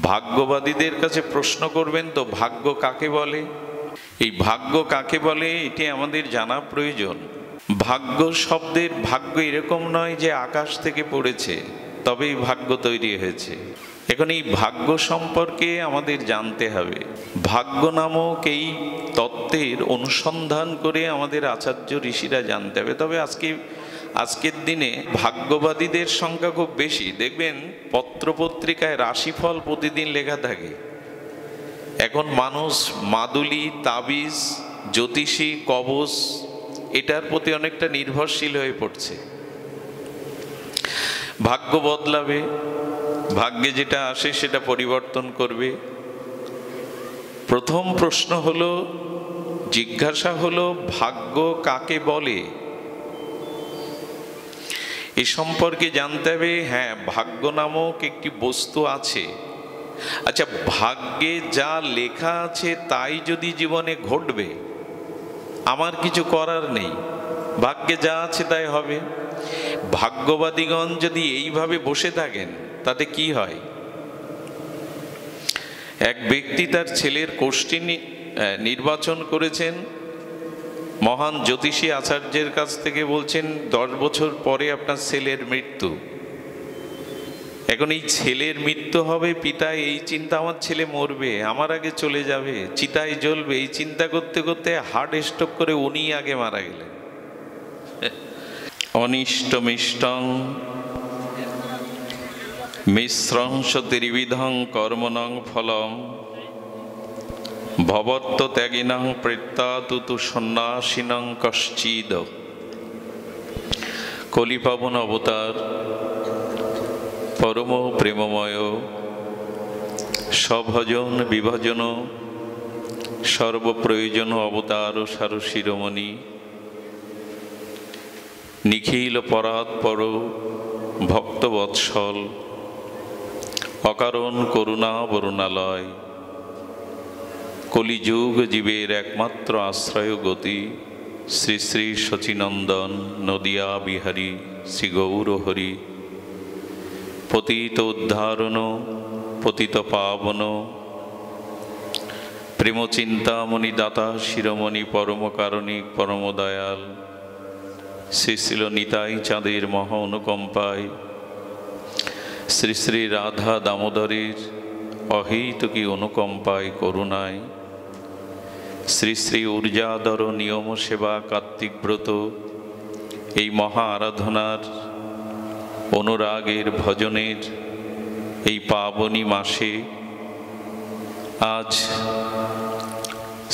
ভাগ্যবাদীদের কাছে প্রশ্ন করবেন তো ভাগ্য কাকে বলে, এই ভাগ্য কাকে বলে এটি আমাদের জানা প্রয়োজন। ভাগ্য শব্দের ভাগ্য এরকম নয় যে আকাশ থেকে পড়েছে তবেই ভাগ্য তৈরি হয়েছে। এখন এই ভাগ্য সম্পর্কে আমাদের জানতে হবে। ভাগ্য নামক এই তত্ত্বের অনুসন্ধান করে আমাদের আচার্য ঋষিরা জানতে হবে। তবে আজকের দিনে ভাগ্যবাদীদের সংখ্যা খুব বেশি। দেখবেন পত্রপত্রিকায় রাশিফল প্রতিদিন লেখা থাকে। এখন মানুষ মাদুলি, তাবিজ, জ্যোতিষী, কবচ এটার প্রতি অনেকটা নির্ভরশীল হয়ে পড়ছে। ভাগ্য বদলাবে, ভাগ্যে যেটা আসে সেটা পরিবর্তন করবে। প্রথম প্রশ্ন হলো, জিজ্ঞাসা হলো, ভাগ্য কাকে বলে? এ সম্পর্কে জানতে হবে। হ্যাঁ, ভাগ্য নামক একটি বস্তু আছে। আচ্ছা, ভাগ্যে যা লেখা আছে তাই যদি জীবনে ঘটবে, আমার কিছু করার নেই, ভাগ্যে যা আছে তাই হবে। ভাগ্যবাদীগণ যদি এইভাবে বসে থাকেন তাতে কি হয়? এক ব্যক্তি তার ছেলের কোষ্ঠী নির্বাচন করেছেন। মহান জ্যোতিষী আচার্যের কাছ থেকে বলছেন 10 বছর পরে আপনার ছেলের মৃত্যু। এখন এই ছেলের মৃত্যু হবে, পিতা এই চিন্তা, আমার ছেলে মরবে, আমার আগে চলে যাবে, চিতায় জ্বলবে, এই চিন্তা করতে করতে হার্ট স্ট্রোক করে উনি আগে মারা গেলেন। অনিষ্ট মিষ্টং মিশ্রংশ ত্রিবিধং কর্মণং ফলম ভবত্ত ত্যাগিনং প্রেত্যাতুতু সন্ন্যাসিনং কশ্চিদ। কলিপাবন অবতার, পরম প্রেমময়, সভজন বিভাজন সর্বপ্রয়োজন অবতার সার শিরোমণি, নিখিল পরাৎপর ভক্তবৎসল, অকারণ করুণা বরুণালয়, কলিযুগ জীবের একমাত্র আশ্রয় গতি, শ্রী শ্রী শচীনন্দন নদিয়া বিহারী শ্রী গৌরহরি, পতিত উদ্ধারণ পতিত পাবন, প্রেমচিন্তামণি দাতা শিরোমণি পরম কারণিক পরম দয়াল, শ্রী শ্রী নিতাই চাঁদের মহা অনুকম্পায়, শ্রী শ্রী রাধা দামোদরের অহৈতুকী অনুকম্পায় করুণায়, শ্রী শ্রী ঊর্জাধর নিয়ম সেবা কার্তিক ব্রত এই মহা আরাধনার অনুরাগের ভজনের এই পাবনী মাসে আজ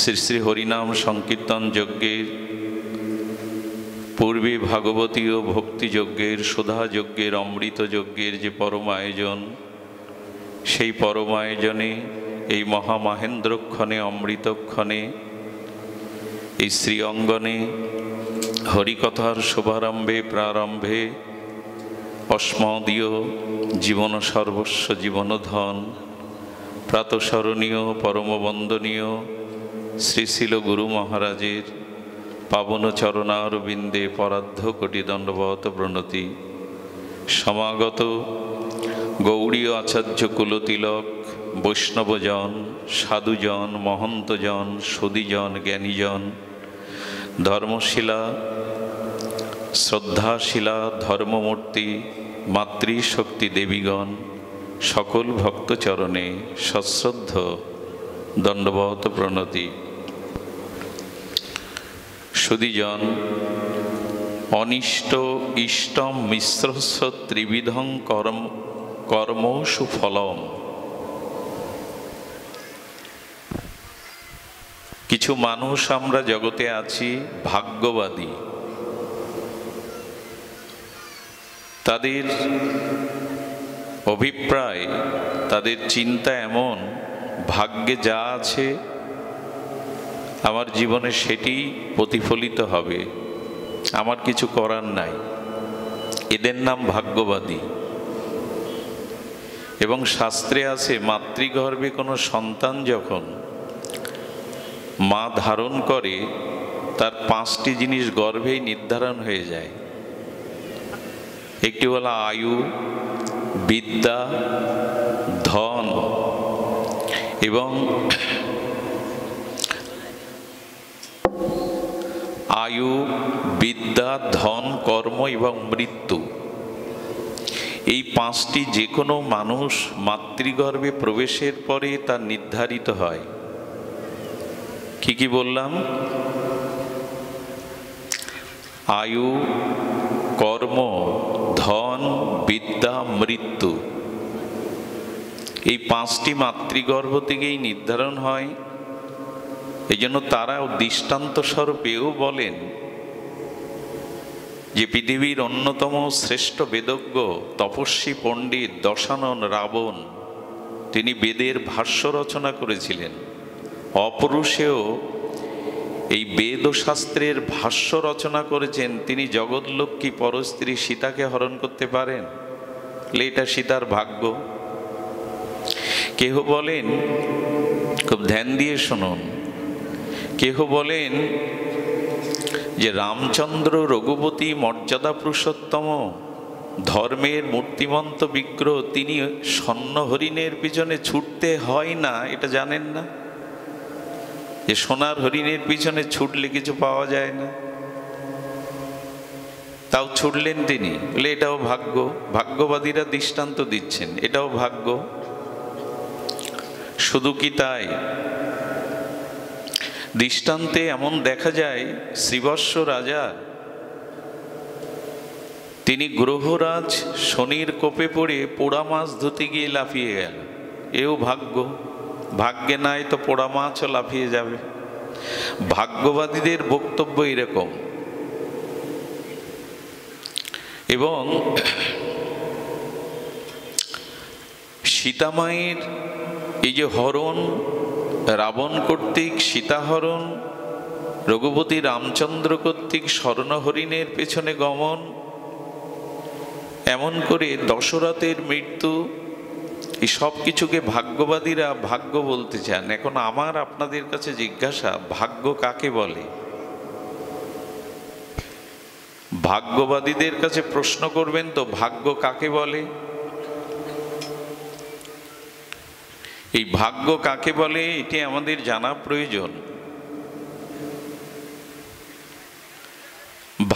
শ্রী শ্রী হরিনাম সংকীর্তন যজ্ঞের পূর্বে ভাগবতী ও ভক্তিযজ্ঞের, সুধা যজ্ঞের, অমৃত যজ্ঞের যে পরম আয়োজন, সেই পরম আয়োজনে এই মহামহেন্দ্রক্ষণে, অমৃতক্ষণে, এই শ্রী অঙ্গনে হরিকথার শুভারম্ভে প্রারম্ভে অস্মদীয় জীবন সর্বস্ব জীবনধন প্রাতঃস্মরণীয় পরমবন্দনীয় শ্রী শিল গুরু মহারাজের পাবন চরণারবিন্দে পরার্ধ কোটি দণ্ডবত প্রণতি। সমাগত গৌড়ীয় আচার্য কুলতিলক, বৈষ্ণবজন, সাধুজন, মহন্তজন, সুধীজন, জ্ঞানীজন, ধর্মশিলা, শ্রদ্ধাশিলা, ধর্মমূর্তি, মাতৃশক্তি দেবীগণ, সকল ভক্তচরণে সশ্রদ্ধ দণ্ডবত প্রণতি। সুধীজন, অনিষ্ট ইষ্টম মিশ্রস্য ত্রিবিধং কর্ম সুফলম। কিছু মানুষ আমরা জগতে আছি ভাগ্যবাদী। তাদের অভিপ্রায়, তাদের চিন্তা এমন, ভাগ্যে যা আছে আমার জীবনে সেটি প্রতিফলিত হবে, আমার কিছু করার নাই। এদের নাম ভাগ্যবাদী। এবং শাস্ত্রে আছে, মাতৃগর্ভে কোনো সন্তান যখন মা ধারণ করে তার 5টি জিনিস গর্ভেই নির্ধারণ হয়ে যায়। একটি হলো আয়ু, বিদ্যা, ধন এবং আয়ু, বিদ্যা, ধন, কর্ম এবং মৃত্যু, এই পাঁচটি যে কোনো মানুষ মাতৃগর্ভে প্রবেশের পরে তা নির্ধারিত হয়। কি কি বললাম? আয়ু, কর্ম, ধন, বিদ্যা, মৃত্যু, এই পাঁচটি মাতৃগর্ভ থেকেই নির্ধারণ হয়। এই জন্য তারাও দৃষ্টান্ত স্বরূপেও বলেন যে পৃথিবীর অন্যতম শ্রেষ্ঠ বেদজ্ঞ তপস্বী পণ্ডিত দশানন রাবণ, তিনি বেদের ভাষ্য রচনা করেছিলেন। অপরূষেও এই বেদ ও শাস্ত্রের ভাষ্য রচনা করেছেন। তিনি জগৎলক্ষ্মী পরস্ত্রী সীতাকে হরণ করতে পারেন? এটা সীতার ভাগ্য। কেহ বলেন, খুব ধ্যান দিয়ে শুনুন, কেহ বলেন যে রামচন্দ্র রঘুপতি মর্যাদা পুরুষোত্তম ধর্মের মূর্তিমন্ত বিগ্রহ, তিনি স্বর্ণ হরিণের পিছনে ছুটতে হয় না, এটা জানেন না? যে সোনার হরিণের পিছনে ছুটলে কিছু পাওয়া যায় না, তাও ছুটলেন তিনি, বলে এটাও ভাগ্য। ভাগ্যবাদীরা দৃষ্টান্ত দিচ্ছেন, এটাও ভাগ্য। শুধু কি তাই? দৃষ্টান্তে এমন দেখা যায়, শ্রীবৎস রাজা, তিনি গ্রহরাজ শনির কোপে পড়ে পোড়া মাছ ধুতে গিয়ে লাফিয়ে গেল, এও ভাগ্য। ভাগ্যে নাই তো পোড়া মাছও লাফিয়ে যাবে। ভাগ্যবাদীদের বক্তব্য এরকম। এবং সীতামায়ের এই যে হরণ, রাবণ কর্তৃক সীতাহরণ, রঘুপতি রামচন্দ্র কর্তৃক স্বর্ণহরিণের পেছনে গমন, এমন করে দশরথের মৃত্যু, এই সব কিছুকে ভাগ্যবাদীরা ভাগ্য বলতে চান। এখন আমার আপনাদের কাছে জিজ্ঞাসা, ভাগ্য কাকে বলে? ভাগ্যবাদীদের কাছে প্রশ্ন করবেন তো, ভাগ্য কাকে বলে? এই ভাগ্য কাকে বলে এটি আমাদের জানা প্রয়োজন।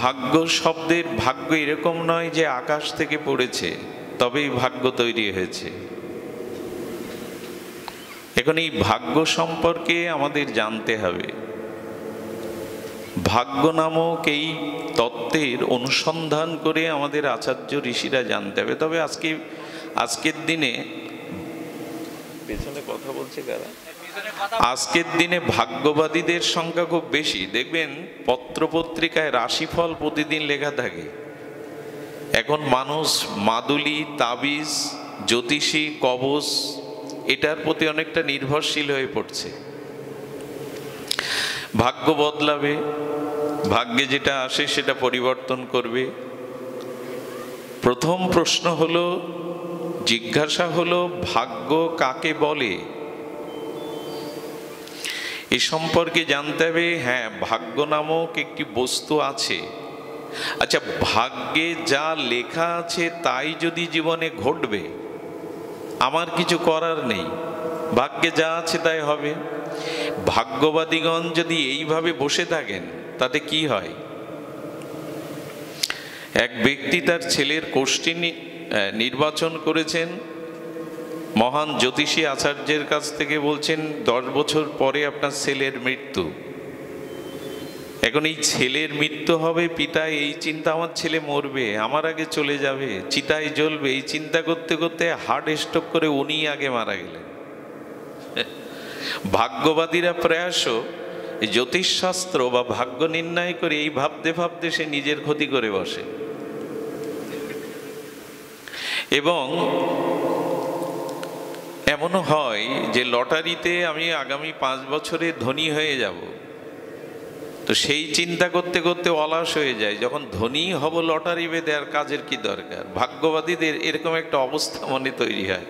ভাগ্য শব্দের ভাগ্য এরকম নয় যে আকাশ থেকে পড়েছে তবেই ভাগ্য তৈরি হয়েছে। এখন এই ভাগ্য সম্পর্কে আমাদের জানতে হবে। ভাগ্য নামক এই তত্ত্বের অনুসন্ধান করে আমাদের আচার্য ঋষিরা জানতে হবে। তবে আজকের দিনে পেছনে কথা বলছে কারা? আজকের দিনে ভাগ্যবাদীদের সংখ্যা খুব বেশি। দেখবেন পত্রপত্রিকায় রাশিফল প্রতিদিন লেখা থাকে। এখন মানুষ মাদুলি, তাবিজ, জ্যোতিষী, কবচ, এটার প্রতি অনেকটা নির্ভরশীল হয়ে পড়ছে। ভাগ্য বদলাবে, ভাগ্যে যেটা আসে সেটা পরিবর্তন করবে। প্রথম প্রশ্ন হলো, জিজ্ঞাসা হলো, ভাগ্য কাকে বলে? এ সম্পর্কে জানতে হবে। হ্যাঁ, ভাগ্য নামক একটি বস্তু আছে। আচ্ছা, ভাগ্যে যা লেখা আছে তাই যদি জীবনে ঘটবে, আমার কিছু করার নেই, ভাগ্যে যা আছে তাই হবে। ভাগ্যবাদীগণ যদি এইভাবে বসে থাকেন তাতে কি হয়? এক ব্যক্তি তার ছেলের কোষ্ঠী নির্বাচন করেছেন। মহান জ্যোতিষী আচার্যের কাছ থেকে বলছেন 10 বছর পরে আপনার ছেলের মৃত্যু। এখন এই ছেলের মৃত্যু হবে, পিতা এই চিন্তা, আমার ছেলে মরবে, আমার আগে চলে যাবে, চিতায় জ্বলবে, এই চিন্তা করতে করতে হার্ট স্ট্রোক করে উনি আগে মারা গেলেন। ভাগ্যবাদীরা প্রয়াসও জ্যোতিষশাস্ত্র বা ভাগ্য নির্ণয় করে এই ভাবতে ভাবতে সে নিজের ক্ষতি করে বসে। এবং এমনও হয় যে লটারিতে আমি আগামী 5 বছরে ধনী হয়ে যাব, তো সেই চিন্তা করতে করতে অলস হয়ে যায়। যখন ধনী হব লটারি বেঁধে, আর কাজের কি দরকার? ভাগ্যবাদীদের এরকম একটা অবস্থা মনে তৈরি হয়।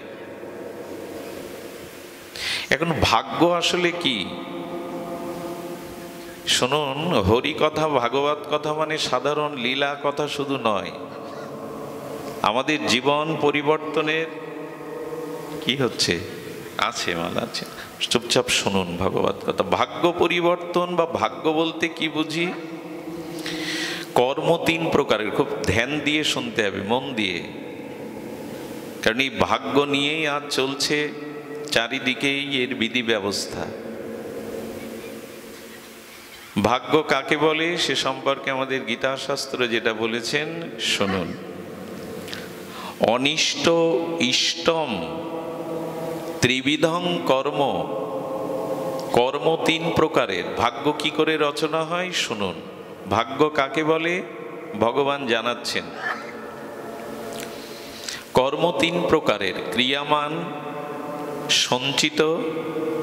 এখন ভাগ্য আসলে কি? শুনুন, হরি কথা, ভাগবত কথা মানে সাধারণ লীলা কথা শুধু নয়। আমাদের জীবন পরিবর্তনের কি হচ্ছে? আছে মালা আছে, চুপচাপ শুনুন ভগবত কথা। ভাগ্য পরিবর্তন বা ভাগ্য বলতে কি বুঝি? কর্ম তিন প্রকারের, খুব ধ্যান দিয়ে শুনতে হবে, মন দিয়ে, কারণ এই ভাগ্য নিয়েই আজ চলছে চারিদিকেই এর বিধি ব্যবস্থা। ভাগ্য কাকে বলে সে সম্পর্কে আমাদের গীতা শাস্ত্র যেটা বলেছেন শুনুন। অনিষ্ট ইষ্টম ত্রিবিধং কর্ম, কর্ম তিন প্রকারের। ভাগ্য কি করে রচনা হয় শুনুন। ভাগ্য কাকে বলে ভগবান জানাচ্ছেন। কর্ম তিন প্রকারের, ক্রিয়ামান, সঞ্চিত,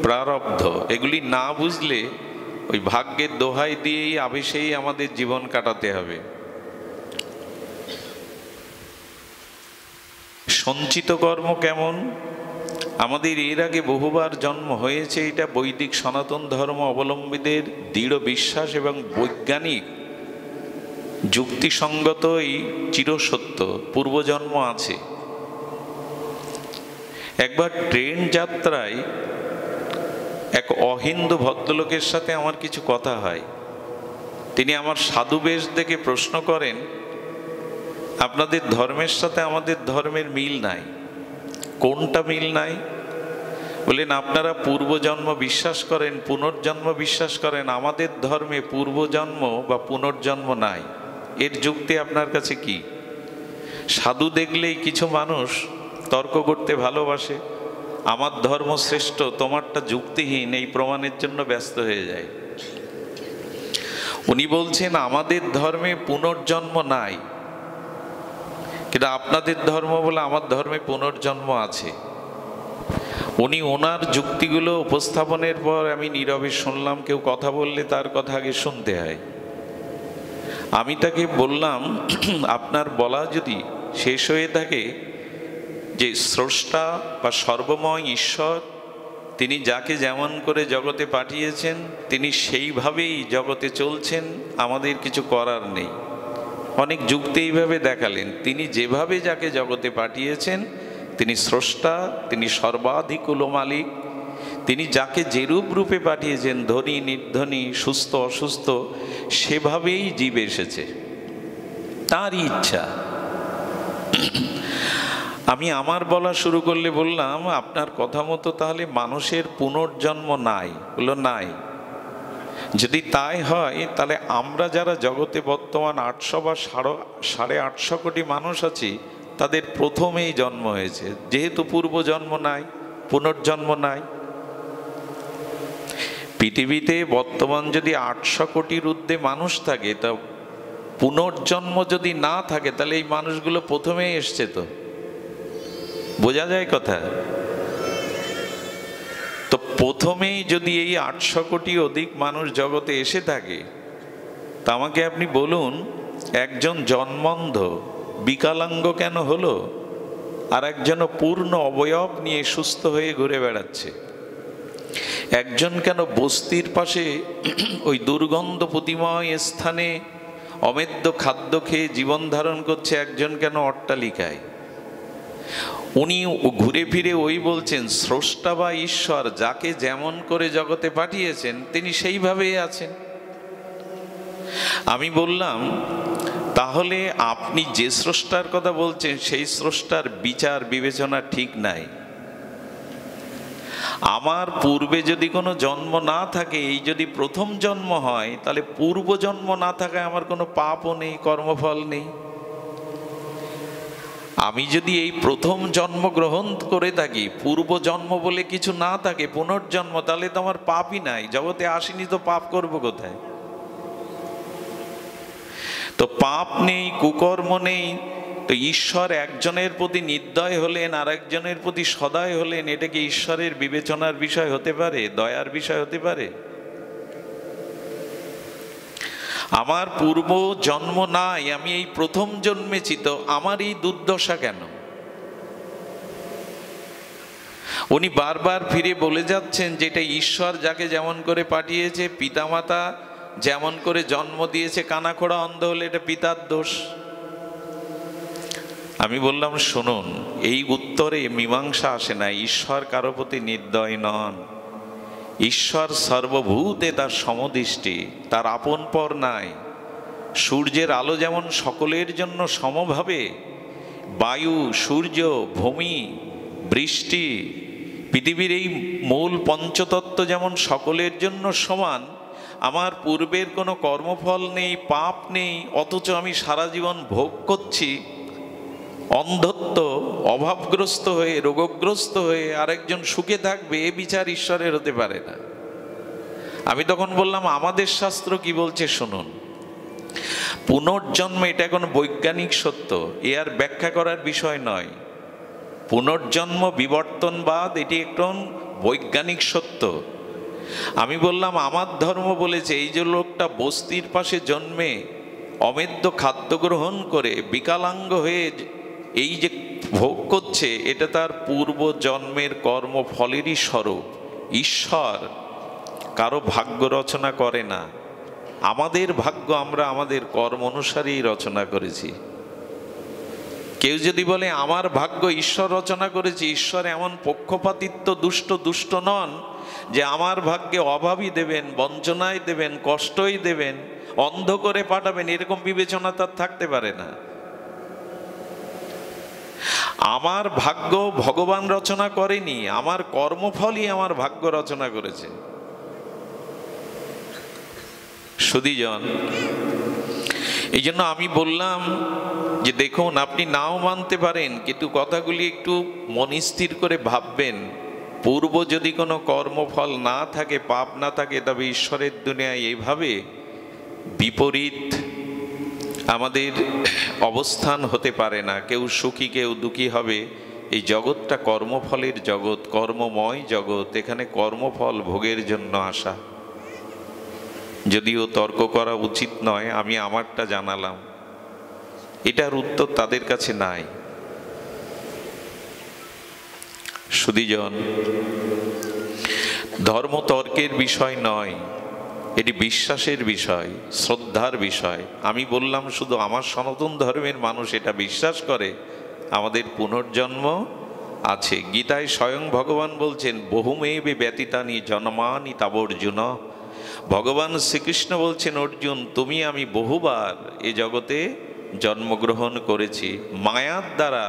প্রারব্ধ। এগুলি না বুঝলে ওই ভাগ্যের দোহাই দিয়েই আবেশেই আমাদের জীবন কাটাতে হবে। সঞ্চিত কর্ম কেমন? আমাদের এর আগে বহুবার জন্ম হয়েছে, এটা বৈদিক সনাতন ধর্ম অবলম্বীদের দৃঢ় বিশ্বাস এবং বৈজ্ঞানিক যুক্তিসঙ্গত এই চিরসত্য, পূর্বজন্ম আছে। একবার ট্রেন যাত্রায় এক অহিন্দু ভদ্রলোকের সাথে আমার কিছু কথা হয়। তিনি আমার সাধু বেশ দেখে প্রশ্ন করেন, আপনাদের ধর্মের সাথে আমাদের ধর্মের মিল নাই। কোনটা মিল নাই? বলেন, আপনারা পূর্বজন্ম বিশ্বাস করেন, পুনর্জন্ম বিশ্বাস করেন, আমাদের ধর্মে পূর্বজন্ম বা পুনর্জন্ম নাই। এর যুক্তি আপনার কাছে কি? সাধু দেখলেই কিছু মানুষ তর্ক করতে ভালোবাসে, আমার ধর্ম শ্রেষ্ঠ, তোমারটা যুক্তিহীন, এই প্রমাণের জন্য ব্যস্ত হয়ে যায়। উনি বলছেন আমাদের ধর্মে পুনর্জন্ম নাই, কিন্তু আপনাদের ধর্ম বলে আমার ধর্মে পুনর্জন্ম আছে। উনি ওনার যুক্তিগুলো উপস্থাপনের পর আমি নীরবে শুনলাম। কেউ কথা বললে তার কথা আগে শুনতে হয়। আমি তাকে বললাম, আপনার বলা যদি শেষ হয়ে থাকে যে স্রষ্টা বা সর্বময় ঈশ্বর, তিনি যাকে যেমন করে জগতে পাঠিয়েছেন তিনি সেইভাবেই জগতে চলছেন, আমাদের কিছু করার নেই। অনেক যুক্তি এইভাবে দেখালেন, তিনি যেভাবে যাকে জগতে পাঠিয়েছেন তিনি স্রষ্টা, তিনি সর্বাধিকুল মালিক, তিনি যাকে যেরূপ রূপে পাঠিয়েছেন, ধনী নির্ধনী, সুস্থ অসুস্থ, সেভাবেই জীব এসেছে, তারই ইচ্ছা। আমি আমার বলা শুরু করলে বললাম, আপনার কথা মতো তাহলে মানুষের পুনর্জন্ম নাই? বললো নাই। যদি তাই হয় তাহলে আমরা যারা জগতে বর্তমান 800 বা 850 কোটি মানুষ আছি, তাদের প্রথমেই জন্ম হয়েছে, যেহেতু পূর্বজন্ম নাই, পুনর্জন্ম নাই। পৃথিবীতে বর্তমান যদি 800 কোটির ঊর্ধ্বে মানুষ থাকে, তা পুনর্জন্ম যদি না থাকে তাহলে এই মানুষগুলো প্রথমেই এসছে। তো বোঝা যায় কথা? তো প্রথমেই যদি এই 800 কোটি অধিক মানুষ জগতে এসে থাকে, তা আমাকে আপনি বলুন, একজন জন্মন্ধ বিকলাঙ্গ কেন হলো, আর একজন পূর্ণ অবয়ব নিয়ে সুস্থ হয়ে ঘুরে বেড়াচ্ছে? একজন কেন বস্তির পাশে ওই দুর্গন্ধ প্রতিময় স্থানে অমেদ্য খাদ্য খেয়ে জীবন ধারণ করছে, একজন কেন অট্টালিকায়? উনি ঘুরে ফিরে ওই বলছেন, স্রষ্টা বা ঈশ্বর যাকে যেমন করে জগতে পাঠিয়েছেন তিনি সেইভাবেই আছেন। আমি বললাম, তাহলে আপনি যে স্রষ্টার কথা বলছেন সেই স্রষ্টার বিচার বিবেচনা ঠিক নাই। আমার পূর্বে যদি কোনো জন্ম না থাকে, এই যদি প্রথম জন্ম হয়, তাহলে পূর্ব জন্ম না থাকায় আমার কোনো পাপও নেই, কর্মফল নেই। আমি যদি এই প্রথম জন্ম গ্রহণ করে থাকি, পূর্ব জন্ম বলে কিছু না থাকে, পুনর্জন্ম, তাহলে তো আমার পাপই নাই। জগতে আসিনি তো পাপ করব কোথায়? তো পাপ নেই, কুকর্ম নেই, তো ঈশ্বর একজনের প্রতি নির্দয় হলেন, আর একজনের প্রতি সদয় হলেন, এটা কি ঈশ্বরের বিবেচনার বিষয় হতে পারে? দয়ার বিষয় হতে পারে? আমার পূর্ব জন্ম নাই, আমি এই প্রথম জন্মেছি, তো আমার এই দুর্দশা কেন? উনি বারবার ফিরে বলে যাচ্ছেন যে এটা ঈশ্বর যাকে যেমন করে পাঠিয়েছে, পিতামাতা যেমন করে জন্ম দিয়েছে, কানাখোড়া অন্ধ হলে এটা পিতার দোষ। আমি বললাম, শুনুন, এই উত্তরে মীমাংসা আসে না। ঈশ্বর কারো প্রতি নির্দয় নন। ঈশ্বর সর্বভূতে তার সমদৃষ্টি, তার আপন পর নাই। সূর্যের আলো যেমন সকলের জন্য সমভাবে, বায়ু, সূর্য, ভূমি, বৃষ্টি, পৃথিবীর এই মূল পঞ্চতত্ত্ব যেমন সকলের জন্য সমান, আমার পূর্বের কোনো কর্মফল নেই, পাপ নেই, অথচ আমি সারা জীবন ভোগ করছি অন্ধত্ব, অভাবগ্রস্ত হয়ে, রোগগ্রস্ত হয়ে। আরেকজন সুখে থাকবে, এ বিচার ঈশ্বরের হতে পারে না। আমি তখন বললাম, আমাদের শাস্ত্র কি বলছে শুনুন। পুনর্জন্ম এটা এখন বৈজ্ঞানিক সত্য, এ আর ব্যাখ্যা করার বিষয় নয়। পুনর্জন্ম, বিবর্তনবাদ, এটি একটু বৈজ্ঞানিক সত্য। আমি বললাম, আমার ধর্ম বলেছে এই যে লোকটা বস্তির পাশে জন্মে অমেদ্য খাদ্য গ্রহণ করে বিকলাঙ্গ হয়ে এই যে ভোগ করছে, এটা তার পূর্ব জন্মের কর্মফলেরই স্বরূপ। ঈশ্বর কারো ভাগ্য রচনা করে না। আমাদের ভাগ্য আমরা আমাদের কর্ম অনুসারেই রচনা করেছি। কেউ যদি বলে আমার ভাগ্য ঈশ্বর রচনা করেছে, ঈশ্বর এমন পক্ষপাতিত্ব দুষ্ট নন যে আমার ভাগ্যে অভাবই দেবেন, বঞ্চনায় দেবেন, কষ্টই দেবেন, অন্ধ করে পাঠাবেন, এরকম বিবেচনা তার থাকতে পারে না। আমার ভাগ্য ভগবান রচনা করেনি, আমার কর্মফলই আমার ভাগ্য রচনা করেছে। সুধীজন, এই জন্য আমি বললাম যে দেখুন, আপনি নাও মানতে পারেন, কিন্তু কথাগুলি একটু মনস্থির করে ভাববেন। পূর্ব যদি কোনো কর্মফল না থাকে, পাপ না থাকে, তবে ঈশ্বরের দুনিয়ায় এইভাবে বিপরীত আমাদের অবস্থান হতে পারে না। কেউ সুখী, কেউ দুঃখী হবে। এই জগৎটা কর্মফলের জগৎ, কর্মময় জগৎ। এখানে কর্মফল ভোগের জন্য আসা। যদিও তর্ক করা উচিত নয়, আমি আমারটা জানালাম, এটার উত্তর তাদের কাছে নাই। সুধীজন, ধর্ম তর্কের বিষয় নয়, এটি বিশ্বাসের বিষয়, শ্রদ্ধার বিষয়। আমি বললাম শুধু আমার সনাতন ধর্মের মানুষ এটা বিশ্বাস করে আমাদের পুনর্জন্ম আছে। গীতায় স্বয়ং ভগবান বলছেন, বহুমেবে ব্যতীতানি জন্মানি তাবর্জুন। ভগবান শ্রীকৃষ্ণ বলছেন, অর্জুন তুমি আমি বহুবার এ জগতে জন্মগ্রহণ করেছি, মায়ার দ্বারা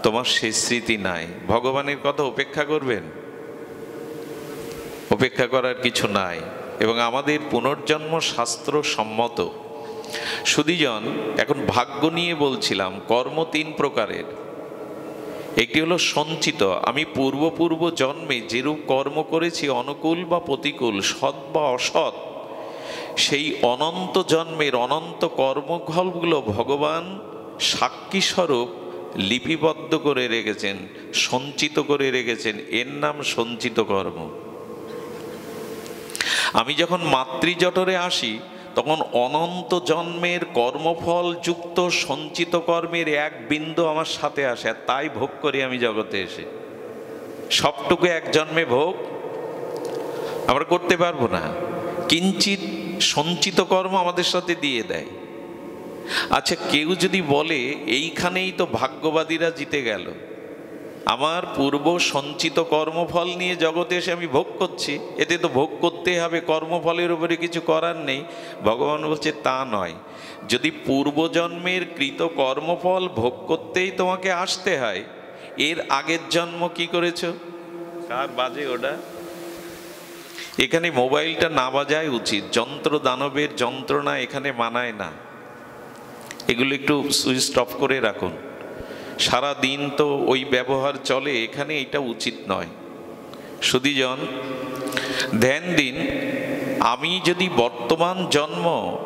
তোমার সে স্মৃতি নাই। ভগবানের কথা উপেক্ষা করবেন? উপেক্ষা করার কিছু নাই। এবং আমাদের পুনর্জন্ম শাস্ত্র সম্মত। সুধীজন, এখন ভাগ্য নিয়ে বলছিলাম। কর্ম তিন প্রকারের। একটি হলো সঞ্চিত। আমি পূর্ব জন্মে যেরূপ কর্ম করেছি, অনুকূল বা প্রতিকূল, সৎ বা অসৎ, সেই অনন্ত জন্মের অনন্ত কর্মফলগুলো ভগবান সাক্ষী স্বরূপ লিপিবদ্ধ করে রেখেছেন, সঞ্চিত করে রেখেছেন। এর নাম সঞ্চিত কর্ম। আমি যখন মাতৃজঠরে আসি, তখন অনন্ত জন্মের কর্মফল যুক্ত সঞ্চিত কর্মের এক বিন্দু আমার সাথে আসে, আর তাই ভোগ করি আমি জগতে এসে। সবটুকু এক জন্মে ভোগ আমরা করতে পারবো না। কিঞ্চিত সঞ্চিত কর্ম আমাদের সাথে দিয়ে দেয়। আচ্ছা, কেউ যদি বলে এইখানেই তো ভাগ্যবাদীরা জিতে গেল, আমার পূর্ব সঞ্চিত কর্মফল নিয়ে জগতে এসে আমি ভোগ করছি, এতে তো ভোগ করতে হবে, কর্মফলের উপরে কিছু করার নেই। ভগবান বলছে তা নয়। যদি পূর্বজন্মের কৃত কর্মফল ভোগ করতেই তোমাকে আসতে হয়, এর আগের জন্ম কি করেছো? কার বাজে ওটা? এখানে মোবাইলটা না বাজাই উচিত। যন্ত্র দানবের যন্ত্রণা এখানে মানায় না। এগুলো একটু সুইচ অফ করে রাখুন। সারা দিন তো ওই ব্যবহার চলে, এখানে এটা উচিত নয়। সুধীজন, ধ্যান দিন। আমি যদি বর্তমান জন্ম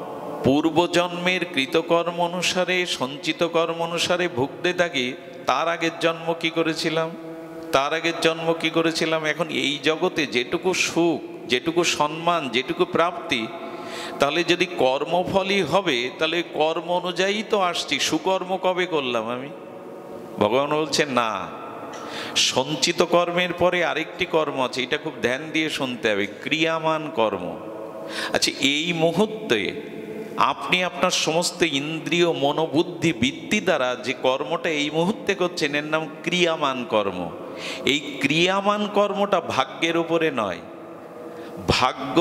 পূর্বজন্মের কৃতকর্ম অনুসারে, সঞ্চিত কর্ম অনুসারে ভুগতে থাকি, তার আগের জন্ম কি করেছিলাম? তার আগের জন্ম কি করেছিলাম? এখন এই জগতে যেটুকু সুখ, যেটুকু সম্মান, যেটুকু প্রাপ্তি, তাহলে যদি কর্মফলই হবে, তাহলে কর্ম অনুযায়ী তো আসছি। সুকর্ম কবে করলাম আমি? ভগবান বলছেন না, সঞ্চিত কর্মের পরে আরেকটি কর্ম আছে, এটা খুব ধ্যান দিয়ে শুনতে হবে, ক্রিয়ামান কর্ম। আচ্ছা, এই মুহূর্তে আপনি আপনার সমস্ত ইন্দ্রিয় মনোবুদ্ধি বৃত্তি দ্বারা যে কর্মটা এই মুহূর্তে করছেন এর নাম ক্রিয়ামান কর্ম। এই ক্রিয়ামান কর্মটা ভাগ্যের উপরে নয়। ভাগ্য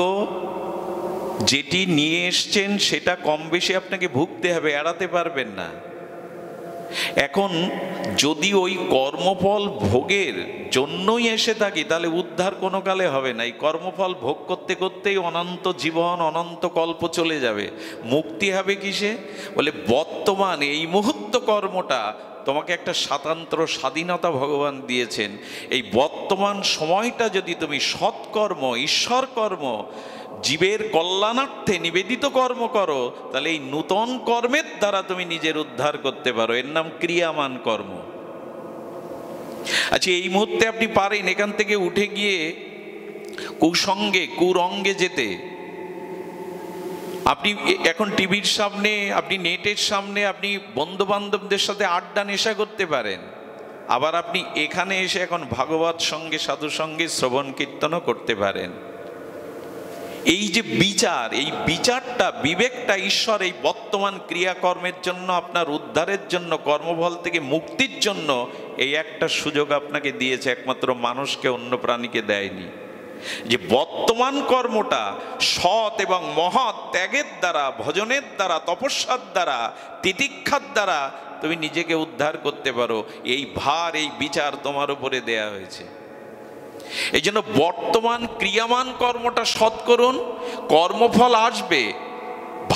যেটি নিয়ে এসছেন সেটা কম বেশি আপনাকে ভুগতে হবে, এড়াতে পারবেন না। এখন যদি ওই কর্মফল ভোগের জন্যই এসে থাকি তাহলে উদ্ধার কোনো কালে হবে না। এই কর্মফল ভোগ করতে করতেই অনন্ত জীবন অনন্ত কল্প চলে যাবে। মুক্তি হবে কিসে? বলে বর্তমান এই মুহূর্ত কর্মটা তোমাকে একটা স্বাধীনতা ভগবান দিয়েছেন। এই বর্তমান সময়টা যদি তুমি সৎকর্ম, ঈশ্বর কর্ম, জীবের কল্যাণার্থে নিবেদিত কর্ম করো তাহলে এই নূতন কর্মের দ্বারা তুমি নিজের উদ্ধার করতে পারো। এর নাম ক্রিয়ামান কর্ম। আচ্ছা, এই মুহূর্তে আপনি পারেন এখান থেকে উঠে গিয়ে কুসঙ্গে কুরঙ্গে যেতে। আপনি এখন টিভির সামনে, আপনি নেটের সামনে, আপনি বন্ধু বান্ধবদের সাথে আড্ডা নেশা করতে পারেন। আবার আপনি এখানে এসে এখন ভাগবত সঙ্গে সাধু সঙ্গে শ্রবণ কীর্তনও করতে পারেন। এই যে বিচার, এই বিচারটা, বিবেকটা ঈশ্বর এই বর্তমান ক্রিয়াকর্মের জন্য, আপনার উদ্ধারের জন্য, কর্মফল থেকে মুক্তির জন্য এই একটা সুযোগ আপনাকে দিয়েছে, একমাত্র মানুষকে, অন্য প্রাণীকে দেয়নি। যে বর্তমান কর্মটা সৎ এবং মহৎ ত্যাগের দ্বারা, ভজনের দ্বারা, তপস্যার দ্বারা, তিতিক্ষার দ্বারা তুমি নিজেকে উদ্ধার করতে পারো। এই ভার, এই বিচার তোমার উপরে দেয়া হয়েছে। এই জন্য বর্তমান ক্রিয়ামান কর্মটা সৎ করুন। কর্মফল আসবে,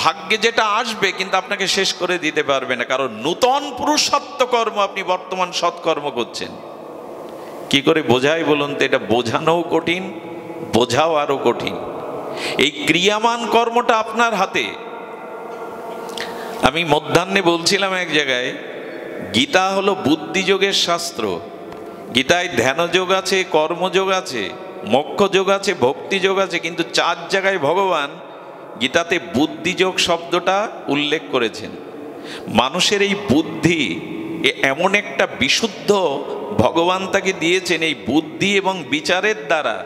ভাগ্যে যেটা আসবে, কিন্তু আপনাকে শেষ করে দিতে পারবে না, কারণ নূতন পুরুষার্থ কর্ম আপনি বর্তমান সৎকর্ম করছেন। কি করে বোঝাই বলুন তো? এটা বোঝানোও কঠিন, বোঝাও আরো কঠিন। এই ক্রিয়ামান কর্মটা আপনার হাতে। আমি মধ্যাহ্নে বলছিলাম এক জায়গায়, গীতা হলো বুদ্ধিযোগের শাস্ত্র। গীতায় ধ্যানযোগ আছে, কর্মযোগ আছে, মোক্ষযোগ আছে, ভক্তিযোগ আছে, কিন্তু 4 জায়গায় ভগবান গীতাতে বুদ্ধিযোগ শব্দটা উল্লেখ করেছেন। মানুষের এই বুদ্ধি এমন একটা বিশুদ্ধ ভগবান তাকে দিয়েছেন, এই বুদ্ধি এবং বিচারের দ্বারা,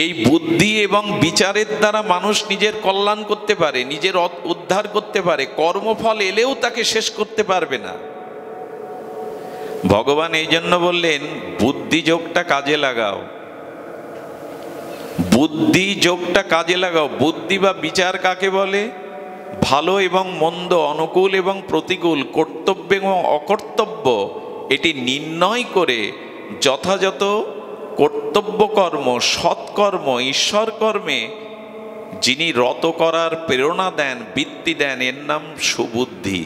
এই বুদ্ধি এবং বিচারের দ্বারা মানুষ নিজের কল্যাণ করতে পারে, নিজের উদ্ধার করতে পারে। কর্মফল এলেও তাকে শেষ করতে পারবে না। ভগবান এই জন্য বললেন বুদ্ধিযোগটা কাজে লাগাও, বুদ্ধিযোগটা কাজে লাগাও। বুদ্ধি বা বিচার কাকে বলে? ভালো এবং মন্দ, অনুকূল এবং প্রতিকূল, কর্তব্য এবং অকর্তব্য এটি নির্ণয় করে যথাযথ কর্তব্য কর্ম, সৎকর্ম, ঈশ্বর কর্মে যিনি রত করার প্রেরণা দেন, বৃত্তি দেন, এর নাম সুবুদ্ধি।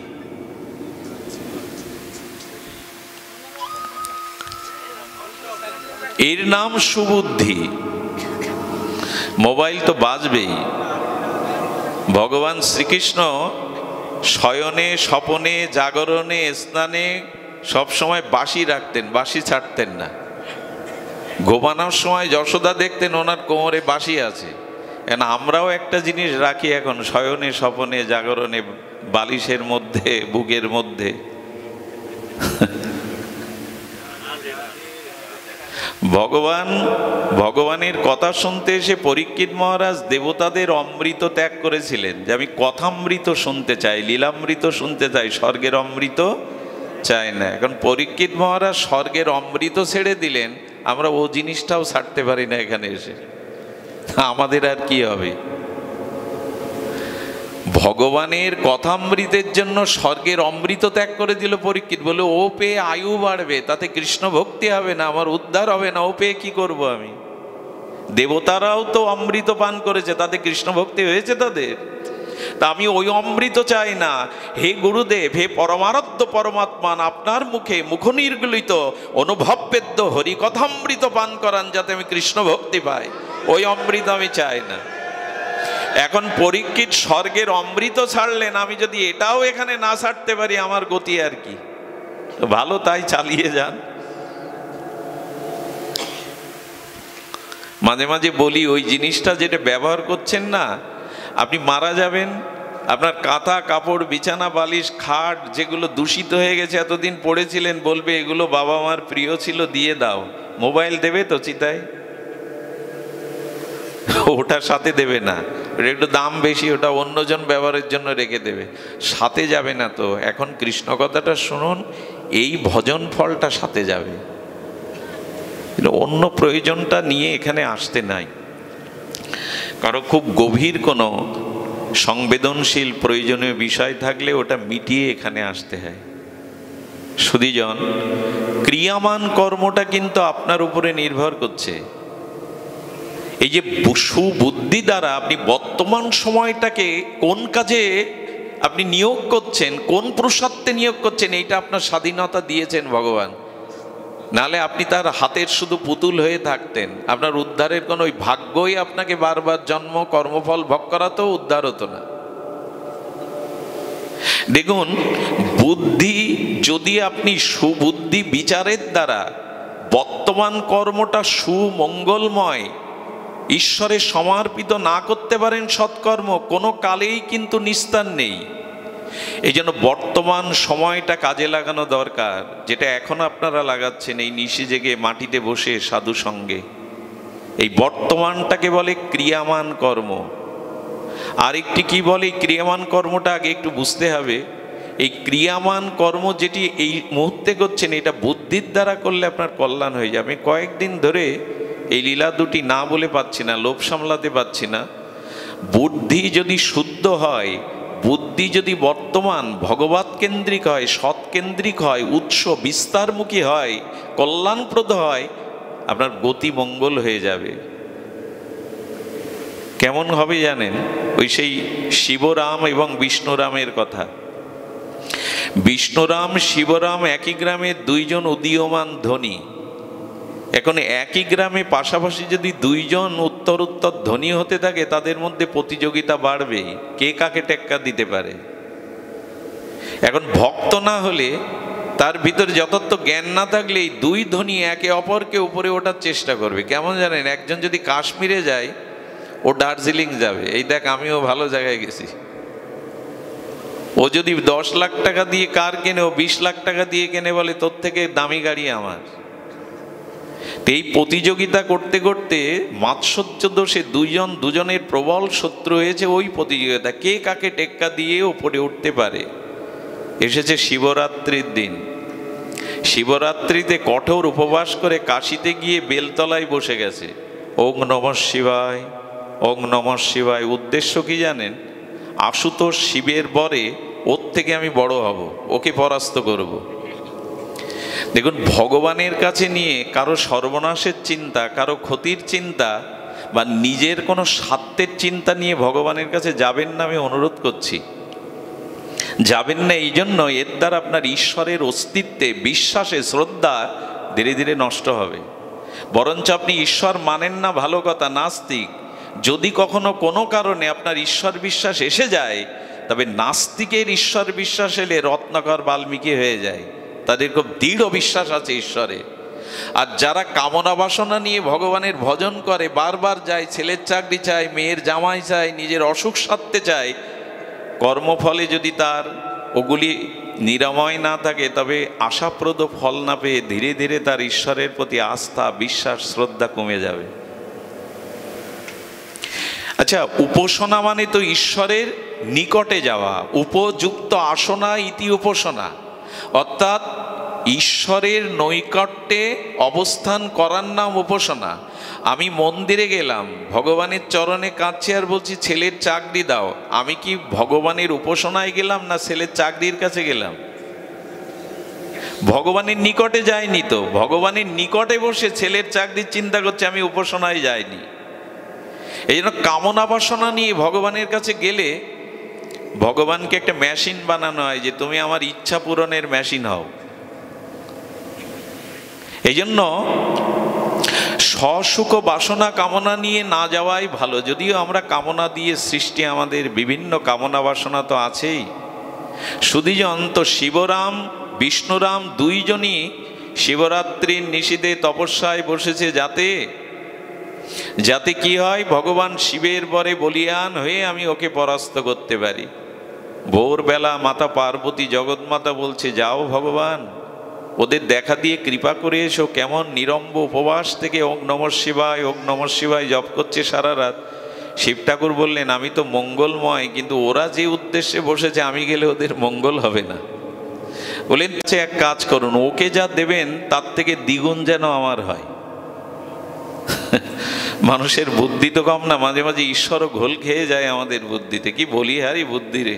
এর নাম সুবুদ্ধি। মোবাইল তো বাজবেই। ভগবান শ্রীকৃষ্ণ শয়নে, স্বপনে, জাগরণে, স্নানে সবসময় বাঁশি রাখতেন, বাঁশি ছাড়তেন না। ঘুমানোর সময় যশোদা দেখতেন ওনার কোমরে বাঁশি আছে। কেন আমরাও একটা জিনিস রাখি এখন, শয়নে, স্বপনে, জাগরণে, বালিশের মধ্যে, বুকের মধ্যে। ভগবানের কথা শুনতে এসে পরীক্ষিত মহারাজ দেবতাদের অমৃত ত্যাগ করেছিলেন, যে আমি কথামৃত শুনতে চাই, লীলামৃত শুনতে চাই, স্বর্গের অমৃত চাই না। এখন পরীক্ষিত মহারাজ স্বর্গের অমৃত ছেড়ে দিলেন, আমরা ও জিনিসটাও ছাড়তে পারি না এখানে এসে। আমাদের আর কি হবে? ভগবানের কথামৃতের জন্য স্বর্গের অমৃত ত্যাগ করে দিল পরীক্ষিত। বলে ও পেয়ে আয়ু বাড়বে, তাতে কৃষ্ণ ভক্তি হবে না, আমার উদ্ধার হবে না, ও পেয়ে কি করব আমি? দেবতারাও তো অমৃত পান করেছে, তাতে কৃষ্ণ ভক্তি হয়েছে তাদের। তা আমি ওই অমৃত চাই না। হে গুরুদেব, হে পরমারাধ্য পরমাত্মান, আপনার মুখে মুখনির্গলিত অনুভববেদ্য হরিকথামৃত পান করান, যাতে আমি কৃষ্ণ ভক্তি পাই। ওই অমৃত আমি চাই না। এখন পরীক্ষিত স্বর্গের অমৃত ছাড়লেন, আমি যদি এটাও এখানে না ছাড়তে পারি আমার গতি আর কি? ভালো, তাই চালিয়ে যান। মাঝে মাঝে বলি, ওই জিনিসটা যেটা ব্যবহার করছেন না, আপনি মারা যাবেন, আপনার কাঁথা, কাপড়, বিছানা, বালিশ, খাট যেগুলো দূষিত হয়ে গেছে, এতদিন পড়েছিলেন, বলবে এগুলো বাবা মার প্রিয় ছিল, দিয়ে দাও। মোবাইল দেবে তো চিতায়? ওটা সাথে দেবে না, ওটা একটু দাম বেশি, ওটা অন্যজন ব্যবহারের জন্য রেখে দেবে, সাথে যাবে না। তো এখন কৃষ্ণ কথাটা শুনুন, এই ভজন ফলটা সাথে যাবে, অন্য প্রয়োজনটা নিয়ে এখানে আসতে নাই। কারো খুব গভীর কোনো সংবেদনশীল প্রয়োজনীয় বিষয় থাকলে ওটা মিটিয়ে এখানে আসতে হয়। সুধীজন, ক্রিয়ামান কর্মটা কিন্তু আপনার উপরে নির্ভর করছে। এই যে সুবুদ্ধি দ্বারা আপনি বর্তমান সময়টাকে কোন কাজে আপনি নিয়োগ করছেন, কোন পুরুষার্থে নিয়োগ করছেন, এইটা আপনার স্বাধীনতা দিয়েছেন ভগবান। নালে আপনি তার হাতের শুধু পুতুল হয়ে থাকতেন, আপনার উদ্ধারের কোনো ওই ভাগ্যই আপনাকে বারবার জন্ম কর্মফল ভোগ করাতো, উদ্ধার হতো না। দেখুন, বুদ্ধি যদি আপনি সুবুদ্ধি বিচারের দ্বারা বর্তমান কর্মটা সুমঙ্গলময় ঈশ্বরে সমর্পিত না করতে পারেন, সৎকর্ম কোনো কালেই কিন্তু নিস্তার নেই। এই জন্য বর্তমান সময়টা কাজে লাগানো দরকার, যেটা এখন আপনারা লাগাচ্ছেন এই নিশি জেগে মাটিতে বসে সাধু সঙ্গে। এই বর্তমানটাকে বলে ক্রিয়ামান কর্ম। আরেকটি কি বলে, ক্রিয়ামান কর্মটা আগে একটু বুঝতে হবে। এই ক্রিয়ামান কর্ম যেটি এই মুহূর্তে করছেন, এটা বুদ্ধির দ্বারা করলে আপনার কল্যাণ হয়ে যাবে। কয়েকদিন ধরে এই লীলা দুটি না বলে পাচ্ছি না, লোভ সামলাতে পাচ্ছি না। বুদ্ধি যদি শুদ্ধ হয়, বুদ্ধি যদি বর্তমান ভগবৎ কেন্দ্রিক হয়, সৎকেন্দ্রিক হয়, উৎস বিস্তারমুখী হয়, কল্যাণপ্রদ হয়, আপনার গতি মঙ্গল হয়ে যাবে। কেমন হবে জানেন? ওই সেই শিবরাম এবং বিষ্ণুরামের কথা। বিষ্ণুরাম শিবরাম একই গ্রামের দুইজন উদীয়মান ধনী। এখন একই গ্রামে পাশাপাশি যদি দুইজন উত্তর ধনী হতে থাকে, তাদের মধ্যে প্রতিযোগিতা বাড়বে, কে কাকে টেক্কা দিতে পারে। এখন ভক্ত না হলে, তার ভিতরে যথার্থ জ্ঞান না থাকলে, এই দুই ধনী একে অপরকে উপরে ওঠার চেষ্টা করবে। কেমন জানেন? একজন যদি কাশ্মীরে যায়, ও দার্জিলিং যাবে। এই দেখ, আমিও ভালো জায়গায় গেছি। ও যদি 10 লাখ টাকা দিয়ে কার কেনে, ও 20 লাখ টাকা দিয়ে কেনে, বলে তোর থেকে দামি গাড়ি আমার। এই প্রতিযোগিতা করতে করতে মাৎসর্য দোষে দুজনের প্রবল শত্রু হয়েছে। ওই প্রতিযোগিতা কে কাকে টেক্কা দিয়ে ওপরে উঠতে পারে। এসেছে শিবরাত্রির দিন। শিবরাত্রিতে কঠোর উপবাস করে কাশিতে গিয়ে বেলতলায় বসে গেছে। ওং নমঃ শিবায়, ওং নমঃ শিবায়। উদ্দেশ্য কি জানেন? আশুতোষ শিবের বরে, ওর থেকে আমি বড় হব, ওকে পরাস্ত করব। দেখুন, ভগবানের কাছে নিয়ে কারো সর্বনাশের চিন্তা, কারো ক্ষতির চিন্তা বা নিজের কোনো স্বার্থের চিন্তা নিয়ে ভগবানের কাছে যাবেন না, আমি অনুরোধ করছি। যাবেন না এই জন্য, এর দ্বারা আপনার ঈশ্বরের অস্তিত্বে বিশ্বাসে শ্রদ্ধা ধীরে ধীরে নষ্ট হবে। বরঞ্চ আপনি ঈশ্বর মানেন না, ভালো কথা, নাস্তিক। যদি কখনো কোনো কারণে আপনার ঈশ্বর বিশ্বাস এসে যায়, তবে নাস্তিকের ঈশ্বর বিশ্বাস এলে রত্নাকর বাল্মীকি হয়ে যায়। তাদের খুব দৃঢ় বিশ্বাস আছে ঈশ্বরে। আর যারা কামনা বাসনা নিয়ে ভগবানের ভজন করে, বারবার যায়, ছেলের চাকরি চায়, মেয়ের জামাই চায়, নিজের অসুখ সারতে চায়, কর্মফলে যদি তার ওগুলি নিরাময় না থাকে, তবে আশাপ্রদ ফল না পেয়ে ধীরে ধীরে তার ঈশ্বরের প্রতি আস্থা, বিশ্বাস, শ্রদ্ধা কমে যাবে। আচ্ছা, উপাসনা মানে তো ঈশ্বরের নিকটে যাওয়া। উপযুক্ত আসনা ইতি উপাসনা, অর্থাৎ ঈশ্বরের নৈকট্যে অবস্থান করার নাম উপাসনা। আমি মন্দিরে গেলাম, ভগবানের চরণে কাঁদছি আর বলছি ছেলের চাকরি দাও, আমি কি ভগবানের উপাসনায় গেলাম না ছেলের চাকরির কাছে গেলাম? ভগবানের নিকটে যায়নি তো। ভগবানের নিকটে বসে ছেলের চাকরির চিন্তা করছে, আমি উপাসনায় যাইনি। এই জন্য কামনা বাসনা নিয়ে ভগবানের কাছে গেলে ভগবানকে একটা মেশিন বানানো হয়, যে তুমি আমার ইচ্ছা পূরণের মেশিন হও। এই জন্য স্বসুখ বাসনা কামনা নিয়ে না যাওয়াই ভালো। যদিও আমরা কামনা দিয়ে সৃষ্টি, আমাদের বিভিন্ন কামনা বাসনা তো আছেই। সুধীজন, তো শিবরাম বিষ্ণুরাম দুইজনই শিবরাত্রির নিশীথে তপস্যায় বসেছে, যাতে কি হয়, ভগবান শিবের বরে বলিয়ান হয়ে আমি ওকে পরাস্ত করতে পারি। ভোরবেলা মাতা পার্বতী জগৎমাতা বলছে, যাও ভগবান, ওদের দেখা দিয়ে কৃপা করে এসো। কেমন নিরম্ব উপবাস থেকে ওং নমঃ শিবায় জপ করছে সারা রাত। শিব ঠাকুর বললেন, আমি তো মঙ্গলময়, কিন্তু ওরা যে উদ্দেশ্যে বসেছে আমি গেলে ওদের মঙ্গল হবে না। বলেন এক কাজ করুন, ওকে যা দেবেন তার থেকে দ্বিগুণ যেন আমার হয়। মানুষের বুদ্ধি তো কম না, মাঝে মাঝে ঈশ্বরও ঘোল খেয়ে যায় আমাদের বুদ্ধিতে। কি বলি হারি বুদ্ধি রে।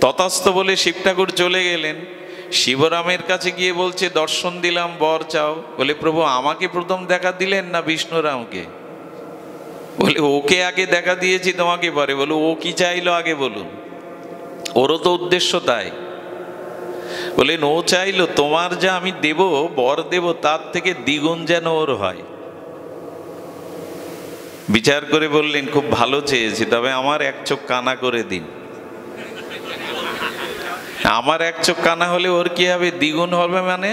তথাস্থ বলে শিব ঠাকুর চলে গেলেন। শিবরামের কাছে গিয়ে বলছে, দর্শন দিলাম, বর চাও। বলে, প্রভু আমাকে প্রথম দেখা দিলেন না বিষ্ণুরামকে? বলে, ওকে আগে দেখা দিয়েছি, তোমাকে পরে। বলে, ও কি চাইলো আগে বলুন, ওরও তো উদ্দেশ্য তাই। বলেন, ও চাইলো তোমার যা আমি দেব, বর দেব, তার থেকে দ্বিগুণ যেন ওর হয়। বিচার করে বললেন, খুব ভালো চেয়েছি, তবে আমার এক চোখ কানা করে দিন। আমার এক চোখ কানা হলে ওর কি হবে? দ্বিগুণ হবে। মানে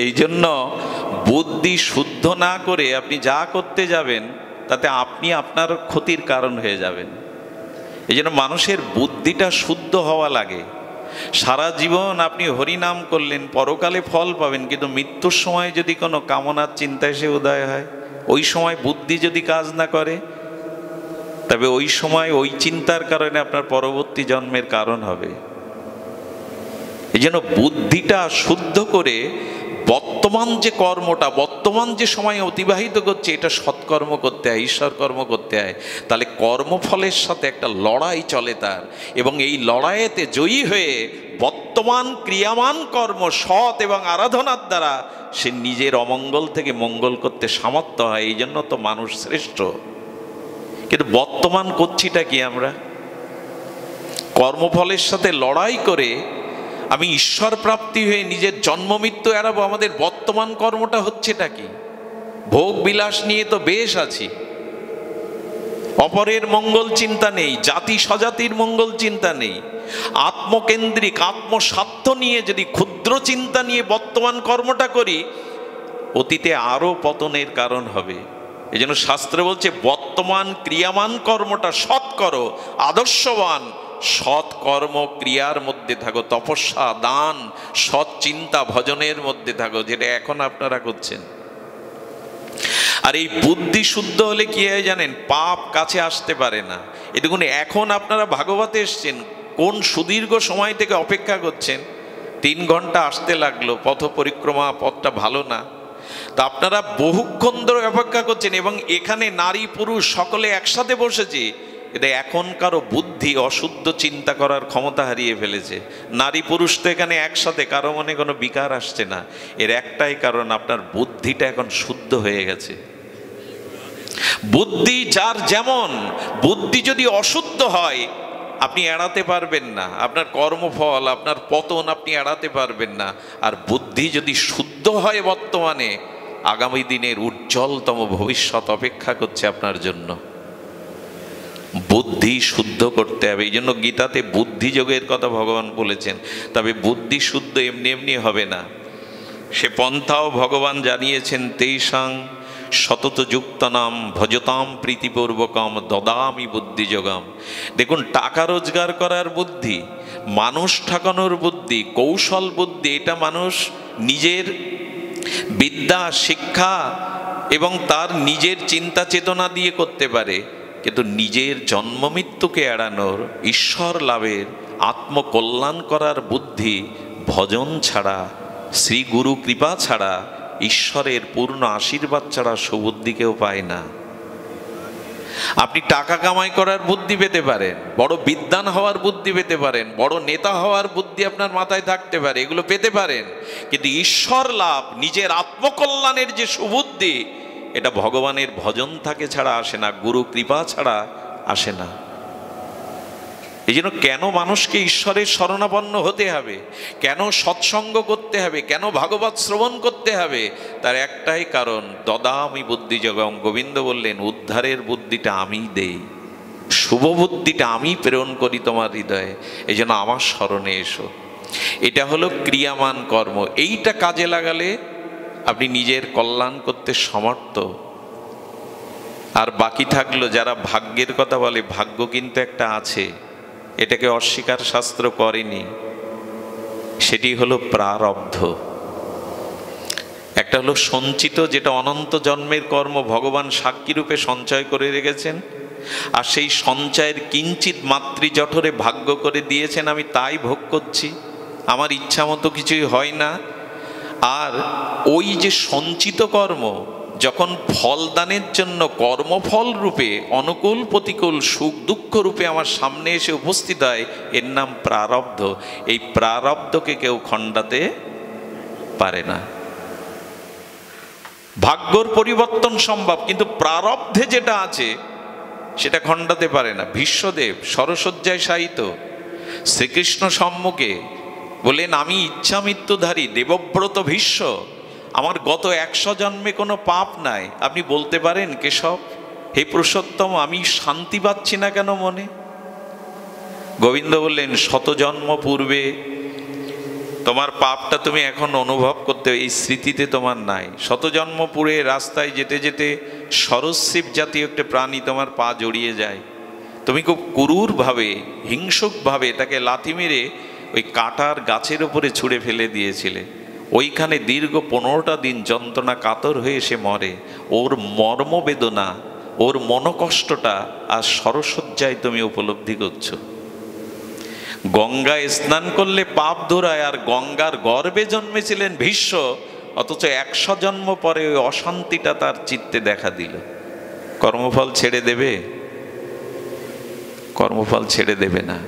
এই জন্য বুদ্ধি শুদ্ধ না করে আপনি যা করতে যাবেন তাতে আপনি আপনার ক্ষতির কারণ হয়ে যাবেন। এই জন্য মানুষের বুদ্ধিটা শুদ্ধ হওয়া লাগে। সারা জীবন আপনি হরিনাম করলেন, পরকালে ফল পাবেন, কিন্তু মৃত্যুর সময় যদি কোনো কামনার চিন্তা এসে উদয় হয়, ওই সময় বুদ্ধি যদি কাজ না করে, তবে ওই সময় ওই চিন্তার কারণে আপনার পরবর্তী জন্মের কারণ হবে। এই জন্য বুদ্ধিটা শুদ্ধ করে বর্তমান যে কর্মটা, বর্তমান যে সময় অতিবাহিত করছে, এটা সৎকর্ম করতে হয়, ঈশ্বর কর্ম করতে হয়। তাহলে কর্মফলের সাথে একটা লড়াই চলে তার, এবং এই লড়াইয়েতে জয়ী হয়ে বর্তমান ক্রিয়ামান কর্ম সৎ এবং আরাধনার দ্বারা সে নিজের অমঙ্গল থেকে মঙ্গল করতে সামর্থ্য হয়। এই জন্য তো মানুষ শ্রেষ্ঠ। কিন্তু বর্তমান করছিটা কি? আমরা কর্মফলের সাথে লড়াই করে আমি ঈশ্বর প্রাপ্তি হয়ে নিজের জন্ম মৃত্যু এড়াবো। আমাদের বর্তমান কর্মটা হচ্ছেটা কি? ভোগ বিলাস নিয়ে তো বেশ আছি, অপরের মঙ্গল চিন্তা নেই, জাতি স্বজাতির মঙ্গল চিন্তা নেই, আত্মকেন্দ্রিক আত্মস্বার্থ নিয়ে যদি ক্ষুদ্র চিন্তা নিয়ে বর্তমান কর্মটা করি, অতীতে আরো পতনের কারণ হবে। এই জন্য শাস্ত্রে বলছে, বর্তমান ক্রিয়ামান কর্মটা সৎ করো, আদর্শবান সৎ কর্ম ক্রিয়ার মধ্যে থাকো, তপস্যা, দান, সৎ চিন্তা, ভজনের মধ্যে থাকো, যেটা এখন আপনারা করছেন। আর এই বুদ্ধি শুদ্ধ হলে কি হয় জানেন? পাপ কাছে আসতে পারে না। এই দেখুন, এখন আপনারা ভাগবতে এসছেন, কোন সুদীর্ঘ সময় থেকে অপেক্ষা করছেন, 3 ঘন্টা আসতে লাগলো, পথ পরিক্রমা, পথটা ভালো না, তা আপনারা বহুক্ষণ ধরে অপেক্ষা করছেন, এবং এখানে নারী পুরুষ সকলে একসাথে বসেছে। এটা এখনকারও বুদ্ধি অশুদ্ধ চিন্তা করার ক্ষমতা হারিয়ে ফেলেছে। নারী পুরুষ তো এখানে একসাথে, কারো মনে কোনো বিকার আসছে না। এর একটাই কারণ, আপনার বুদ্ধিটা এখন শুদ্ধ হয়ে গেছে। বুদ্ধি যার যেমন, বুদ্ধি যদি অশুদ্ধ হয় আপনি এড়াতে পারবেন না, আপনার কর্মফল, আপনার পতন আপনি এড়াতে পারবেন না। আর বুদ্ধি যদি শুদ্ধ হয়, বর্তমানে আগামী দিনের উজ্জ্বলতম ভবিষ্যৎ অপেক্ষা করছে আপনার জন্য। বুদ্ধি শুদ্ধ করতে হবে। এই জন্য গীতাতে বুদ্ধিযোগের কথা ভগবান বলেছেন। তবে বুদ্ধি শুদ্ধ এমনি এমনি হবে না, সে পন্থাও ভগবান জানিয়েছেন। তেইসাং সতত যুক্তানাম ভজতাম প্রীতিপূর্বকম দদামি বুদ্ধিযোগাম। দেখুন, টাকা রোজগার করার বুদ্ধি, মানুষ ঠকানোর বুদ্ধি, কৌশল বুদ্ধি, এটা মানুষ নিজের বিদ্যা, শিক্ষা এবং তার নিজের চিন্তা চেতনা দিয়ে করতে পারে। কিন্তু নিজের জন্ম মৃত্যুকে এড়ানোর, ঈশ্বর লাভের, আত্মকল্যাণ করার বুদ্ধি ভজন ছাড়া, শ্রী গুরু কৃপা ছাড়া, ঈশ্বরের পূর্ণ আশীর্বাদ ছাড়া সুবুদ্ধি কেউ পায় না। আপনি টাকা কামাই করার বুদ্ধি পেতে পারেন, বড় বিদ্বান হওয়ার বুদ্ধি পেতে পারেন, বড় নেতা হওয়ার বুদ্ধি আপনার মাথায় থাকতে পারে, এগুলো পেতে পারেন, কিন্তু ঈশ্বর লাভ, নিজের আত্মকল্যাণের যে সুবুদ্ধি, এটা ভগবানের ভজন থাকে ছাড়া আসে না, গুরু কৃপা ছাড়া আসে না। এই জন্য কেন মানুষকে ঈশ্বরের শরণাপন্ন হতে হবে, কেন সৎসঙ্গ করতে হবে, কেন ভাগবত শ্রবণ করতে হবে, তার একটাই কারণ, দদামি বুদ্ধিযোগম। গোবিন্দ বললেন, উদ্ধারের বুদ্ধিটা আমি দেই, শুভ বুদ্ধিটা আমি প্রেরণ করি তোমার হৃদয়ে, এই জন্য আমার স্মরণে এসো। এটা হলো ক্রিয়ামান কর্ম। এইটা কাজে লাগালে আপনি নিজের কল্যাণ করতে সমর্থ। আর বাকি থাকলো, যারা ভাগ্যের কথা বলে, ভাগ্য কিন্তু একটা আছে, এটাকে অস্বীকার শাস্ত্র করেনি। সেটি হলো প্রারব্ধ। একটা হলো সঞ্চিত, যেটা অনন্ত জন্মের কর্ম ভগবান সাক্ষী রূপে সঞ্চয় করে রেখেছেন, আর সেই সঞ্চয়ের কিঞ্চিত মাতৃজঠরে ভাগ্য করে দিয়েছেন, আমি তাই ভোগ করছি, আমার ইচ্ছা মতো কিছুই হয় না। আর ওই যে সঞ্চিত কর্ম যখন ফলদানের জন্য কর্মফল রূপে অনুকূল প্রতিকূল সুখ দুঃখ রূপে আমার সামনে এসে উপস্থিত হয়, এর নাম প্রারব্ধ। এই প্রারব্ধকে কেউ খণ্ডাতে পারে না। ভাগ্যর পরিবর্তন সম্ভব, কিন্তু প্রারব্ধে যেটা আছে সেটা খণ্ডাতে পারে না। ভীষ্মদেব সরসজ্জায় শায়িত শ্রীকৃষ্ণ সম্মুখে বললেন, আমি ইচ্ছা মৃত্যুধারী দেবব্রত ভীষ্ম, আমার গত 100 জন্মে কোনো পাপ নাই, আপনি বলতে পারেন কেশব, হে পুরুষোত্তম, আমি শান্তি পাচ্ছি না কেন মনে? গোবিন্দ বললেন, 100 জন্ম পূর্বে তোমার পাপটা তুমি এখন অনুভব করতে, এই স্মৃতিতে তোমার নাই। 100 জন্ম পূর্বে রাস্তায় যেতে যেতে সরস্বীপ জাতীয় একটা প্রাণী তোমার পা জড়িয়ে যায়, তুমি খুব ক্রূরভাবে হিংসুকভাবে তাকে লাথি মেরে ওই কাটার গাছের উপরে ছুঁড়ে ফেলে দিয়েছিলে। ওইখানে দীর্ঘ 15টা দিন যন্ত্রণা কাতর হয়ে সে মরে। ওর মর্মবেদনা, ওর মনকষ্টটা আর সরসজ্জায় তুমি উপলব্ধি করছো। গঙ্গায় স্নান করলে পাপ ধরায়, আর গঙ্গার গর্ভে জন্মেছিলেন ভীষ্ম, অথচ 100 জন্ম পরে ওই অশান্তিটা তার চিত্তে দেখা দিল। কর্মফল ছেড়ে দেবে? কর্মফল ছেড়ে দেবে না।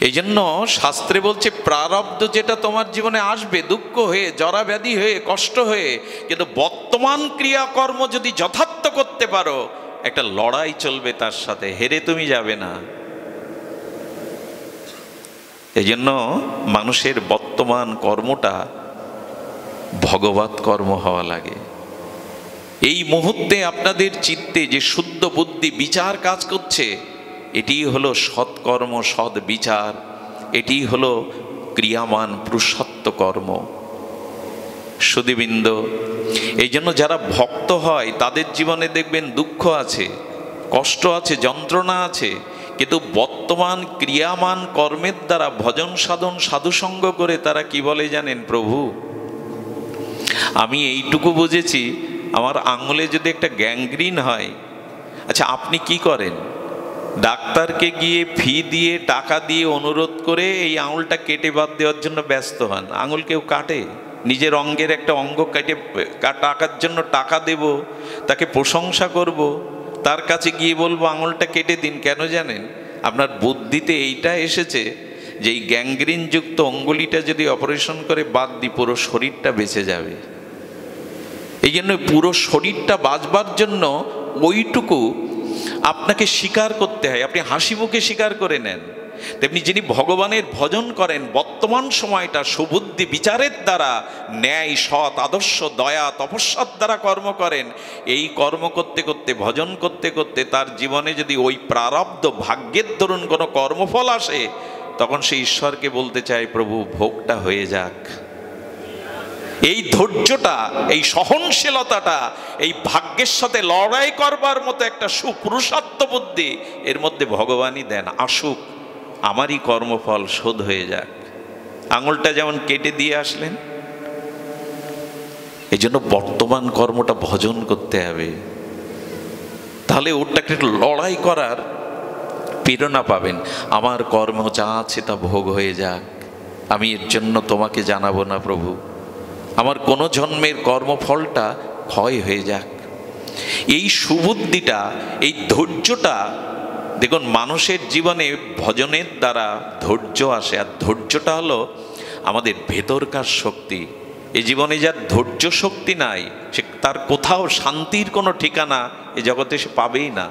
এই জন্য শাস্ত্রে বলছে, প্রারব্ধ যেটা তোমার জীবনে আসবে দুঃখ হয়ে, জরা ব্যাধি হয়ে, কষ্ট হয়ে, কিন্তু বর্তমান ক্রিয়াকর্ম যদি যথার্থ করতে পারো, একটা লড়াই চলবে তার সাথে, হেরে তুমি যাবে না। এই জন্য মানুষের বর্তমান কর্মটা ভগবৎ কর্ম হওয়া লাগে। এই মুহূর্তে আপনাদের চিত্তে যে শুদ্ধ বুদ্ধি বিচার কাজ করছে, এটি হলো সৎকর্ম, সৎ বিচার, এটি হলো ক্রিয়ামান পুরুষত্ব কর্ম। সুধীবৃন্দ, এই জন্য যারা ভক্ত হয় তাদের জীবনে দেখবেন দুঃখ আছে, কষ্ট আছে, যন্ত্রণা আছে, কিন্তু বর্তমান ক্রিয়ামান কর্মের দ্বারা ভজন সাধন সাধুসঙ্গ করে তারা কি বলে জানেন? প্রভু, আমি এইটুকু বুঝেছি, আমার আঙুলে যদি একটা গ্যাংগ্রিন হয়, আচ্ছা আপনি কি করেন? ডাক্তারকে গিয়ে ফি দিয়ে, টাকা দিয়ে অনুরোধ করে এই আঙুলটা কেটে বাদ দেওয়ার জন্য ব্যস্ত হন। আঙুল কেউ কাটে? নিজের অঙ্গের একটা অঙ্গ কেটে টাকার জন্য টাকা দেব, তাকে প্রশংসা করব, তার কাছে গিয়ে বলবো আঙুলটা কেটে দিন। কেন জানেন? আপনার বুদ্ধিতে এইটা এসেছে যে এই গ্যাংগ্রিনযুক্ত অঙ্গুলিটা যদি অপারেশন করে বাদ দিই, পুরো শরীরটা বেঁচে যাবে। এই জন্য পুরো শরীরটা বাঁচবার জন্য ওইটুকু আপনাকে স্বীকার করতে হয়। আপনি হাসি মুখে স্বীকার করে নেন। তেমনি যিনি ভগবানের ভজন করেন, বর্তমান সময়টা সুবুদ্ধি বিচারের দ্বারা, ন্যায়, সৎ, আদর্শ, দয়া, তপস্যার দ্বারা কর্ম করেন, এই কর্ম করতে করতে, ভজন করতে করতে তার জীবনে যদি ওই প্রারব্ধ ভাগ্যের দরুন কোনো কর্মফল আসে, তখন সে ঈশ্বরকে বলতে চায়, প্রভু ভোগটা হয়ে যাক। এই ধৈর্যটা, এই সহনশীলতাটা, এই ভাগ্যের সাথে লড়াই করবার মতো একটা সুপুরুষার্থ বুদ্ধি এর মধ্যে ভগবানই দেন। আসুক, আমারই কর্মফল শোধ হয়ে যাক। আঙুলটা যেমন কেটে দিয়ে আসলেন, এই জন্য বর্তমান কর্মটা ভজন করতে হবে, তাহলে ওটাকে লড়াই করার প্রেরণা পাবেন। আমার কর্ম যা আছে তা ভোগ হয়ে যাক, আমি এর জন্য তোমাকে জানাবো না প্রভু, আমার কোনো জন্মের কর্মফলটা ক্ষয় হয়ে যাক। এই সুবুদ্ধিটা, এই ধৈর্যটা, দেখুন মানুষের জীবনে ভজনের দ্বারা ধৈর্য আসে, আর ধৈর্যটা হলো আমাদের ভেতরকার শক্তি। এই জীবনে যার ধৈর্য শক্তি নাই, সে তার কোথাও শান্তির কোনো ঠিকানা এ জগতে সে পাবেই না।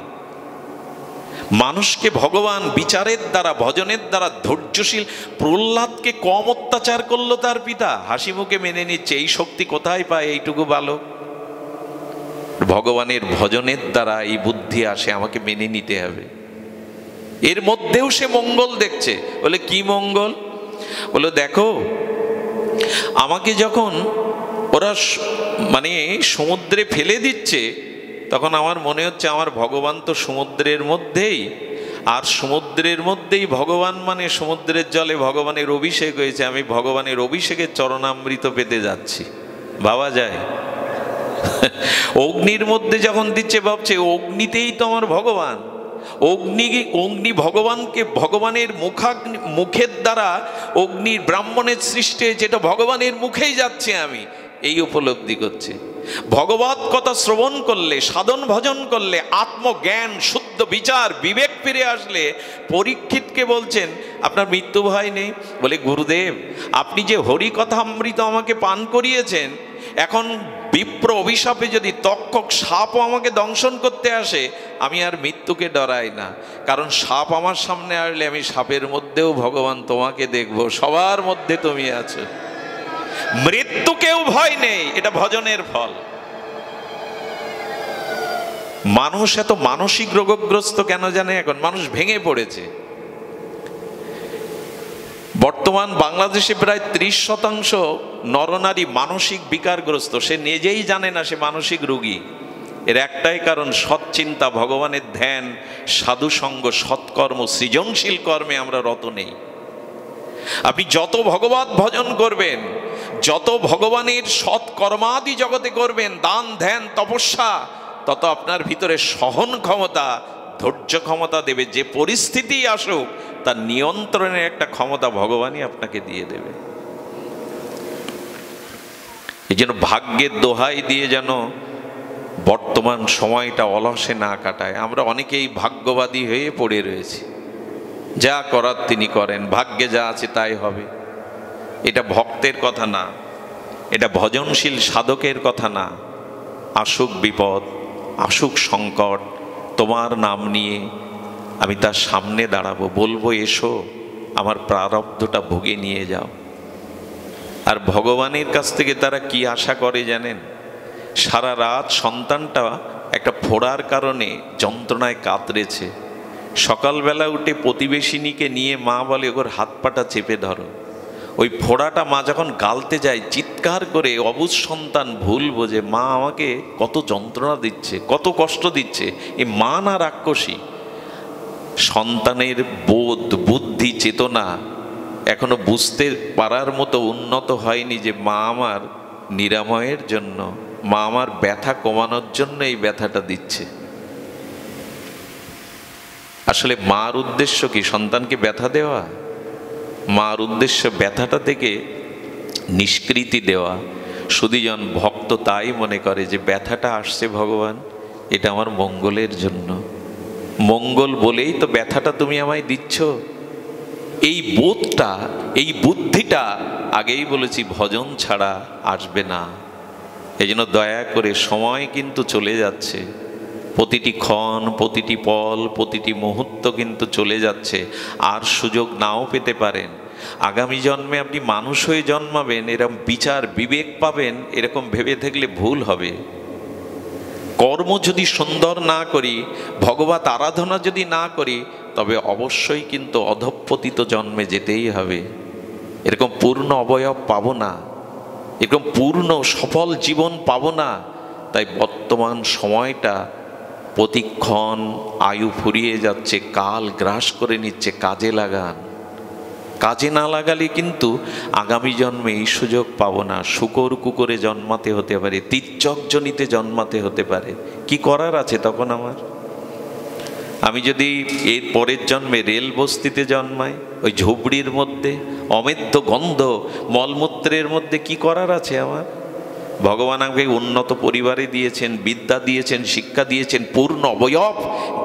মানুষকে ভগবান বিচারের দ্বারা, ভজনের দ্বারা ধৈর্যশীল, প্রহ্লাদকে কম অত্যাচার করলো তার পিতা, হাসি মুখে মেনে নিচ্ছে। এই শক্তি কোথায় পায় এইটুকু বালক? ভগবানের ভজনের দ্বারা এই বুদ্ধি আসে, আমাকে মেনে নিতে হবে। এর মধ্যেও সে মঙ্গল দেখছে। বলে কি মঙ্গল? বলে দেখো, আমাকে যখন ওরা মানে সমুদ্রে ফেলে দিচ্ছে, তখন আমার মনে হচ্ছে আমার ভগবান তো সমুদ্রের মধ্যেই, আর সমুদ্রের মধ্যেই ভগবান, মানে সমুদ্রের জলে ভগবানের অভিষেক হয়েছে, আমি ভগবানের অভিষেকের চরণামৃত পেতে যাচ্ছি। ভাবা যায়? অগ্নির মধ্যে যখন দিচ্ছে ভাবছে অগ্নিতেই তো আমার ভগবান। অগ্নি ভগবানকে, ভগবানের মুখের দ্বারা অগ্নির ব্রাহ্মণের সৃষ্টি, যেটা ভগবানের মুখেই যাচ্ছে আমি, এই উপলব্ধি করছে। ভগবত কথা শ্রবণ করলে, সাধন ভজন করলে, আত্মজ্ঞান, শুদ্ধ বিচার, বিবেক ফিরে আসলে পরীক্ষিতকে বলছেন আপনার মৃত্যু ভয় নেই। বলে গুরুদেব, আপনি যে হরি কথা অমৃত আমাকে পান করিয়েছেন, এখন বিপ্র অভিশাপে যদি তক্ষক সাপও আমাকে দংশন করতে আসে, আমি আর মৃত্যুকে ডরাই না। কারণ সাপ আমার সামনে আসলে আমি সাপের মধ্যেও ভগবান তোমাকে দেখব, সবার মধ্যে তুমি আছো। মৃত্যুকেও ভয় নেই, এটা ভজনের ফল। মানুষ এত মানসিক রোগগ্রস্ত কেন জানে? এখন মানুষ ভেঙে পড়েছে। বর্তমান বাংলাদেশে প্রায় 30% নরনারী মানসিক বিকারগ্রস্ত। সে নিজেই জানে না সে মানসিক রোগী। এর একটাই কারণ, সৎচিন্তা, ভগবানের ধ্যান, সাধুসঙ্গ, সৎকর্ম, সৃজনশীল কর্মে আমরা রত নেই। আপনি যত ভগবত ভজন করবেন, যত ভগবানের সৎকর্মাদি জগতে করবেন, দান ধ্যান তপস্যা, তত আপনার ভিতরে সহন ক্ষমতা, ধৈর্য ক্ষমতা দেবে। যে পরিস্থিতি আসুক তার নিয়ন্ত্রণের একটা ক্ষমতা ভগবানই আপনাকে দিয়ে দেবে। এই জন্য ভাগ্যের দোহাই দিয়ে যেন বর্তমান সময়টা অলসে না কাটায়। আমরা অনেকেই ভাগ্যবাদী হয়ে পড়ে রয়েছি, যা করার তিনি করেন, ভাগ্যে যা আছে তাই হবে। এটা ভক্তের কথা না, এটা ভজনশীল সাধকের কথা না। আসুক বিপদ, আসুক সংকট, তোমার নাম নিয়ে আমি তার সামনে দাঁড়াবো, বলবো এসো আমার প্রারব্ধটা ভুগে নিয়ে যাও। আর ভগবানের কাছ থেকে তারা কি আশা করে জানেন? সারা রাত সন্তানটা একটা ফোড়ার কারণে যন্ত্রণায় কাতরেছে, সকালবেলা উঠে প্রতিবেশিনীকে নিয়ে মা বলে ওর হাত পাটা চেপে ধরো। ওই ফোড়াটা মা যখন গালতে যায়, চিৎকার করে অবুঝ সন্তান ভুল বোঝে মা আমাকে কত যন্ত্রণা দিচ্ছে, কত কষ্ট দিচ্ছে। এই মা না রাক্ষসী? সন্তানের বোধ, বুদ্ধি, চেতনা এখনো বুঝতে পারার মতো উন্নত হয়নি যে মা আমার নিরাময়ের জন্য, মা আমার ব্যথা কমানোর জন্য এই ব্যথাটা দিচ্ছে। আসলে মার উদ্দেশ্য কি? সন্তানকে ব্যথা দেওয়া? মার উদ্দেশ্য ব্যথাটা থেকে নিষ্কৃতি দেওয়া। সুধীজন ভক্ত তাই মনে করে যে ব্যথাটা আসছে ভগবান, এটা আমার মঙ্গলের জন্য। মঙ্গল বলেই তো ব্যথাটা তুমি আমায় দিচ্ছ। এই বোধটা, এই বুদ্ধিটা আগেই বলেছি ভজন ছাড়া আসবে না। এই জন্য দয়া করে, সময় কিন্তু চলে যাচ্ছে, প্রতিটি ক্ষণ, প্রতিটি পল, প্রতিটি মুহূর্ত কিন্তু চলে যাচ্ছে। আর সুযোগ নাও পেতে পারেন। আগামী জন্মে আপনি মানুষ হয়ে জন্মাবেন, এরকম বিচার বিবেক পাবেন, এরকম ভেবে থাকলে ভুল হবে। কর্ম যদি সুন্দর না করি, ভগবত আরাধনা যদি না করি, তবে অবশ্যই কিন্তু অধঃপতিত জন্মে যেতেই হবে। এরকম পূর্ণ অবয়ব পাবো না, এরকম পূর্ণ সফল জীবন পাবো না। তাই বর্তমান সময়টা প্রতিক্ষণ আয়ু ফুরিয়ে যাচ্ছে, কাল গ্রাস করে নিচ্ছে, কাজে লাগান। কাজে না লাগালে কিন্তু আগামী জন্মে এই সুযোগ পাবো না। শুকর কুকুরে জন্মাতে হতে পারে, তীর্যকজনিতে জন্মাতে হতে পারে। কি করার আছে তখন আমার? আমি যদি এর পরের জন্মে রেল বস্তিতে জন্মাই, ওই ঝুপড়ির মধ্যে অমেধ্য গন্ধ মলমূত্রের মধ্যে, কি করার আছে আমার? ভগবান আমাকে উন্নত পরিবারে দিয়েছেন, বিদ্যা দিয়েছেন, শিক্ষা দিয়েছেন, পূর্ণ অবয়ব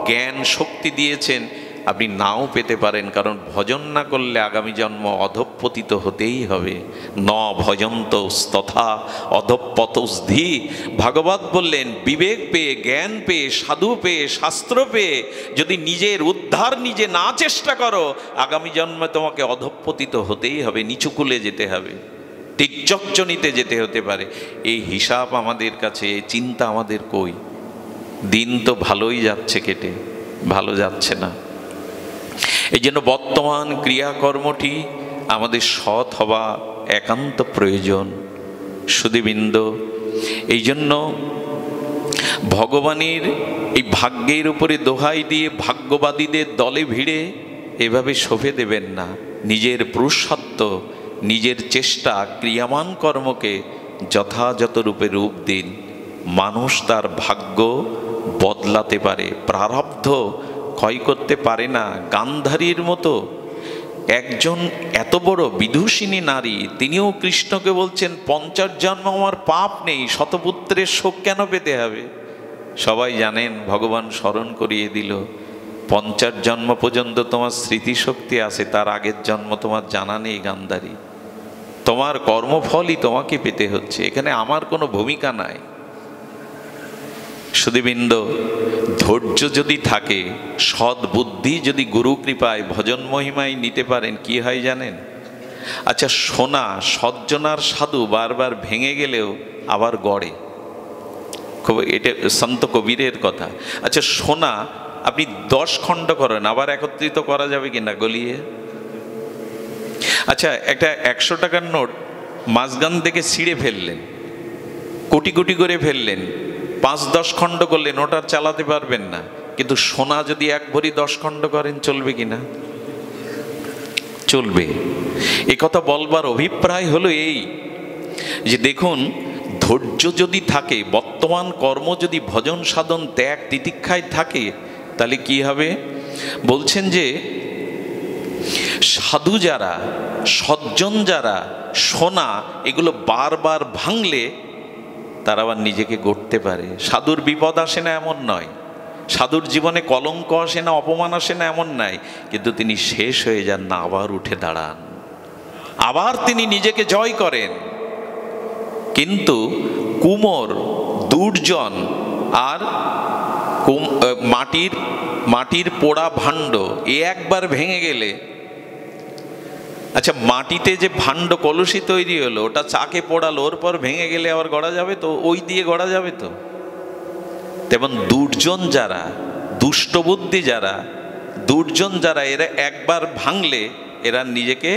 জ্ঞান শক্তি দিয়েছেন। আপনি নাও পেতে পারেন, কারণ ভজন না করলে আগামী জন্ম অধঃপতিত হতেই হবে। ন ভজন্ত তথা অধঃপতস্ধি। ভাগবত বললেন, বিবেক পেয়ে, জ্ঞান পেয়ে, সাধু পেয়ে, শাস্ত্র পেয়ে যদি নিজের উদ্ধার নিজে না চেষ্টা করো, আগামী জন্মে তোমাকে অধঃপতিত হতেই হবে, নিচুকুলে যেতে হবে, তীর্যকজনিতে যেতে হতে পারে। এই হিসাব আমাদের কাছে, এই চিন্তা আমাদের কই? দিন তো ভালোই যাচ্ছে কেটে, ভালো যাচ্ছে না। এই জন্য বর্তমান ক্রিয়াকর্মটি আমাদের সৎ হওয়া একান্ত প্রয়োজন। সুধীবৃন্দ, এই জন্য ভগবানের এই ভাগ্যের উপরে দোহাই দিয়ে ভাগ্যবাদীদের দলে ভিড়ে এভাবে শোভে দেবেন না। নিজের পুরুষত্ব, নিজের চেষ্টা, ক্রিয়ামান কর্মকে যথাযথ রূপে রূপ দিন। মানুষ তার ভাগ্য বদলাতে পারে, প্রারব্ধ ক্ষয় করতে পারে না। গান্ধারীর মতো একজন এত বড় বিদুষিনী নারী, তিনিও কৃষ্ণকে বলছেন 50 জন্ম আমার পাপ নেই, শতপুত্রের শোক কেন পেতে হবে? সবাই জানেন, ভগবান স্মরণ করিয়ে দিল 50 জন্ম পর্যন্ত তোমার স্মৃতিশক্তি আছে, তার আগের জন্ম তোমার জানা নেই গান্ধারী। তোমার কর্মফলই তোমাকে পেতে হচ্ছে, এখানে আমার কোনো ভূমিকা নাই। সুধীবৃন্দ, ধৈর্য যদি থাকে, সৎ বুদ্ধি যদি গুরু কৃপায় ভজন মহিমায় নিতে পারেন, কি হয় জানেন? আচ্ছা, সোনা সজ্জনার সাধু বারবার ভেঙে গেলেও আবার গড়ে। খুব, এটা সন্ত কবিরের কথা। আচ্ছা, সোনা আপনি 10 খণ্ড করেন, আবার একত্রিত করা যাবে কিনা গলিয়ে? আচ্ছা, একটা 100 টাকার নোট মাঝখান থেকে ছিঁড়ে ফেললেন, কোটি কোটি করে ফেললেন, 5-10 খণ্ড করলেন, ওটা চালাতে পারবেন না। কিন্তু সোনা যদি 1 ভরি 10 খণ্ড করেন, চলবে কিনা? চলবে। এ কথা বলবার অভিপ্রায় হলো এই যে দেখুন, ধৈর্য যদি থাকে, বর্তমান কর্ম যদি ভজন সাধন ত্যাগ তিতিক্ষায় থাকে, তাহলে কি হবে? বলছেন যে সাধু যারা, সজ্জন যারা, সোনা এগুলো বারবার ভাঙলে তারা আবার নিজেকে গড়তে পারে। সাধুর বিপদ আসে না এমন নয়, সাধুর জীবনে কলঙ্ক আসে না, অপমান আসে না এমন নাই, কিন্তু তিনি শেষ হয়ে যান না, আবার উঠে দাঁড়ান, আবার তিনি নিজেকে জয় করেন। কিন্তু কুমোর, দুর্জন আর মাটির পোড়া ভাণ্ড এ একবার ভেঙে গেলে, আচ্ছা মাটিতে যে ভাণ্ড কলসি তৈরি হলো, ওটা চাকে পোড়ালো, ওর পর ভেঙে গেলে আবার গড়া যাবে তো? ওই দিয়ে গড়া যাবে তো? তেমন দুর্জন যারা, দুষ্টবুদ্ধি যারা, দুর্জন যারা, এরা একবার ভাঙলে এরা নিজেকে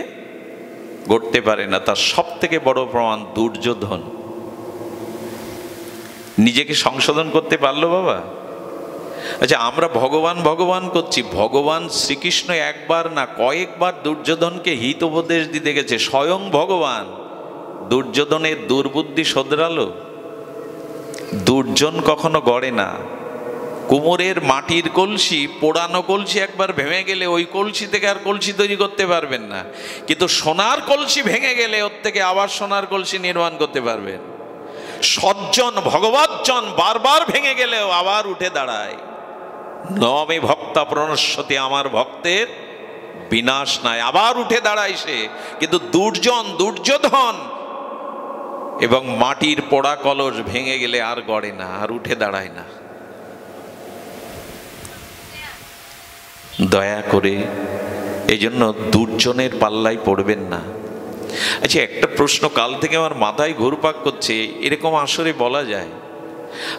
গড়তে পারে না। তার সব থেকে বড় প্রমাণ দুর্যোধন। নিজেকে সংশোধন করতে পারলো বাবা? আচ্ছা, আমরা ভগবান ভগবান করছি, ভগবান শ্রীকৃষ্ণ একবার না কয়েকবার দুর্যোধনকে হিত উপদেশ দিতে গেছে। স্বয়ং ভগবান দুর্যোধনের দুর্বুদ্ধি শোধরালো। দুর্জন কখনো গড়ে না। কুমোরের মাটির কলসি, পোড়ানো কলসি একবার ভেঙে গেলে ওই কলসি থেকে আর কলসি তৈরি করতে পারবেন না, কিন্তু সোনার কলসি ভেঙে গেলে ওর থেকে আবার সোনার কলসি নির্মাণ করতে পারবেন। সজ্জন ভগবৎজন বারবার ভেঙে গেলেও আবার উঠে দাঁড়ায়। নমে ভক্তা প্রণশ্যতি, আমার ভক্তের বিনাশ নাই, আবার উঠে দাঁড়ায় সে। কিন্তু দুর্জন, দুর্যোধন এবং মাটির পোড়া কলস ভেঙে গেলে আর গড়ে না, আর উঠে দাঁড়ায় না। দয়া করে এই জন্য দুর্জনের পাল্লায় পড়বেন না। আচ্ছা, একটা প্রশ্ন কাল থেকে আমার মাথায় ঘুরপাক করছে, এরকম আসরে বলা যায়?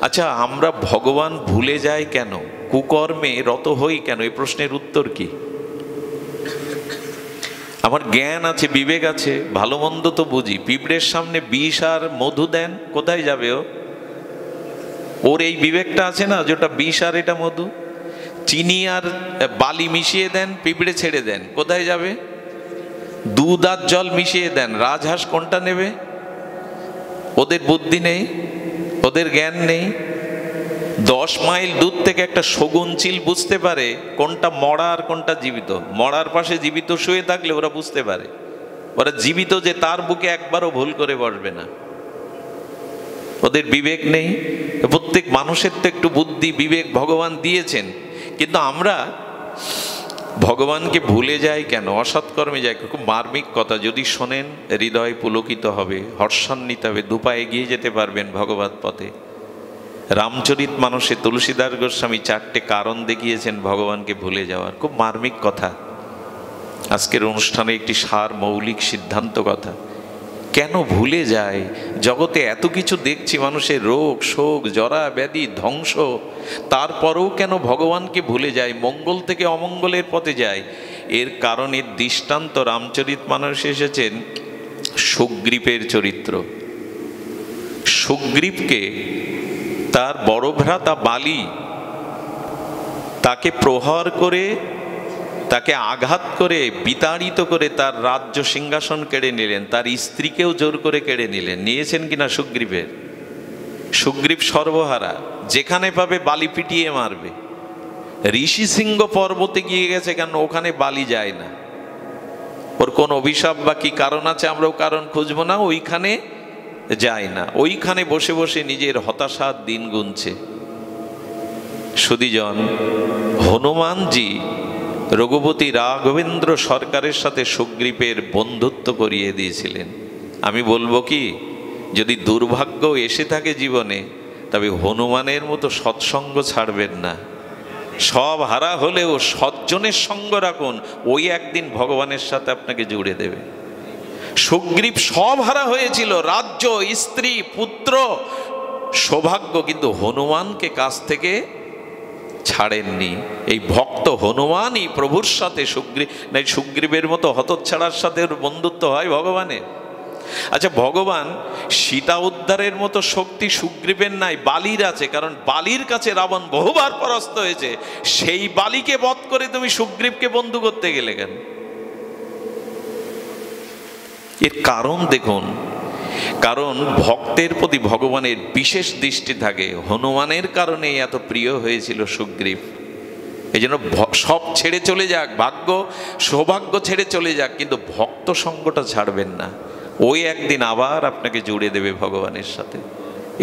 আচ্ছা, আমরা ভগবান ভুলে যাই কেন, কুকর্মে রত হই কেন? এই প্রশ্নের উত্তর কি? আমার জ্ঞান আছে, বিবেক আছে, ভালো মন্দ তো বুঝি। পিঁপড়ের সামনে বিষ আর মধু দেন, কোথায় যাবে ও? ওর এই বিবেকটা আছে না যেটা বিষ আর এটা মধু? চিনি আর বালি মিশিয়ে দেন, পিঁপড়ে ছেড়ে দেন, কোথায় যাবে? দুধ আর জল মিশিয়ে দেন, রাজহাঁস কোনটা নেবে? ওদের বুদ্ধি নেই, ওদের জ্ঞান নেই। 10 মাইল দূর থেকে একটা শগুন চিল বুঝতে পারে কোনটা মরা আর কোনটা জীবিত। মরার পাশে জীবিত শুয়ে থাকলে ওরা বুঝতে পারে, ওরা জীবিত যে তার বুকে একবারও ভুল করে বসবে না। ওদের বিবেক নেই। প্রত্যেক মানুষের তো একটু বুদ্ধি বিবেক ভগবান দিয়েছেন, কিন্তু আমরা ভগবানকে ভুলে যাই কেন, অসৎকর্মে যাই। খুব মার্মিক কথা, যদি শোনেন হৃদয় পুলকিত হবে, হর্ষান্বিত হবে, দুপা এগিয়ে যেতে পারবেন ভগবত পথে। রামচরিত মানসে তুলসীদাস গোস্বামী 4টে কারণ দেখিয়েছেন ভগবানকে ভুলে যাওয়ার। খুব মার্মিক কথা। আজকের অনুষ্ঠানে একটি সার মৌলিক সিদ্ধান্ত কথা, কেন ভুলে যায়? জগতে এত কিছু দেখছি, মানুষের রোগ শোক জরা ব্যাধি ধ্বংস, তারপরেও কেন ভগবানকে ভুলে যায়, মঙ্গল থেকে অমঙ্গলের পথে যায়? এর কারণের দৃষ্টান্ত রামচরিত মানসে এসেছেন সুগ্রীবের চরিত্র। সুগ্রীবকে তার বড় ভ্রাতা বালি তাকে প্রহার করে, তাকে আঘাত করে, বিতাড়িত করে তার রাজ্য সিংহাসন কেড়ে নিলেন, তার স্ত্রীকেও জোর করে কেড়ে নিলেন। নিয়েছেন কিনা সুগ্রীবের? সুগ্রীব সর্বহারা, যেখানে পাবে বালি পিটিয়ে মারবে। ঋষি সিংহ পর্বতে গিয়ে গেছে, কেন ওখানে বালি যায় না। ওর কোন অভিশাপ বা কি কারণ আছে, আমরাও কারণ খুঁজবো না, ওইখানে যায় না, ওইখানে বসে বসে নিজের হতাশার দিন গুনছে। সুধীজন, হনুমানজি রঘুপতি রাঘবেন্দ্র সরকারের সাথে সুগ্রীবের বন্ধুত্ব করিয়ে দিয়েছিলেন। আমি বলবো কি, যদি দুর্ভাগ্য এসে থাকে জীবনে, তবে হনুমানের মতো সৎসঙ্গ ছাড়বেন না। সব হারা হলেও সজ্জনের সঙ্গ রাখুন, ওই একদিন ভগবানের সাথে আপনাকে জুড়ে দেবে। সুগ্রীব সব হারা হয়েছিল, রাজ্য, স্ত্রী, পুত্র, সৌভাগ্য, কিন্তু হনুমানকে কাছ থেকে ছাড়েননি। এই ভক্ত হনুমানই প্রভুর সাথে, সুগ্রীবের মতো হতচ্ছাড়ার সাথে বন্ধুত্ব হয় ভগবানের। আচ্ছা, ভগবান সীতা উদ্ধারের মতো শক্তি সুগ্রীবের নাই, বালির আছে। কারণ বালির কাছে রাবণ বহুবার পরাস্ত হয়েছে, সেই বালিকে বধ করে তুমি সুগ্রীবকে বন্ধু করতে গেলে কেন? এর কারণ দেখুন, কারণ ভক্তের প্রতি ভগবানের বিশেষ দৃষ্টি থাকে। হনুমানের কারণে এত প্রিয় হয়েছিল সুগ্রীব। এই জন্য সব ছেড়ে চলে যাক, ভাগ্য সৌভাগ্য ছেড়ে চলে যাক, কিন্তু ভক্ত সঙ্গটা ছাড়বেন না। ওই একদিন আবার আপনাকে জুড়ে দেবে ভগবানের সাথে।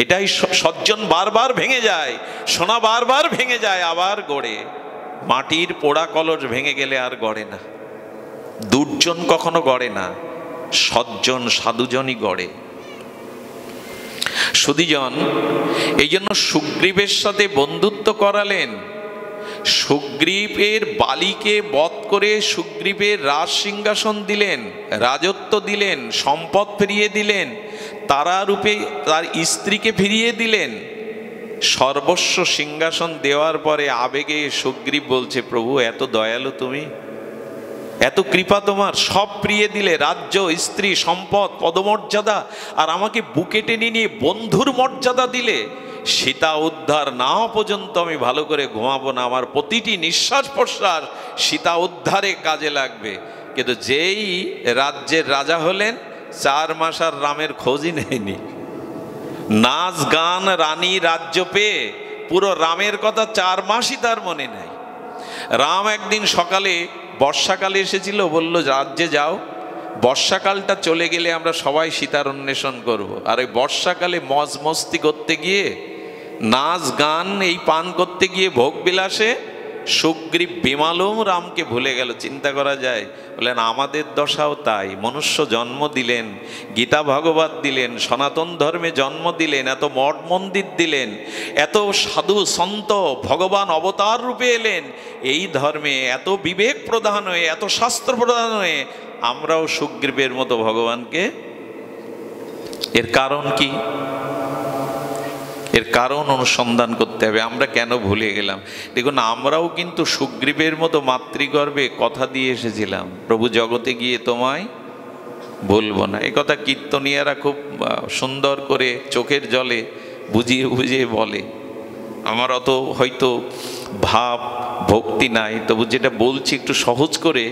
এটাই সজ্জন বারবার ভেঙে যায়, সোনা বারবার ভেঙে যায়, আবার গড়ে। মাটির পোড়া কলস ভেঙে গেলে আর গড়ে না। দুর্জন কখনো গড়ে না, সজ্জন সাধুজনই গড়ে। সুধীজন, এই জন্য সুগ্রীবের সাথে বন্ধুত্ব করালেন। সুগ্রীবের বালিকে বধ করে সুগ্রীবের রাজ সিংহাসন দিলেন, রাজত্ব দিলেন, সম্পদ ফিরিয়ে দিলেন, তারা রূপে তার স্ত্রীকে ফিরিয়ে দিলেন। সর্বস্ব সিংহাসন দেওয়ার পরে আবেগে সুগ্রীব বলছে, প্রভু এত দয়ালু তুমি, এত কৃপা তোমার, সব ফিরিয়ে দিলে, রাজ্য, স্ত্রী, সম্পদ, পদমর্যাদা, আর আমাকে বুকে টেনে নিয়ে বন্ধুর মর্যাদা দিলে। সীতা উদ্ধার না হওয়া পর্যন্ত আমি ভালো করে ঘুমাবো না, আমার প্রতিটি নিঃশ্বাস প্রশ্বাস সীতা উদ্ধারে কাজে লাগবে। কিন্তু যেই রাজ্যের রাজা হলেন, 4 মাস আর রামের খোঁজই নেয়নি। নাচ গান রানী রাজ্য পেয়ে পুরো রামের কথা 4 মাসই তার মনে নাই। রাম একদিন সকালে, বর্ষাকালে এসেছিল, বলল রাজ্যে যাও, বর্ষাকালটা চলে গেলে আমরা সবাই সীতার অন্বেষণ করব। আর ওই বর্ষাকালে মজ মস্তি করতে গিয়ে, নাচ গান এই পান করতে গিয়ে, ভোগ বিলাসে সুগ্রীব বেমালুম রামকে ভুলে গেল। চিন্তা করা যায়? বলেন আমাদের দশাও তাই। মনুষ্য জন্ম দিলেন, গীতা ভাগবত দিলেন, সনাতন ধর্মে জন্ম দিলেন, এত মঠ মন্দির দিলেন, এত সাধু সন্ত ভগবান অবতার রূপে এলেন, এই ধর্মে এত বিবেক প্রদান হয়ে, এত শাস্ত্র প্রদান হয়ে আমরাও সুগ্রীবের মতো ভগবানকে, এর কারণ কি? এর কারণ অনুসন্ধান করতে হবে। আমরা কেন ভুলে গেলাম? দেখুন, আমরাও কিন্তু সুগ্রীবের মতো মাতৃগর্ভে কথা দিয়ে এসেছিলাম, প্রভু জগতে গিয়ে তোমায় বলবো না। এ কথা কীর্তনীয়ারা খুব সুন্দর করে চোখের জলে বুঝিয়ে বুঝিয়ে বলে। আমার অত হয়তো ভাব ভক্তি নাই, তবু যেটা বলছি একটু সহজ করে।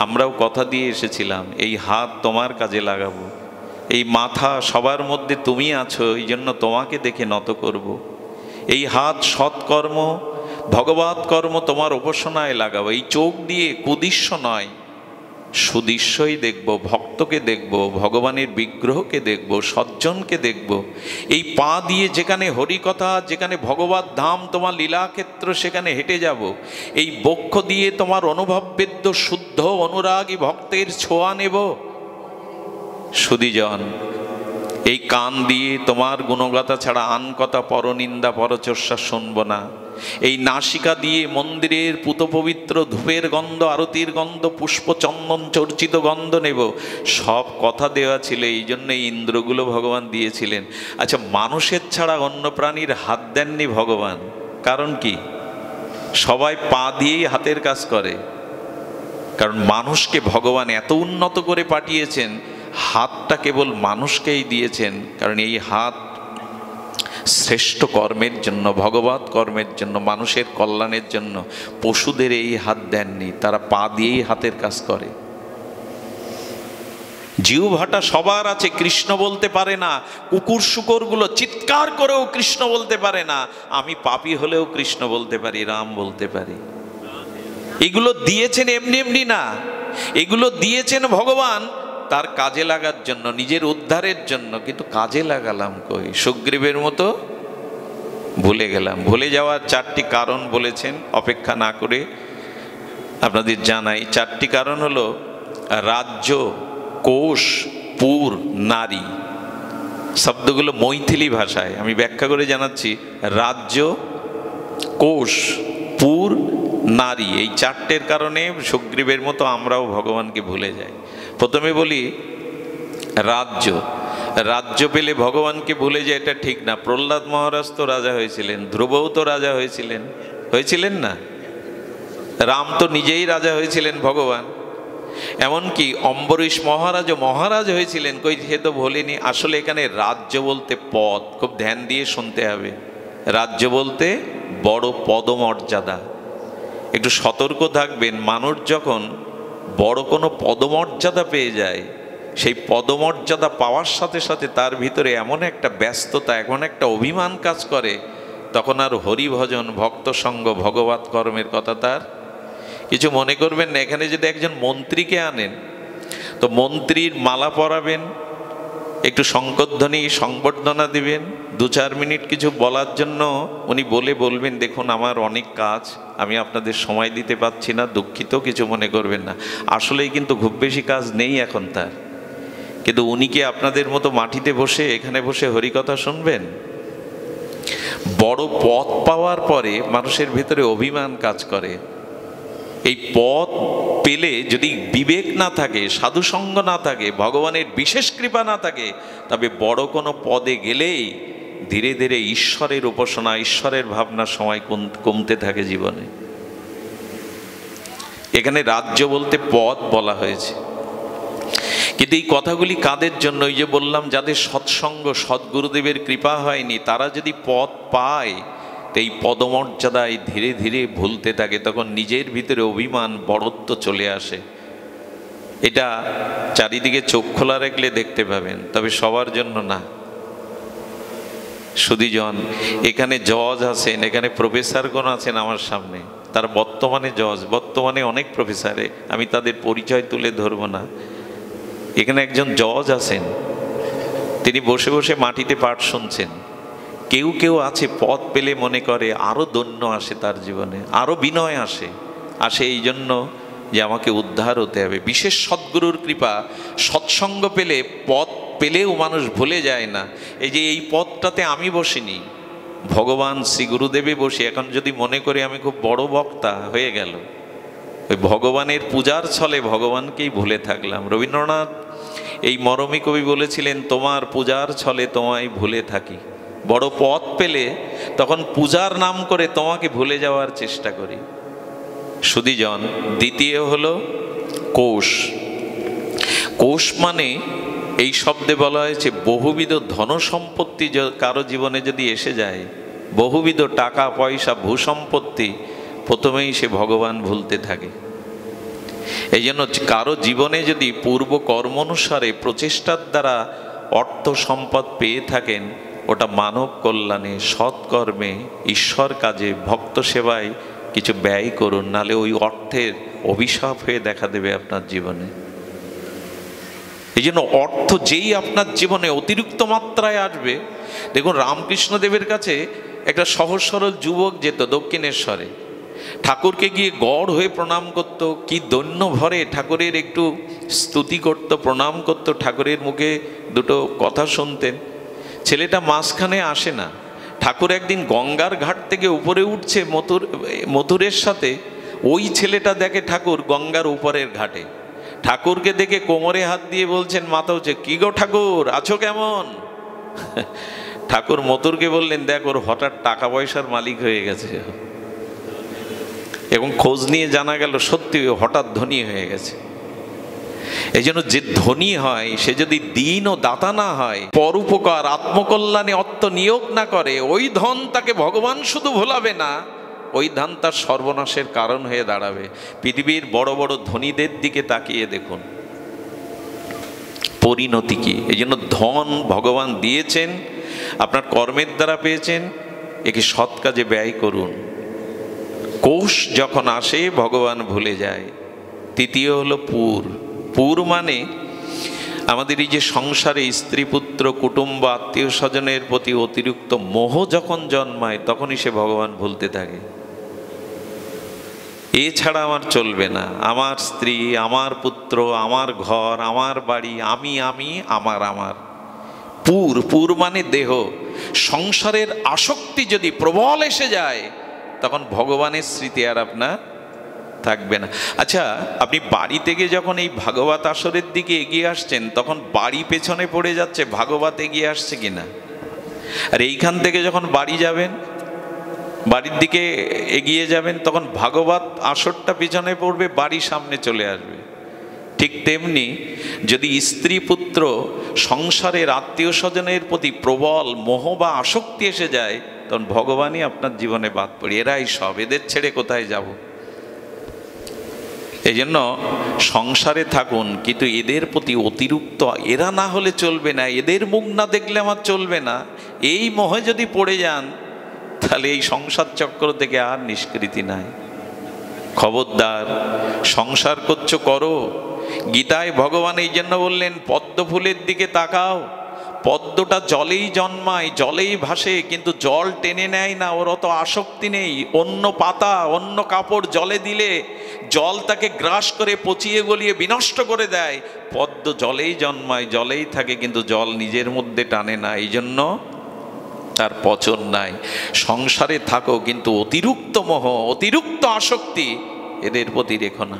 আমরাও কথা দিয়ে এসেছিলাম, এই হাত তোমার কাজে লাগাবো, এই মাথা সবার মধ্যে তুমি আছো, এই জন্য তোমাকে দেখে নত করব। এই হাত সৎকর্ম, ভগবৎ কর্ম তোমার উপাসনায় লাগাবো। এই চোখ দিয়ে কুদৃশ্য নয়, সুদৃশ্যই দেখব, ভক্তকে দেখব, ভগবানের বিগ্রহকে দেখব, সজ্জনকে দেখব। এই পা দিয়ে যেখানে হরিকথা, যেখানে ভগবৎ ধাম তোমার লীলাক্ষেত্র, সেখানে হেঁটে যাব। এই বক্ষ দিয়ে তোমার অনুভববেদ্য শুদ্ধ অনুরাগী ভক্তের ছোঁয়া নেব। সুধীজন, এই কান দিয়ে তোমার গুণগাথা ছাড়া আন কথা, পরনিন্দা পরচর্চা শুনব না। এই নাসিকা দিয়ে মন্দিরের পুত পবিত্র ধূপের গন্ধ, আরতির গন্ধ, পুষ্প চন্দন চর্চিত গন্ধ নেব। সব কথা দেওয়া ছিল, এই জন্য এই ইন্দ্রগুলো ভগবান দিয়েছিলেন। আচ্ছা, মানুষের ছাড়া অন্য প্রাণীর হাত দেননি ভগবান, কারণ কি? সবাই পা দিয়েই হাতের কাজ করে। কারণ মানুষকে ভগবান এত উন্নত করে পাঠিয়েছেন, হাতটা কেবল মানুষকেই দিয়েছেন। কারণ এই হাত শ্রেষ্ঠ কর্মের জন্য, ভগবৎ কর্মের জন্য, মানুষের কল্যাণের জন্য পশুদের এই হাত দেননি, তারা পা দিয়েই হাতের কাজ করে। জিহ্বাটা সবার আছে, কৃষ্ণ বলতে পারে না। কুকুর শুকরগুলো চিৎকার করেও কৃষ্ণ বলতে পারে না। আমি পাপী হলেও কৃষ্ণ বলতে পারি, রাম বলতে পারি। এগুলো দিয়েছেন এমনি এমনি না, এগুলো দিয়েছেন ভগবান তার কাজে লাগার জন্য, নিজের উদ্ধারের জন্য। কিন্তু কাজে লাগালাম কই? সুগ্রীবের মতো ভুলে গেলাম। ভুলে যাওয়ার 4টি কারণ বলেছেন, অপেক্ষা না করে আপনাদের জানাই। 4টি কারণ হলো রাজ্য, কোষ, পুর, নারী। শব্দগুলো মৈথিলি ভাষায়, আমি ব্যাখ্যা করে জানাচ্ছি। রাজ্য, কোষ, পুর, নারী, এই 4টের কারণে সুগ্রীবের মতো আমরাও ভগবানকে ভুলে যাই। প্রথমে বলি রাজ্য। রাজ্য পেলে ভগবানকে ভুলে যায়, এটা ঠিক না। প্রহ্লাদ মহারাজ তো রাজা হয়েছিলেন, ধ্রুবও তো রাজা হয়েছিলেন, হয়েছিলেন না? রাম তো নিজেই রাজা হয়েছিলেন, ভগবান। এমনকি অম্বরীশ মহারাজও মহারাজ হয়েছিলেন, কই সে তো ভোলেনি। আসলে এখানে রাজ্য বলতে পদ, খুব ধ্যান দিয়ে শুনতে হবে। রাজ্য বলতে বড় পদমর্যাদা। একটু সতর্ক থাকবেন, মানুষ যখন বড় কোনো পদমর্যাদা পেয়ে যায়, সেই পদমর্যাদা পাওয়ার সাথে সাথে তার ভিতরে এমন একটা ব্যস্ততা, এমন একটা অভিমান কাজ করে, তখন আর হরিভজন, ভক্ত সঙ্গ, ভগবৎ কর্মের কথা তার কিছু মনে করবেন না। এখানে যদি একজন মন্ত্রীকে আনেন, তো মন্ত্রীর মালা পরাবেন, একটু শঙ্করধ্বনি সংবর্ধনা দিবেন, 2-4 মিনিট কিছু বলার জন্য উনি বলবেন, দেখুন আমার অনেক কাজ, আমি আপনাদের সময় দিতে পারছি না, দুঃখিত, কিছু মনে করবেন না। আসলেই কিন্তু খুব বেশি কাজ নেই এখন তার। কিন্তু উনি কি আপনাদের মতো মাটিতে বসে, এখানে বসে হরিকথা শুনবেন? বড় পদ পাওয়ার পরে মানুষের ভিতরে অভিমান কাজ করে। এই পদ পেলে যদি বিবেক না থাকে, সাধুসঙ্গ না থাকে, ভগবানের বিশেষ কৃপা না থাকে, তবে বড় কোনো পদে গেলেই ধীরে ধীরে ঈশ্বরের উপাসনা, ঈশ্বরের ভাবনার সময় কমতে থাকে জীবনে। এখানে রাজ্য বলতে পদ বলা হয়েছে। কিন্তু এই কথাগুলি কাদের জন্য? ওই যে বললাম, যাদের সৎসঙ্গ, সদ্গুরুদেবের কৃপা হয়নি, তারা যদি পদ পায়, এই পদমর্যাদায় ধীরে ধীরে ভুলতে থাকে, তখন নিজের ভিতরে অভিমান, বড়ত্ব চলে আসে। এটা চারিদিকে চোখ খোলা রাখলে দেখতে পাবেন, তবে সবার জন্য না। সুধীজন, এখানে জজ আছেন, এখানে প্রফেসরগণ আছেন আমার সামনে, তার বর্তমানে জজ, বর্তমানে অনেক প্রফেসরে, আমি তাদের পরিচয় তুলে ধরব না। এখানে একজন জজ আছেন, তিনি বসে বসে মাটিতে পাঠ শুনছেন। কেউ কেউ আছে পদ পেলে মনে করে আরো দৈন্য আসে তার জীবনে, আরো বিনয় আসে এই জন্য যে আমাকে উদ্ধার হতে হবে। বিশেষ সদ্গুরুর কৃপা, সৎসঙ্গ পেলে, পদ পেলেও মানুষ ভুলে যায় না। এই যে এই পদটাতে আমি বসিনি, ভগবান শ্রী গুরুদেবে বসে, এখন যদি মনে করি আমি খুব বড় বক্তা, হয়ে গেল। ওই ভগবানের পূজার ছলে ভগবানকেই ভুলে থাকলাম। রবীন্দ্রনাথ এই মরমী কবি বলেছিলেন, তোমার পূজার ছলে তোমায় ভুলে থাকি। বড় পদ পেলে তখন পূজার নাম করে তোমাকে ভুলে যাওয়ার চেষ্টা করি। সুধীজন, দ্বিতীয় হলো কোষ। কোষ মানে এই শব্দে বলা হয়েছে বহুবিধ ধন সম্পত্তি কারো জীবনে যদি এসে যায়, বহুবিধ টাকা পয়সা, ভূসম্পত্তি, প্রথমেই সে ভগবান ভুলতে থাকে। এই জন্য কারো জীবনে যদি পূর্ব কর্ম অনুসারে প্রচেষ্টার দ্বারা অর্থ সম্পদ পেয়ে থাকেন, ওটা মানব কল্যাণে, সৎকর্মে, ঈশ্বর কাজে, ভক্ত সেবায় কিছু ব্যয় করুন, নালে ওই অর্থের অভিশাপ হয়ে দেখা দেবে আপনার জীবনে। এই জন্য অর্থ যেই আপনার জীবনে অতিরিক্ত মাত্রায় আসবে, দেখুন রামকৃষ্ণদেবের কাছে একটা সহজ সরল যুবক যেত দক্ষিণেশ্বরে, ঠাকুরকে গিয়ে গড় হয়ে প্রণাম করত, কি দৈন্য ভরে ঠাকুরের একটু স্তুতি করত, প্রণাম করত, ঠাকুরের মুখে দুটো কথা শুনতেন। ছেলেটা মাঝখানে আসে না। ঠাকুর একদিন গঙ্গার ঘাট থেকে উপরে উঠছে মথুরের সাথে, ওই ছেলেটা দেখে ঠাকুর গঙ্গার উপরের ঘাটে। ঠাকুরকে দেখে কোমরে হাত দিয়ে বলছেন, মাথা উঠছে, কি গো ঠাকুর, আছো কেমন? ঠাকুর মথুরকে বললেন, দেখ ওর হঠাৎ টাকা পয়সার মালিক হয়ে গেছে, এবং খোঁজ নিয়ে জানা গেল সত্যি হঠাৎ ধনী হয়ে গেছে। এই জন্য যে ধনী হয় সে যদি দিন ও দাতা না হয়, পরোপকার আত্মকল্যাণে আত্মনিয়োগ না করে, ওই ধন তাকে ভগবান শুধু ভোলাবে না, ওই ধন তার সর্বনাশের কারণ হয়ে দাঁড়াবে। পৃথিবীর বড় বড় ধনীদের দিকে তাকিয়ে দেখুন পরিণতি কি। এই জন্য ধন ভগবান দিয়েছেন, আপনার কর্মের দ্বারা পেয়েছেন, একে সৎ কাজে ব্যয় করুন। কোষ যখন আসে ভগবান ভুলে যায়। তৃতীয় হলো পুর। পুর মানে আমাদের এই যে সংসারে স্ত্রী পুত্র কুটুম্ব আত্মীয় স্বজনের প্রতি অতিরিক্ত মোহ যখন জন্মায়, তখনই সে ভগবান ভুলতে থাকে। এছাড়া আমার চলবে না, আমার স্ত্রী, আমার পুত্র, আমার ঘর, আমার বাড়ি, আমি আমি আমার আমার। পুর, পুর মানে দেহ। সংসারের আসক্তি যদি প্রবল এসে যায়, তখন ভগবানের স্মৃতি আর আপনার থাকবে না। আচ্ছা, আপনি বাড়ি থেকে যখন এই ভাগবত আসরের দিকে এগিয়ে আসছেন, তখন বাড়ি পেছনে পড়ে যাচ্ছে, ভাগবত এগিয়ে আসছে কিনা? আর এইখান থেকে যখন বাড়ি যাবেন, বাড়ির দিকে এগিয়ে যাবেন, তখন ভাগবত আসরটা পিছনে পড়বে, বাড়ি সামনে চলে আসবে। ঠিক তেমনি যদি স্ত্রী পুত্র সংসারের আত্মীয় স্বজনের প্রতি প্রবল মোহ বা আসক্তি এসে যায়, তখন ভগবানই আপনার জীবনে বাদ পড়ে। এরাই সব, এদের ছেড়ে কোথায় যাব? এই জন্য সংসারে থাকুন, কিন্তু এদের প্রতি অতিরিক্ত, এরা না হলে চলবে না, এদের মুখ না দেখলে আমার চলবে না, এই মোহে যদি পড়ে যান, তাহলে এই সংসার চক্র থেকে আর নিষ্কৃতি নাই। খবরদার, সংসার করছো করো। গীতায় ভগবান এই জন্য বললেন, পদ্ম ফুলের দিকে তাকাও। পদ্মটা জলেই জন্মায়, জলেই ভাসে, কিন্তু জল টেনে নেয় না, ওর অত আসক্তি নেই। অন্য পাতা, অন্য কাপড় জলে দিলে জল তাকে গ্রাস করে পচিয়ে গলিয়ে বিনষ্ট করে দেয়। পদ্ম জলেই জন্মায়, জলেই থাকে, কিন্তু জল নিজের মধ্যে টানে না, এই জন্য তার পচন নাই। সংসারে থাকো, কিন্তু অতিরিক্ত মোহ, অতিরিক্ত আসক্তি এদের প্রতি রেখো না।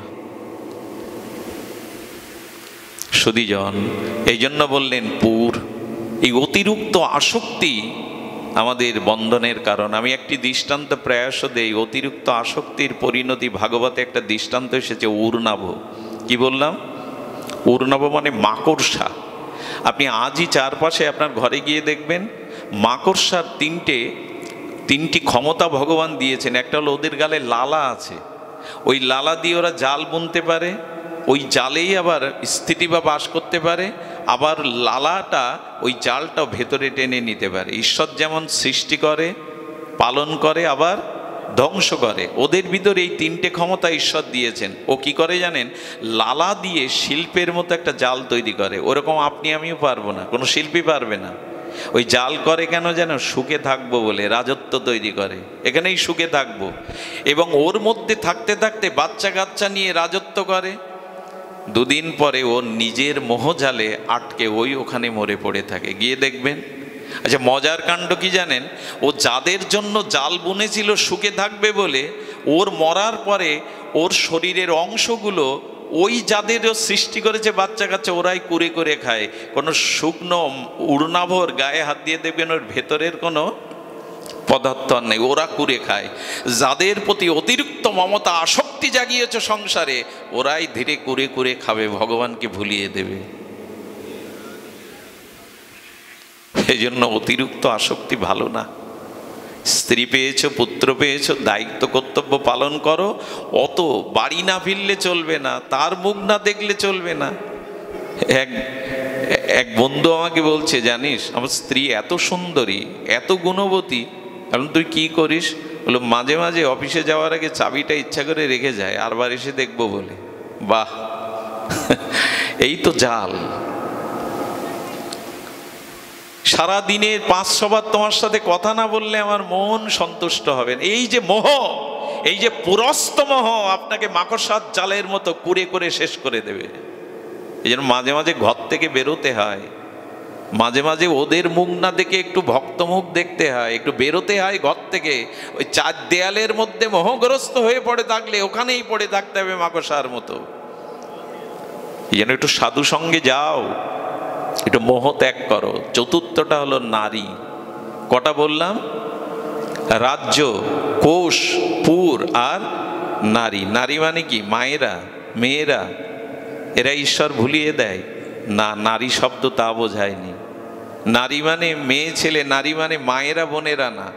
সুধীজন, এই জন্য বললেন পুর। এই অতিরিক্ত আসক্তি আমাদের বন্ধনের কারণ। আমি একটি দৃষ্টান্ত প্রয়াস দেই। অতিরিক্ত আসক্তির পরিণতি ভাগবতে একটা দৃষ্টান্ত এসেছে, উর্নাভ। কি বললাম? উর্নাভ মানে মাকড়সা। আপনি আজই চারপাশে আপনার ঘরে গিয়ে দেখবেন, মাকড়সার তিনটি ক্ষমতা ভগবান দিয়েছেন। একটা হলো ওদের গালে লালা আছে, ওই লালা দিয়ে ওরা জাল বুনতে পারে, ওই জালেই আবার স্থিতি বা বাস করতে পারে, আবার লালাটা ওই জালটাও ভেতরে টেনে নিতে পারে। ঈশ্বর যেমন সৃষ্টি করে, পালন করে, আবার ধ্বংস করে, ওদের ভিতরে এই তিনটে ক্ষমতা ঈশ্বর দিয়েছেন। ও কি করে জানেন? লালা দিয়ে শিল্পের মতো একটা জাল তৈরি করে। ওরকম আপনি আমিও পারবো না, কোনো শিল্পী পারবে না। ওই জাল করে কেন যেন? সুখে থাকবো বলে, রাজত্ব তৈরি করে, এখানেই সুখে থাকবো। এবং ওর মধ্যে থাকতে থাকতে বাচ্চা কাচ্চা নিয়ে রাজত্ব করে। দুদিন পরে ওর নিজের মোহজালে আটকে ওখানে মরে পড়ে থাকে, গিয়ে দেখবেন। আচ্ছা, মজার কাণ্ড কি জানেন? ও যাদের জন্য জাল বুনেছিল সুখে থাকবে বলে, ওর মরার পরে ওর শরীরের অংশগুলো ওই যাদেরও সৃষ্টি করেছে বাচ্চা কাচ্চা, ওরাই কুরে করে খায়। কোনো শুকনো উড়নাভর গায়ে হাত দিয়ে দেখবেন ওর ভেতরের কোনো পদার্থ আর নেই, ওরা কুরে খায়। যাদের প্রতি অতিরিক্ত মমতা আসক্তি জাগিয়েছে সংসারে, ওরাই ধীরে কুরে কুরে খাবে, ভগবানকে ভুলিয়ে দেবে। এই জন্য অতিরিক্ত আসক্তি ভালো না। স্ত্রী পেয়েছো, পুত্র পেয়েছো, দায়িত্ব কর্তব্য পালন করো। অত বাড়ি না ফিরলে চলবে না, তার মুখ না দেখলে চলবে না। এক বন্ধু আমাকে বলছে, জানিস আমার স্ত্রী এত সুন্দরী, এত গুণবতী, কারণ তুই কি করিস? বললো, মাঝে মাঝে অফিসে যাওয়ার আগে চাবিটা ইচ্ছা করে রেখে যায়, আরবার এসে দেখবো বলে। বাহ, এই তো জাল। সারা দিনের 500 বার তোমার সাথে কথা না বললে আমার মন সন্তুষ্ট হবে না। এই যে মোহ, এই যে পুরস্ত মোহ আপনাকে মাকড়সার জালের মতো কুরে করে শেষ করে দেবে। এই জন্য মাঝে মাঝে ঘর থেকে বেরোতে হয়, মাঝে মাঝে ওদের মুখ না দেখে একটু ভক্ত মুখ দেখতে হয়, একটু বেরোতে হয় ঘর থেকে। ওই চার দেয়ালের মধ্যে মোহগ্রস্ত হয়ে পড়ে থাকলে ওখানেই পড়ে থাকতে হবে মাকড়সার মতো। এই জন্য একটু সাধু সঙ্গে যাও, একটু মোহ ত্যাগ করো। চতুর্থটা হলো নারী। কটা বললাম? রাজ্য, কোষ, পুর আর নারী। নারী মানে কি? মায়েরা, মেয়েরা, এরা ঈশ্বর ভুলিয়ে দেয় না। নারী শব্দ তা বোঝায়নি। নারী মানে মেয়ে ছেলে, নারী মানে মায়েরা বোনেরা না।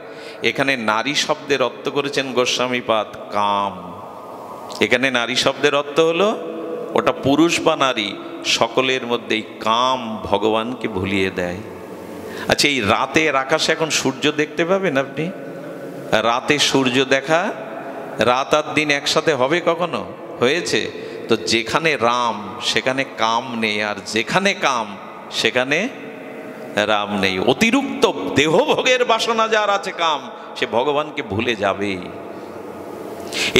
এখানে নারী শব্দের অর্থ করেছেন গোস্বামীপাদ কাম। এখানে নারী শব্দের অর্থ হলো ওটা পুরুষ বা নারী সকলের মধ্যেই কাম ভগবানকে ভুলিয়ে দেয়। আচ্ছা, এই রাতের আকাশে এখন সূর্য দেখতে পাবেন আপনি? রাতে সূর্য দেখা, রাত আর দিন একসাথে হবে কখনো? হয়েছে? তো যেখানে রাম সেখানে কাম নেই, আর যেখানে কাম সেখানে রাম নেই। অতিরিক্ত দেহভোগের বাসনা যার আছে কাম, সে ভগবানকে ভুলে যাবেই।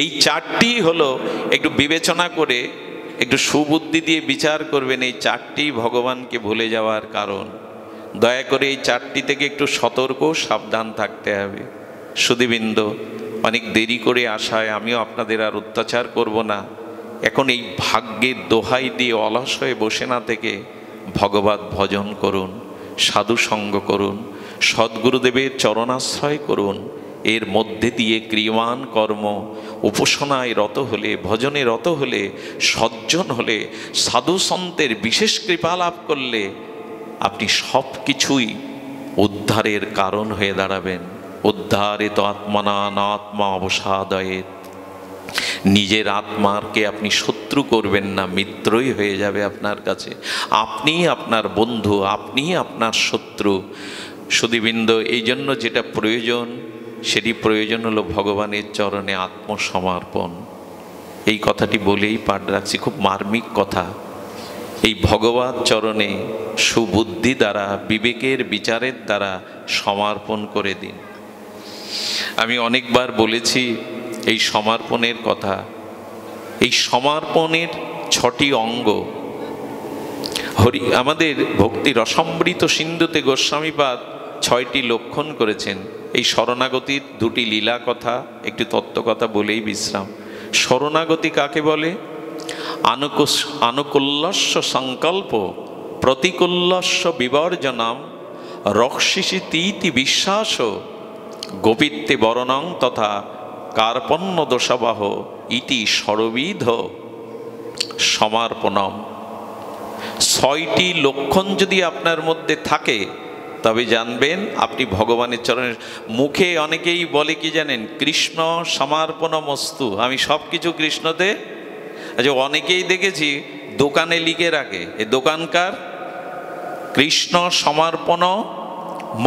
এই চারটি হলো, একটু বিবেচনা করে একটু সুবুদ্ধি দিয়ে বিচার করবেন, এই চারটি ভগবানকে ভুলে যাওয়ার কারণ। দয়া করে এই চারটি থেকে একটু সতর্ক সাবধান থাকতে হবে। সুধীবৃন্দ, অনেক দেরি করে আসায় আমিও আপনাদের আর অত্যাচার করব না। এখন এই ভাগ্যের দোহাই দিয়ে অলস হয়ে বসে না থেকে ভগবত ভজন করুন, সাধু সঙ্গ করুন, সদ্গুরুদেবের চরণাশ্রয় করুন। এর মধ্যে দিয়ে ক্রিয়মান কর্ম, উপাসনায় রত হলে, ভজনে রত হলে, সজ্জন হলে, সাধু সন্তের বিশেষ কৃপা লাভ করলে আপনি সব কিছুই উদ্ধারের কারণ হয়ে দাঁড়াবেন। উদ্ধারিত আত্মনা আত্মা অবসাদয়েত। নিজের আত্মাকে আপনি শত্রু করবেন না, মিত্রই হয়ে যাবে আপনার কাছে। আপনি আপনার বন্ধু, আপনি আপনার শত্রু। সুধীবৃন্দ, এই জন্য যেটা প্রয়োজন, সেটি প্রয়োজন হলো ভগবানের চরণে আত্মসমর্পণ। এই কথাটি বলেই পাঠ রাখছি, খুব মার্মিক কথা। এই ভগবত চরণে সুবুদ্ধি দ্বারা, বিবেকের বিচারের দ্বারা সমর্পণ করে দিন। আমি অনেকবার বলেছি এই সমর্পণের কথা। এই সমর্পণের 6টি অঙ্গ আমাদের ভক্তি রসমৃত সিন্ধুতে গোস্বামীপাদ 6টি লক্ষণ করেছেন। এই শরণাগতির 2টি লীলা কথা, একটি তত্ত্ব কথা বলেই বিশ্রাম। শরণাগতি কাকে বলে? আনুকূল্যস্য সংকল্প প্রতিকূল্যস্য বিবর্জনম রক্ষিষীতি বিশ্বাস গোপিত্বে বরণং তথা কার্পণ্য দোষাবাহ ইতি সর্ববিধ সমর্পণম। 6টি লক্ষণ যদি আপনার মধ্যে থাকে তবে জানবেন আপনি ভগবানের চরণে। মুখে অনেকেই বলে কি জানেন? কৃষ্ণ সমর্পণমস্তু, আমি সব কিছু কৃষ্ণতে। আচ্ছা, অনেকেই দেখেছি দোকানে লিখে রাখে, এ দোকানকার কৃষ্ণ সমর্পণ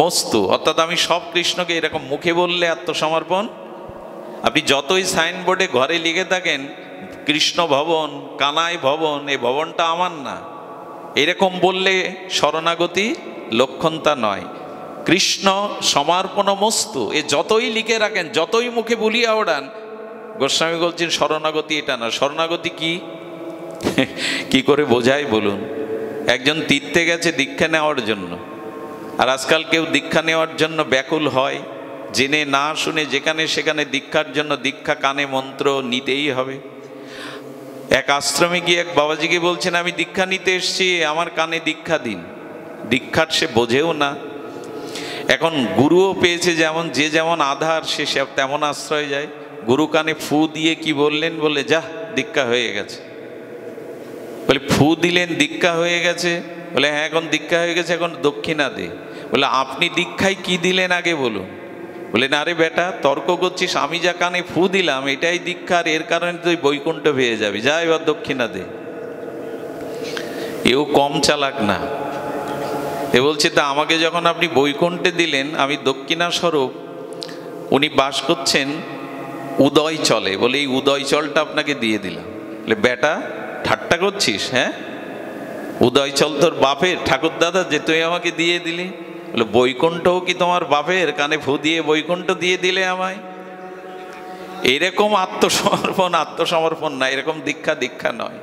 মস্তু, অর্থাৎ আমি সব কৃষ্ণকে। এরকম মুখে বললে আত্মসমর্পণ। আপনি যতই সাইনবোর্ডে ঘরে লিখে থাকেন কৃষ্ণ ভবন, কানাই ভবন, এই ভবনটা আমার না, এরকম বললে শরণাগতি লক্ষণ তা নয়। কৃষ্ণ সমর্পণ মস্তু, এ যতই লিখে রাখেন, যতই মুখে বলিয়া ওড়ান, গোস্বামী বলছেন শরণাগতি এটা না। শরণাগতি কি কি করে বোঝায় বলুন? একজন তীর্থে গেছে দীক্ষা নেওয়ার জন্য, আর আজকাল কেউ দীক্ষা নেওয়ার জন্য ব্যাকুল হয়, জেনে না শুনে যেখানে সেখানে দীক্ষার জন্য দীক্ষা, কানে মন্ত্র নিতেই হবে। এক আশ্রমে গিয়ে এক বাবাজিকে বলছেন, আমি দীক্ষা নিতে এসেছি, আমার কানে দীক্ষা দিন। দীক্ষার সে বোঝেও না। এখন গুরুও পেয়েছে যেমন, যে যেমন আধার সে তেমন আশ্রয় যায়। গুরু কানে ফু দিয়ে কি বললেন? বলে যা দীক্ষা হয়ে গেছে। বলে ফু দিলেন দীক্ষা হয়ে গেছে? বলে হ্যাঁ, এখন দীক্ষা হয়ে গেছে, এখন দক্ষিণা দে। বলে আপনি দীক্ষায় কি দিলেন আগে বলুন। বলে না রে বেটা, তর্ক করছিস, আমি যা কানে ফু দিলাম এটাই দীক্ষা, আর এর কারণে তুই বৈকুণ্ঠ পেয়ে যাবি, যা এবার দক্ষিণা দে। এও কম চালাক না। এ বলছে তা আমাকে যখন আপনি বৈকুণ্ঠে দিলেন, আমি দক্ষিণা স্বরূপ, উনি বাস করছেন উদয় চলে, বলে এই উদয় চলটা আপনাকে দিয়ে দিলাম। বলে বেটা ঠাট্টা করছিস? হ্যাঁ, উদয় চল তোর বাপের, ঠাকুর দাদা, যে তুই আমাকে দিয়ে দিলি। বলে বৈকুণ্ঠও কি তোমার বাপের? কানে ফু দিয়ে বৈকুণ্ঠ দিয়ে দিলে আমায়। এরকম আত্মসমর্পণ না, এরকম দীক্ষা নয়।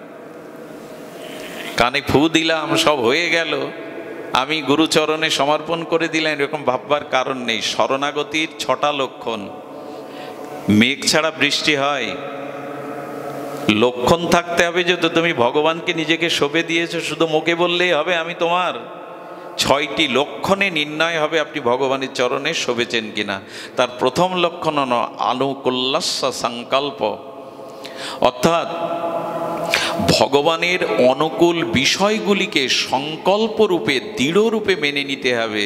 কানে ফু দিলাম, সব হয়ে গেল, আমি গুরুচরণে সমর্পণ করে দিলাম, এরকম ভাববার কারণ নেই। শরণাগতির 6টা লক্ষণ। মেঘ ছাড়া বৃষ্টি হয়, লক্ষণ থাকতে হবে যে তুমি ভগবানকে নিজেকে সঁপে দিয়েছো। শুধু মুখে বললেই হবে আমি তোমার? 6টি লক্ষণে নির্ণয় হবে আপনি ভগবানের চরণে শোভেছেন কিনা। তার প্রথম লক্ষণ হল আনুকূল্যস্য সংকল্প, অর্থাৎ ভগবানের অনুকূল বিষয়গুলিকে সংকল্পরূপে দৃঢ়রূপে মেনে নিতে হবে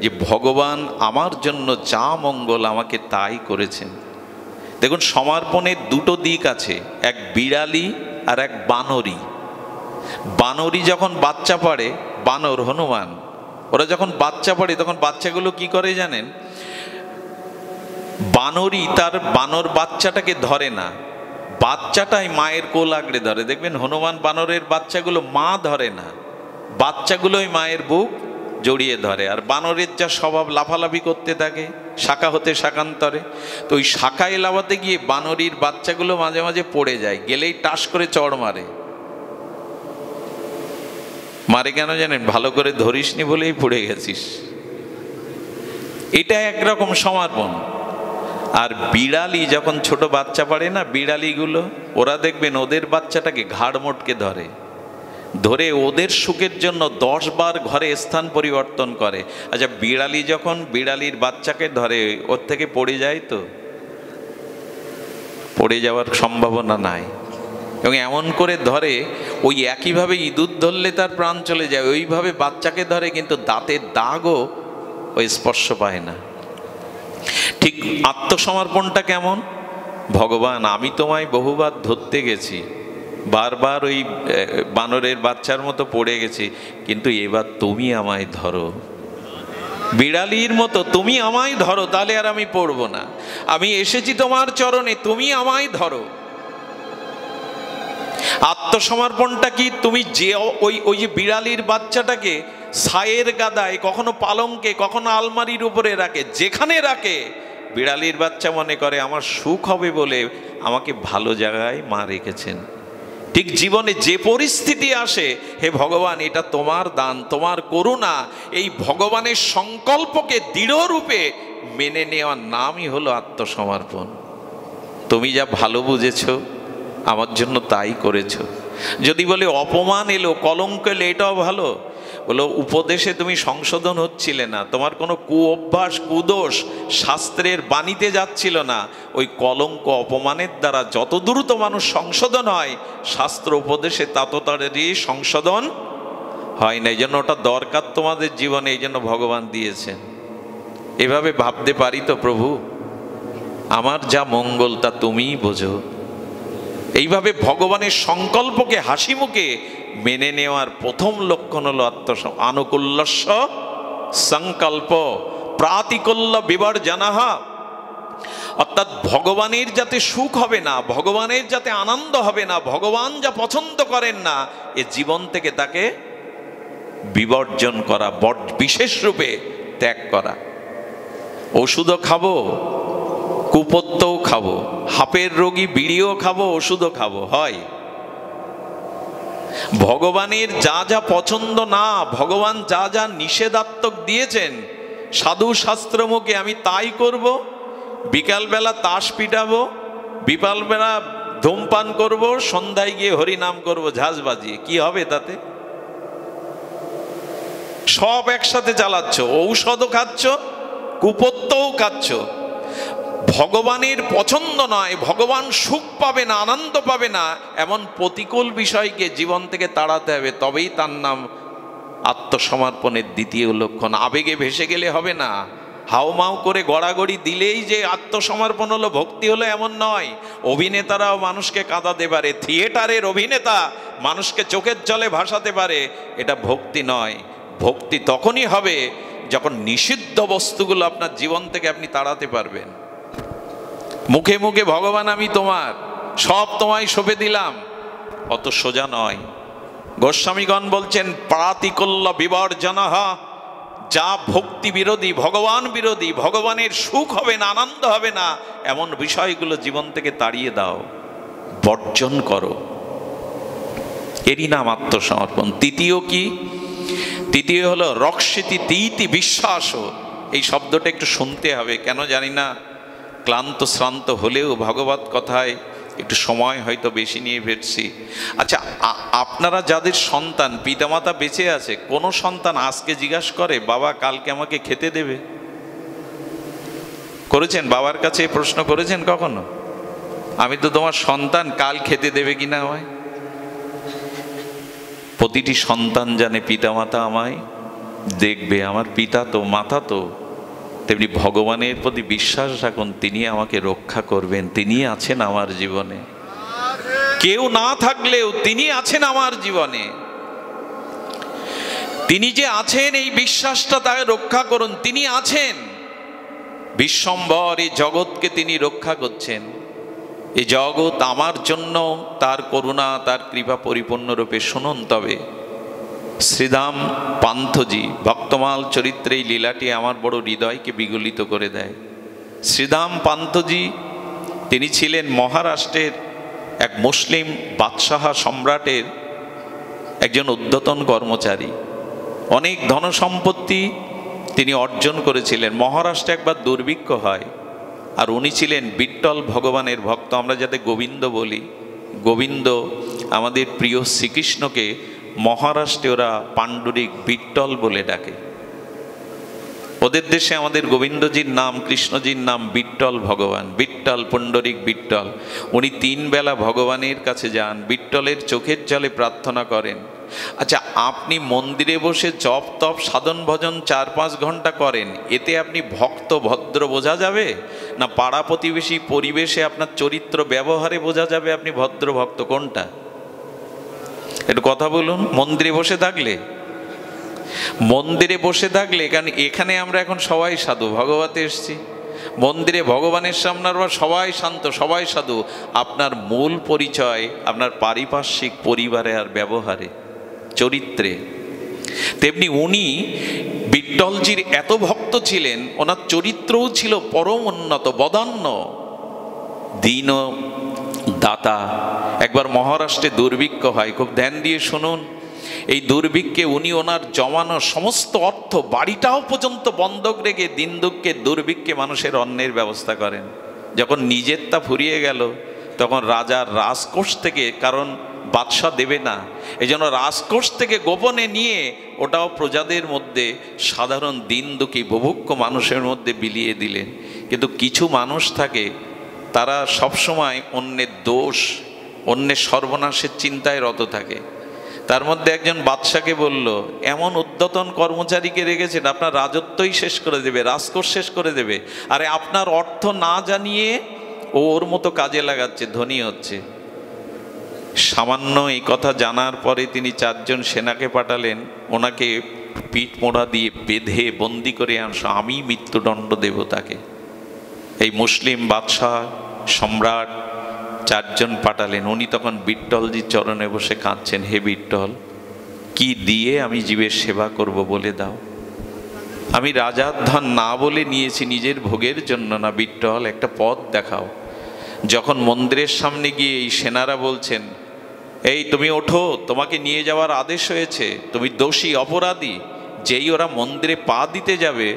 যে ভগবান আমার জন্য যা মঙ্গল আমাকে তাই করেছেন। দেখুন, সমর্পণের দুটো দিক আছে, এক বিড়ালি আর এক বানরি। বানরি যখন বাচ্চা পাড়ে, বানর হনুমান, ওরা যখন বাচ্চা পাড়ে তখন বাচ্চাগুলো কি করে জানেন? বানরি তার বানর বাচ্চাটাকে ধরে না, বাচ্চাটাই মায়ের কোল আগড়ে ধরে। দেখবেন হনুমান বানরের বাচ্চাগুলো মা ধরে না, বাচ্চাগুলোই মায়ের বুক জড়িয়ে ধরে। আর বানরের যা স্বভাব, লাফালাফি করতে থাকে শাখা হতে শাখান্তরে, তো ওই শাখায় লাফাতে গিয়ে বানরির বাচ্চাগুলো মাঝে মাঝে পড়ে যায়, গেলেই টাস করে চড় মারে। মারে কেন জানেন? ভালো করে ধরিসনি বলেই পড়ে গেছিস। এটা একরকম সমর্পণ। আর বিড়ালি যখন ছোট বাচ্চা পারে না, বিড়ালিগুলো ওরা দেখবেন ওদের বাচ্চাটাকে ঘাড় মোটকে ধরে, ধরে ওদের সুখের জন্য 10 বার ঘরে স্থান পরিবর্তন করে। আচ্ছা, বিড়ালি যখন বিড়ালির বাচ্চাকে ধরে, ওর থেকে পড়ে যায়? তো পড়ে যাওয়ার সম্ভাবনা নাই। এবং এমন করে ধরে, ওই একইভাবে ইঁদুর ধরলে তার প্রাণ চলে যায়, ওইভাবে বাচ্চাকে ধরে, কিন্তু দাঁতের দাগও ওই স্পর্শ পায় না। ঠিক আত্মসমর্পণটা কেমন? ভগবান, আমি তোমায় বহুবার ধরতে গেছি, বারবার ওই বানরের বাচ্চার মতো পড়ে গেছি, কিন্তু এবার তুমি আমায় ধরো, বিড়ালির মতো তুমি আমায় ধরো, তাহলে আর আমি পড়বো না। আমি এসেছি তোমার চরণে, তুমি আমায় ধরো। আত্মসমর্পণটা কি? তুমি যে ওই যে বিড়ালির বাচ্চাটাকে ছায়ের গাদায়, কখনো পালঙ্কে, কখনো আলমারির উপরে রাখে, যেখানে রাখে বিড়ালির বাচ্চা মনে করে আমার সুখ হবে বলে আমাকে ভালো জায়গায় মা রেখেছেন। ঠিক জীবনে যে পরিস্থিতি আসে, হে ভগবান, এটা তোমার দান, তোমার করুণা, এই ভগবানের সংকল্পকে দৃঢ়রূপে মেনে নেওয়ার নামই হলো আত্মসমর্পণ। তুমি যা ভালো বুঝেছো আমার জন্য তাই করেছো। যদি বলে অপমান এলো, কলঙ্ক এলো, এটাও ভালো। বলো উপদেশে তুমি সংশোধন হচ্ছিলে না, তোমার কোনো কুঅভ্যাস কুদোষ শাস্ত্রের বাণীতে যাচ্ছিল না, ওই কলঙ্ক অপমানের দ্বারা যত দ্রুত মানুষ সংশোধন হয়, শাস্ত্র উপদেশে তত তাড়াতাড়ি সংশোধন হয় না। এই জন্য ওটা দরকার তোমাদের জীবনে, এই জন্য ভগবান দিয়েছেন। এভাবে ভাবতে পারি তো, প্রভু আমার যা মঙ্গল তা তুমিই বোঝো। এইভাবে ভগবানের সংকল্পকে হাসি মুখে মেনে নেওয়ার প্রথম লক্ষণ হলো আনুকূল্যস্য সংকল্প প্রাতিকূল্য বিবর্জনঃ। অর্থাৎ ভগবানের যাতে সুখ হবে না, ভগবানের যাতে আনন্দ হবে না, ভগবান যা পছন্দ করেন না, এ জীবন থেকে তাকে বিবর্জন করা, বিশেষ রূপে ত্যাগ করা। ওষুধও খাবো, কুপত্তও খাবো, হাপের রোগী বিড়িও খাবো, ওষুধও খাবো, হয়। ভগবানের যা যা পছন্দ না, ভগবান যা যা নিষেধাত্মক দিয়েছেন সাধু শাস্ত্র মুখে, আমি তাই করব। বিকালবেলা তাস পিটাবো, বিকালবেলা ধূমপান করব, সন্ধ্যায় গিয়ে হরিনাম করব ঝাঁঝ বাজিয়ে, কি হবে তাতে? সব একসাথে চালাচ্ছ, ঔষধও খাচ্ছ, কুপত্তও খাচ্ছ। ভগবানের পছন্দ নয়, ভগবান সুখ পাবে না, আনন্দ পাবে না, এমন প্রতিকূল বিষয়কে জীবন থেকে তাড়াতে হবে, তবেই তার নাম আত্মসমর্পণের দ্বিতীয় লক্ষণ। আবেগে ভেসে গেলে হবে না, হাউমাউ করে গড়াগড়ি দিলেই যে আত্মসমর্পণ হলো, ভক্তি হলো, এমন নয়। অভিনেতারাও মানুষকে কাঁদাতে পারে, থিয়েটারের অভিনেতা মানুষকে চোখের জলে ভাসাতে পারে, এটা ভক্তি নয়। ভক্তি তখনই হবে যখন নিষিদ্ধ বস্তুগুলো আপনার জীবন থেকে আপনি তাড়াতে পারবেন। মুখে মুখে ভগবান আমি তোমার, সব তোমায় সঁপে দিলাম, অত সোজা নয়। গোস্বামীগণ বলছেন প্রাতিকূল্য বিবর্জনঃ, যা ভক্তি বিরোধী, ভগবান বিরোধী, ভগবানের সুখ হবে না, আনন্দ হবে না, এমন বিষয়গুলো জীবন থেকে তাড়িয়ে দাও, বর্জন করো। এরই নাম আত্মসমর্পণ। তৃতীয় কি? তৃতীয় হলো রক্ষিতি তীতি বিশ্বাস। এই শব্দটা একটু শুনতে হবে, কেন জানি না, ক্লান্ত শ্রান্ত হলেও ভগবত কথায় একটু সময় হয়তো বেশি নিয়ে ফেরছি। আচ্ছা, আপনারা যাদের সন্তান পিতামাতা বেঁচে আছে, কোনো সন্তান আজকে জিজ্ঞাসা করে বাবা কালকে আমাকে খেতে দেবে? করেছেন? বাবার কাছে এই প্রশ্ন করেছেন কখনো? আমি তো তোমার সন্তান, কাল খেতে দেবে কিনা আমায়? প্রতিটি সন্তান জানে পিতামাতা আমায় দেখবে, আমার পিতা তো মাতা তো, তেমনি ভগবানের প্রতি বিশ্বাস রাখুন, তিনি আমাকে রক্ষা করবেন, তিনি আছেন আমার জীবনে। কেউ না থাকলেও তিনি আছেন আমার জীবনে। তিনি যে আছেন এই বিশ্বাসটা তাকে রক্ষা করুন। তিনি আছেন, বিশ্বম্ভর এই জগৎকে তিনি রক্ষা করছেন। এই জগৎ আমার জন্য তার করুণা, তার কৃপা পরিপূর্ণরূপে। শুনুন তবে শ্রীধাম পান্থজি ভক্তমাল চরিত্রে এই লীলাটি আমার বড় হৃদয়কে বিগলিত করে দেয়। শ্রীধাম পান্থজি তিনি ছিলেন মহারাষ্ট্রের এক মুসলিম বাদশাহ সম্রাটের একজন ঊর্ধ্বতন কর্মচারী। অনেক ধনসম্পত্তি তিনি অর্জন করেছিলেন। মহারাষ্ট্রে একবার দুর্ভিক্ষ হয়, আর উনি ছিলেন বিট্টল ভগবানের ভক্ত। আমরা যাতে গোবিন্দ বলি, গোবিন্দ আমাদের প্রিয় শ্রীকৃষ্ণকে মহারাষ্ট্রে ওরা পাণ্ডুরিক বিট্টল বলে ডাকে। ওদের দেশে আমাদের গোবিন্দজির নাম, কৃষ্ণজির নাম বিট্টল ভগবান, বিট্টল পুণ্ডরিক বিট্টল। উনি 3 বেলা ভগবানের কাছে যান, বিট্টলের চোখের জলে প্রার্থনা করেন। আচ্ছা, আপনি মন্দিরে বসে জপ তপ সাধন ভজন 4-5 ঘন্টা করেন, এতে আপনি ভক্ত ভদ্র বোঝা যাবে? না পাড়া প্রতিবেশী পরিবেশে আপনার চরিত্র ব্যবহারে বোঝা যাবে আপনি ভদ্র ভক্ত? কোনটা? একটু কথা বলুন। মন্দিরে বসে থাকলে, মন্দিরে বসে থাকলে, কারণ এখানে আমরা এখন সবাই সাধু, ভগবতে এসছি, মন্দিরে ভগবানের সামনে আবার সবাই শান্ত, সবাই সাধু। আপনার মূল পরিচয় আপনার পারিপার্শ্বিক পরিবারে আর ব্যবহারে, চরিত্রে। তেমনি উনি বিট্টলজির এত ভক্ত ছিলেন, ওনার চরিত্রও ছিল পরম উন্নত, বদান্য, দীন দাতা। একবার মহারাষ্ট্রে দুর্ভিক্ষ হয়, খুব ধ্যান দিয়ে শুনুন। এই দুর্ভিক্ষে উনি ওনার জমানো সমস্ত অর্থ, বাড়িটাও পর্যন্ত বন্ধক রেখে দিন দুঃখে দুর্ভিক্ষে মানুষের অন্নের ব্যবস্থা করেন। যখন নিজেরটা ফুরিয়ে গেল, তখন রাজার রাজকোষ থেকে, কারণ বাদশাহ দেবে না, এই জন্য রাজকোষ থেকে গোপনে নিয়ে ওটাও প্রজাদের মধ্যে, সাধারণ দিন দুঃখী বুভুক্ষ মানুষের মধ্যে বিলিয়ে দিলেন। কিন্তু কিছু মানুষ থাকে, তারা সবসময় অন্যের দোষ, অন্যের সর্বনাশের চিন্তায় রত থাকে। তার মধ্যে একজন বাদশাকে বলল, এমন উদ্ধতন কর্মচারীকে রেখেছেন, আপনার রাজত্বই শেষ করে দেবে, রাজকোষ শেষ করে দেবে। আরে আপনার অর্থ না জানিয়ে ও ওর মতো কাজে লাগাচ্ছে, ধনী হচ্ছে। সামান্য এই কথা জানার পরে তিনি 4 জন সেনাকে পাঠালেন, ওনাকে পিঠ মোড়া দিয়ে বেঁধে বন্দি করে আনস, আমি মৃত্যুদণ্ড দেব তাকে। এই মুসলিম বাদশাহ সম্রাট 4 জন পাঠালেন। উনি তখন বিট্টলজির চরণে বসে কাঁদছেন, হে বিট্টল, কি দিয়ে আমি জীবের সেবা করব বলে দাও। আমি রাজার ধন না বলে নিয়েছি নিজের ভোগের জন্য না, বিট্টল একটা পথ দেখাও। যখন মন্দিরের সামনে গিয়ে এই সেনারা বলছেন, এই তুমি ওঠো, তোমাকে নিয়ে যাওয়ার আদেশ হয়েছে, তুমি দোষী অপরাধী, যেই ওরা মন্দিরে পা দিতে যাবে,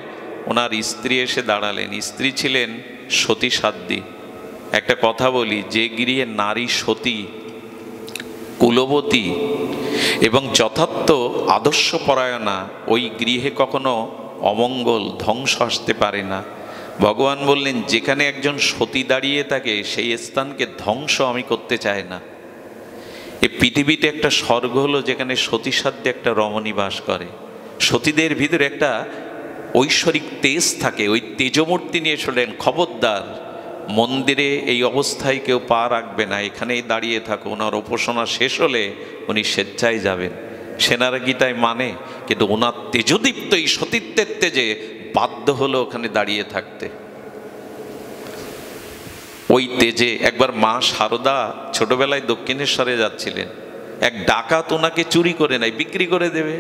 ওনার স্ত্রী এসে দাঁড়ালেন। স্ত্রী ছিলেন সতী সাধ্বী। একটা কথা বলি, যে গৃহে নারী সতী, কুলবতী এবং যথার্থ আদর্শপরায়ণা, ওই গৃহে কখনো অমঙ্গল ধ্বংস আসতে পারে না। ভগবান বললেন, যেখানে একজন সতী দাঁড়িয়ে থাকে, সেই স্থানকে ধ্বংস আমি করতে চাই না। এই পৃথিবীতে একটা স্বর্গ হলো যেখানে সতী সাধ্যে একটা রমণী বাস করে। সতীদের ভিতরে একটা ঐশ্বরিক তেজ থাকে, ওই তেজমূর্তি নিয়ে চলেন, খবরদার মন্দিরে এই অবস্থায় কেউ পা রাখবে না, এখানেই দাঁড়িয়ে থাকো। ওনার উপাসনা শেষ হলে উনি স্বেচ্ছায় যাবেন। সেনারা গীতায় মানে, কিন্তু ওনার তেজদীপ্ত এই সতীত্বের তেজে বাধ্য হলো ওখানে দাঁড়িয়ে থাকতে। ওই তেজে একবার মা শারদা ছোটবেলায় দক্ষিণেশ্বরে যাচ্ছিলেন, এক ডাকাত ওনাকে চুরি করে নেয়, বিক্রি করে দেবে।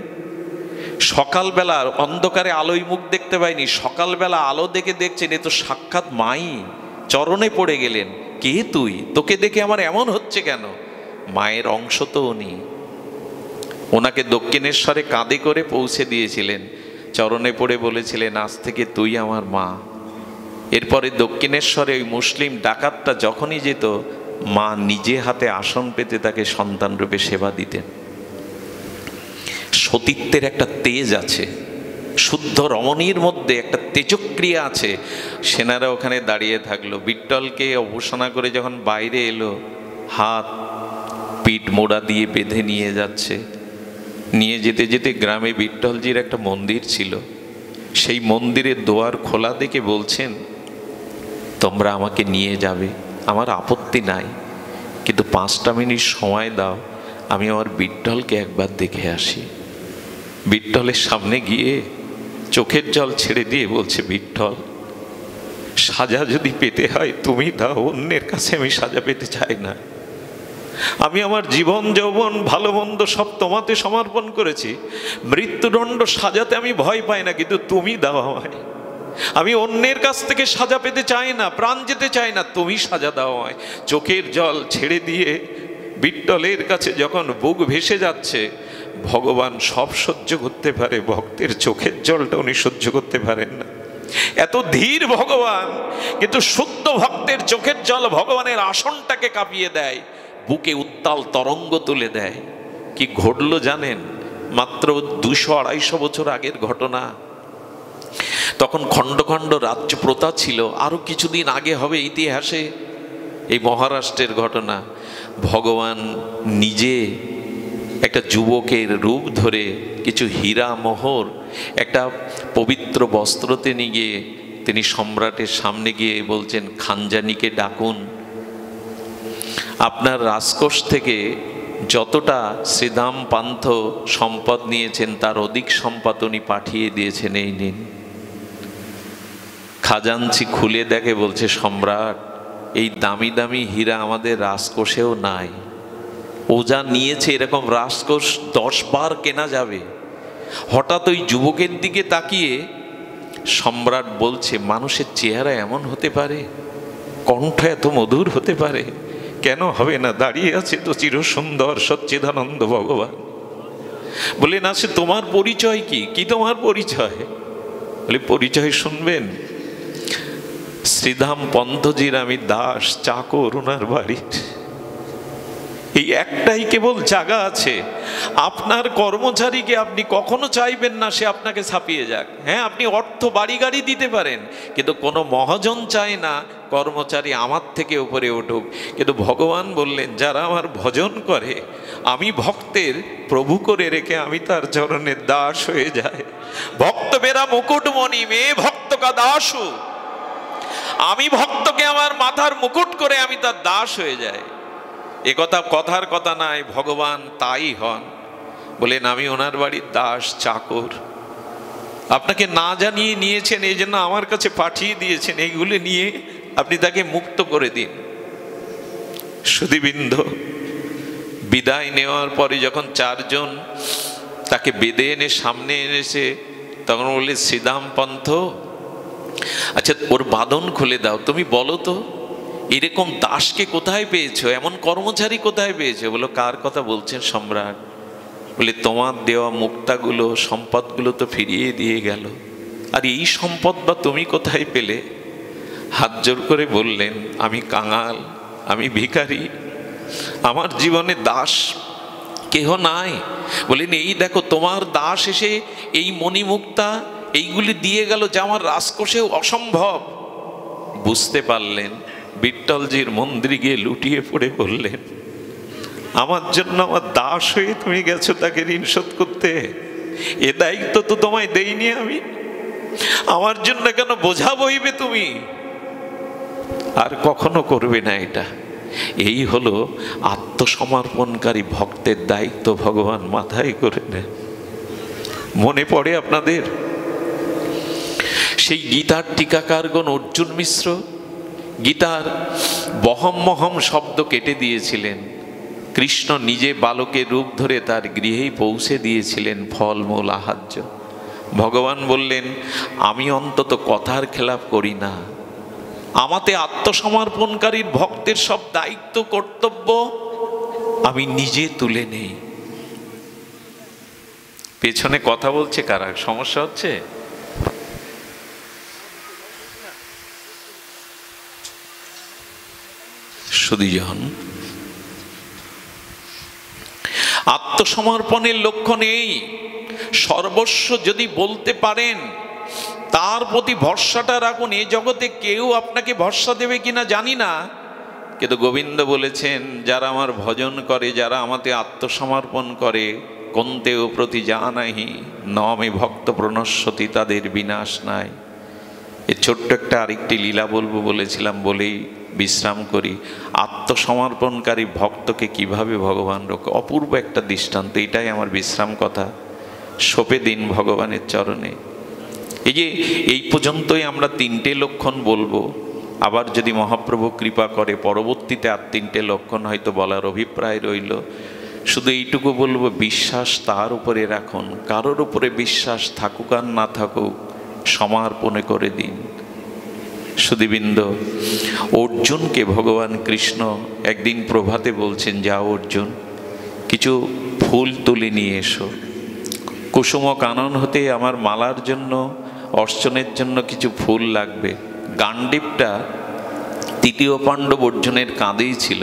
সকালবেলা অন্ধকারে আলোয় মুখ দেখতে পায়নি, সকালবেলা আলো দেখে দেখছেন, এ তো সাক্ষাৎ মাই। চরণে পড়ে গেলেন, কে তুই, তোকে দেখে আমার এমন হচ্ছে কেন? মায়ের অংশ তো উনি। ওনাকে দক্ষিণেশ্বরে কাঁধে করে পৌঁছে দিয়েছিলেন, চরণে পড়ে বলেছিলেন, আজ থেকে তুই আমার মা। এরপরে দক্ষিণেশ্বরে ওই মুসলিম ডাকাতটা যখনই যেত, মা নিজে হাতে আসন পেতে তাকে সন্তান রূপে সেবা দিতেন। সতীত্বের একটা তেজ আছে, শুদ্ধ রমণীর মধ্যে একটা তেজক্রিয়া আছে। সেনারা ওখানে দাঁড়িয়ে থাকলো। বিট্টলকে অবসানা করে যখন বাইরে এলো, হাত পিঠ মোড়া দিয়ে বেঁধে নিয়ে যাচ্ছে। নিয়ে যেতে যেতে গ্রামে বিঠ্ঠলজির একটা মন্দির ছিল, সেই মন্দিরের দুয়ার খোলা দেখে বলছেন, তোমরা আমাকে নিয়ে যাবে, আমার আপত্তি নাই, কিন্তু 5টা মিনিট সময় দাও, আমি আমার বিঠ্ঠলকে একবার দেখে আসি। বিঠ্ঠলের সামনে গিয়ে চোখের জল ছেড়ে দিয়ে বলছে, বিঠ্ঠল, সাজা যদি পেতে হয় তুমি দাও, অন্যের কাছে আমি সাজা পেতে চাই না। আমি আমার জীবন যৌবন ভালো মন্দ সব তোমাতে সমর্পণ করেছি, মৃত্যুদণ্ড সাজাতে আমি ভয় পাই না, কিন্তু তুমি দাও আমায়। আমি অন্যের কাছ থেকে সাজা পেতে চাই না, প্রাণ যেতে চাই না, তুমি সাজা দাও আমায়। চোখের জল ছেড়ে দিয়ে বিঠ্ঠলের কাছে যখন বুক ভেসে যাচ্ছে, ভগবান সব সহ্য করতে পারে, ভক্তের চোখের জলটা উনি সহ্য করতে পারেন না। এত ধীর ভগবান, কিন্তু শুদ্ধ ভক্তের চোখের জল ভগবানের আসনটাকে কাঁপিয়ে দেয়, বুকে উত্তাল তরঙ্গ তুলে দেয়। কি ঘটলো জানেন? মাত্র 200-250 বছর আগের ঘটনা। তখন খণ্ড খণ্ড রাজ্য প্রথা ছিল, আরো কিছুদিন আগে হবে ইতিহাসে এই মহারাষ্ট্রের ঘটনা। ভগবান নিজে একটা যুবকের রূপ ধরে কিছু হীরা মোহর একটা পবিত্র বস্ত্রতে নিয়ে গিয়ে তিনি সম্রাটের সামনে গিয়ে বলছেন, খানজানিকে ডাকুন, আপনার রাজকোষ থেকে যতটা শ্রীধাম পান্থ সম্পদ নিয়েছেন তার অধিক সম্পদ উনি পাঠিয়ে দিয়েছেন, এই নিন। খাজাঞ্চি খুলে দেখে, বলছে, সম্রাট, এই দামি দামি হীরা আমাদের রাজকোষেও নাই, ও যা নিয়েছে এরকম রাজকোষ 10 বার কেনা যাবে। হঠাৎ ওই যুবকের দিকে তাকিয়ে সম্রাট বলছে, মানুষের চেহারা এমন হতে পারে, কণ্ঠ এত মধুর হতে পারে, কেন হবে না? দাঁড়িয়ে আছে তো চির সুন্দর সচ্চিদানন্দ ভগবান। বলে, না, সে তোমার পরিচয় কি? কি তোমার পরিচয়? বলে, পরিচয় শুনবেন, শ্রীধাম পন্থজির আমি দাস, চাকর ওনার বাড়ির। এই একটাই কেবল জায়গা আছে, আপনার কর্মচারীকে আপনি কখনো চাইবেন না সে আপনাকে ছাপিয়ে যাক। হ্যাঁ, আপনি অর্থ বাড়ি গাড়ি দিতে পারেন, কিন্তু কোনো মহাজন চায় না কর্মচারী আমার থেকে উপরে উঠুক। কিন্তু ভগবান বললেন, যারা আমার ভজন করে, আমি ভক্তের প্রভু করে রেখে আমি তার চরণের দাস হয়ে যায়। ভক্ত বেরা মুকুটমণি মে ভক্ত কা দাসু, আমি ভক্তকে আমার মাথার মুকুট করে আমি তার দাস হয়ে যাই। এ কথা কথার কথা নাই, ভগবান তাই হন। বলেন, আমি ওনার বাড়ির দাস, চাকর, আপনাকে না জানিয়ে নিয়েছেন, এই জন্য আমার কাছে পাঠিয়ে দিয়েছেন, এইগুলো নিয়ে আপনি তাকে মুক্ত করে দিন। সুধীবৃন্দ, বিদায় নেওয়ার পরে যখন 4 জন তাকে বেঁধে এনে সামনে এনেছে, তখন বললে, শ্রীধাম পন্থ, আচ্ছা ওর বাঁধন খুলে দাও, তুমি বলো তো এরকম দাসকে কোথায় পেয়েছো, এমন কর্মচারী কোথায় পেয়েছো? বলো, কার কথা বলছেন সম্রাট? বলে, তোমার দেওয়া মুক্তাগুলো, সম্পদগুলো তো ফিরিয়ে দিয়ে গেল, আর এই সম্পদ বা তুমি কোথায় পেলে? হাত জোর করে বললেন, আমি কাঙাল, আমি ভিখারি, আমার জীবনে দাস কেহ নাই। বলেন, এই দেখো তোমার দাস এসে এই মণিমুক্তা এইগুলি দিয়ে গেল, যা আমার রাজকোষেও অসম্ভব। বুঝতে পারলেন, বিঠ্ঠলজির মন্দিরে গিয়ে লুটিয়ে পড়ে বললেন, আমার জন্য আমার দাস হয়ে তুমি গেছো তাকে ঋণ শোধ করতে, এ দায়িত্ব তো তোমায় দেইনি আমি, আমার জন্য কেন বোঝা বইবে তুমি? আর কখনো করবে না এটা। এই হলো আত্মসমর্পণকারী ভক্তের দায়িত্ব, ভগবান মাথায় করে নেন। মনে পড়ে আপনাদের সেই গীতার টিকাকারগণ অর্জুন মিশ্র গীতার বহম মহম শব্দ কেটে দিয়েছিলেন। কৃষ্ণ নিজে বালকের রূপ ধরে তার গৃহেই পৌঁছে দিয়েছিলেন ফলমূল আহার্য। ভগবান বললেন, আমি অন্তত কথার খেলাপ করি না, আমাতে আত্মসমর্পণকারীর ভক্তের সব দায়িত্ব কর্তব্য আমি নিজে তুলে নেই। পেছনে কথা বলছে কারা? সমস্যা হচ্ছে? সুধীজন, আত্মসমর্পণের লক্ষণ এই, সর্বস্ব যদি বলতে পারেন, তার প্রতি ভরসাটা রাখুন। এই জগতে কেউ আপনাকে ভরসা দেবে কিনা জানি না, কিন্তু গোবিন্দ বলেছেন, যারা আমার ভজন করে, যারা আমাকে আত্মসমর্পণ করে, কন্তেও প্রতি জানাহি নমে ভক্ত প্রণশ্যতি, তাদের বিনাশ নাই। এ ছোট্ট একটা আরেকটি লীলা বলবো বলেছিলাম, বলেই বিশ্রাম করি। আত্মসমর্পণকারী ভক্তকে কিভাবে ভগবান রক্ষে, অপূর্ব একটা দৃষ্টান্ত। এটাই আমার বিশ্রাম কথা, সঁপে দিন ভগবানের চরণে। এই যে এই পর্যন্তই আমরা 3টে লক্ষণ বলবো, আবার যদি মহাপ্রভু কৃপা করে পরবর্তীতে আর 3টে লক্ষণ হয়তো বলার অভিপ্রায় রইল। শুধু এইটুকু বলবো, বিশ্বাস তার উপরে রাখুন, কারোর উপরে বিশ্বাস থাকুক আর না থাকুক, সমর্পণে করে দিন। সুধীবৃন্দ, অর্জুনকে ভগবান কৃষ্ণ একদিন প্রভাতে বলছেন, যাও অর্জুন, কিছু ফুল তুলে নিয়ে এসো। কুসুম কানন হতে আমার মালার জন্য, অর্চনের জন্য কিছু ফুল লাগবে। গান্ডীবটা তৃতীয় পাণ্ডব অর্জুনের কাঁধেই ছিল।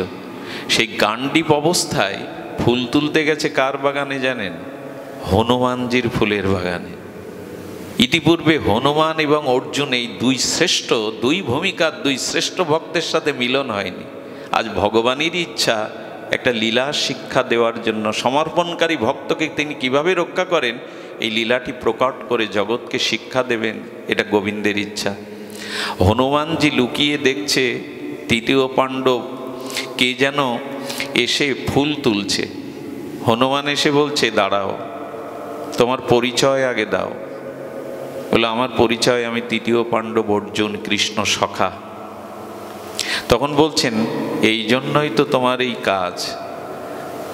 সেই গান্ডীব অবস্থায় ফুল তুলতে গেছে কার বাগানে জানেন? হনুমানজির ফুলের বাগানে। ইতিপূর্বে হনুমান এবং অর্জুন এই দুই ভূমিকার দুই শ্রেষ্ঠ ভক্তের সাথে মিলন হয়নি। আজ ভগবানেরই ইচ্ছা একটা লীলা শিক্ষা দেওয়ার জন্য, সমর্পণকারী ভক্তকে তিনি কিভাবে রক্ষা করেন এই লীলাটি প্রকট করে জগৎকে শিক্ষা দেবেন, এটা গোবিন্দের ইচ্ছা। হনুমানজি লুকিয়ে দেখছে তৃতীয় পাণ্ডব কে যেন এসে ফুল তুলছে। হনুমান এসে বলছে, দাঁড়াও, তোমার পরিচয় আগে দাও। বলে, আমার পরিচয়, আমি তৃতীয় পাণ্ডব অর্জুন, কৃষ্ণ সখা। তখন বলছেন, এই জন্যই তো তোমার এই কাজ,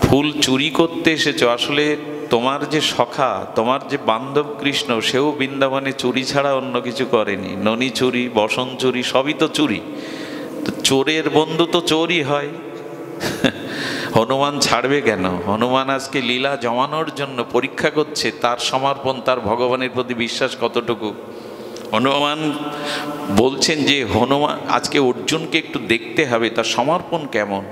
ফুল চুরি করতে এসেছো। আসলে তোমার যে সখা, তোমার যে বান্ধব কৃষ্ণ, সেও বৃন্দাবনে চুরি ছাড়া অন্য কিছু করেনি। ননি চুরি, বসন চুরি, সবই তো চুরি। তো চোরের বন্ধু তো চোরই হয়। হনুমান ছাড়বে কেন? হনুমান আজকে লীলা জমানোর জন্য পরীক্ষা করছে তার সমর্পণ, তার ভগবানের প্রতি বিশ্বাস কতটুকু। হনুমান বলছেন যে হনুমান আজকে অর্জুনকে একটু দেখতে হবে তার সমর্পণ কেমন।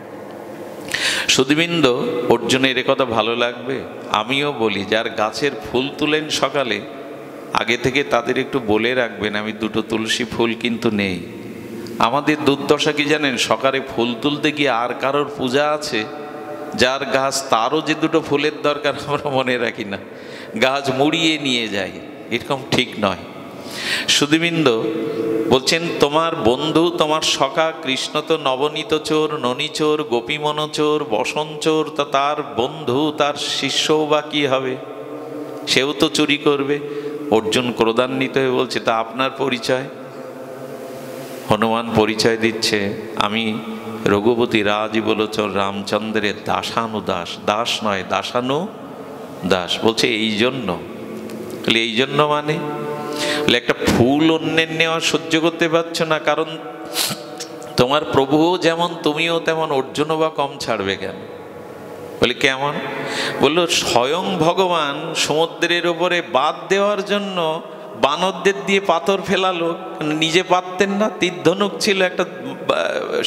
সুধীবৃন্দ, অর্জুনের এ কথা ভালো লাগবে? আমিও বলি, যার গাছের ফুল তুলেন সকালে, আগে থেকে তাদের একটু বলে রাখবেন, আমি 2টো তুলসী ফুল কিন্তু নেই। আমাদের দুর্দশা কি জানেন? সকালে ফুল তুলতে গিয়ে আর কারোর পূজা আছে, যার গাছ তারও যে 2টো ফুলের দরকার আমরা মনে রাখি না, গাছ মুড়িয়ে নিয়ে যাই। এরকম ঠিক নয়। সুধীবৃন্দ বলছেন, তোমার বন্ধু, তোমার সখা কৃষ্ণ তো নবনীত চোর, ননী চোর, গোপীমন চোর, বসন চোর, তা তার বন্ধু, তার শিষ্যও বা কী হবে? সেও তো চুরি করবে। অর্জুন ক্রোধান্বিত হয়ে বলছে, তা আপনার পরিচয়? হনুমান পরিচয় দিচ্ছে, আমি রঘুপতি রাজীবলোচন রামচন্দ্রের দাসানুদাস। দাস নয়, দাসানুদাস। বলছে এই জন্য। এই জন্য মানে একটা ফুল অন্যের নেওয়া সহ্য করতে পারছো না, কারণ তোমার প্রভুও যেমন তুমিও তেমন, অর্জুনও বা কম ছাড়বে কেন? বলে কেমন? বললো, স্বয়ং ভগবান সমুদ্রের ওপরে বাঁধ দেওয়ার জন্য বানরদের দিয়ে পাথর ফেলালো, নিজে পারতেন না? তীর-ধনুক ছিল একটা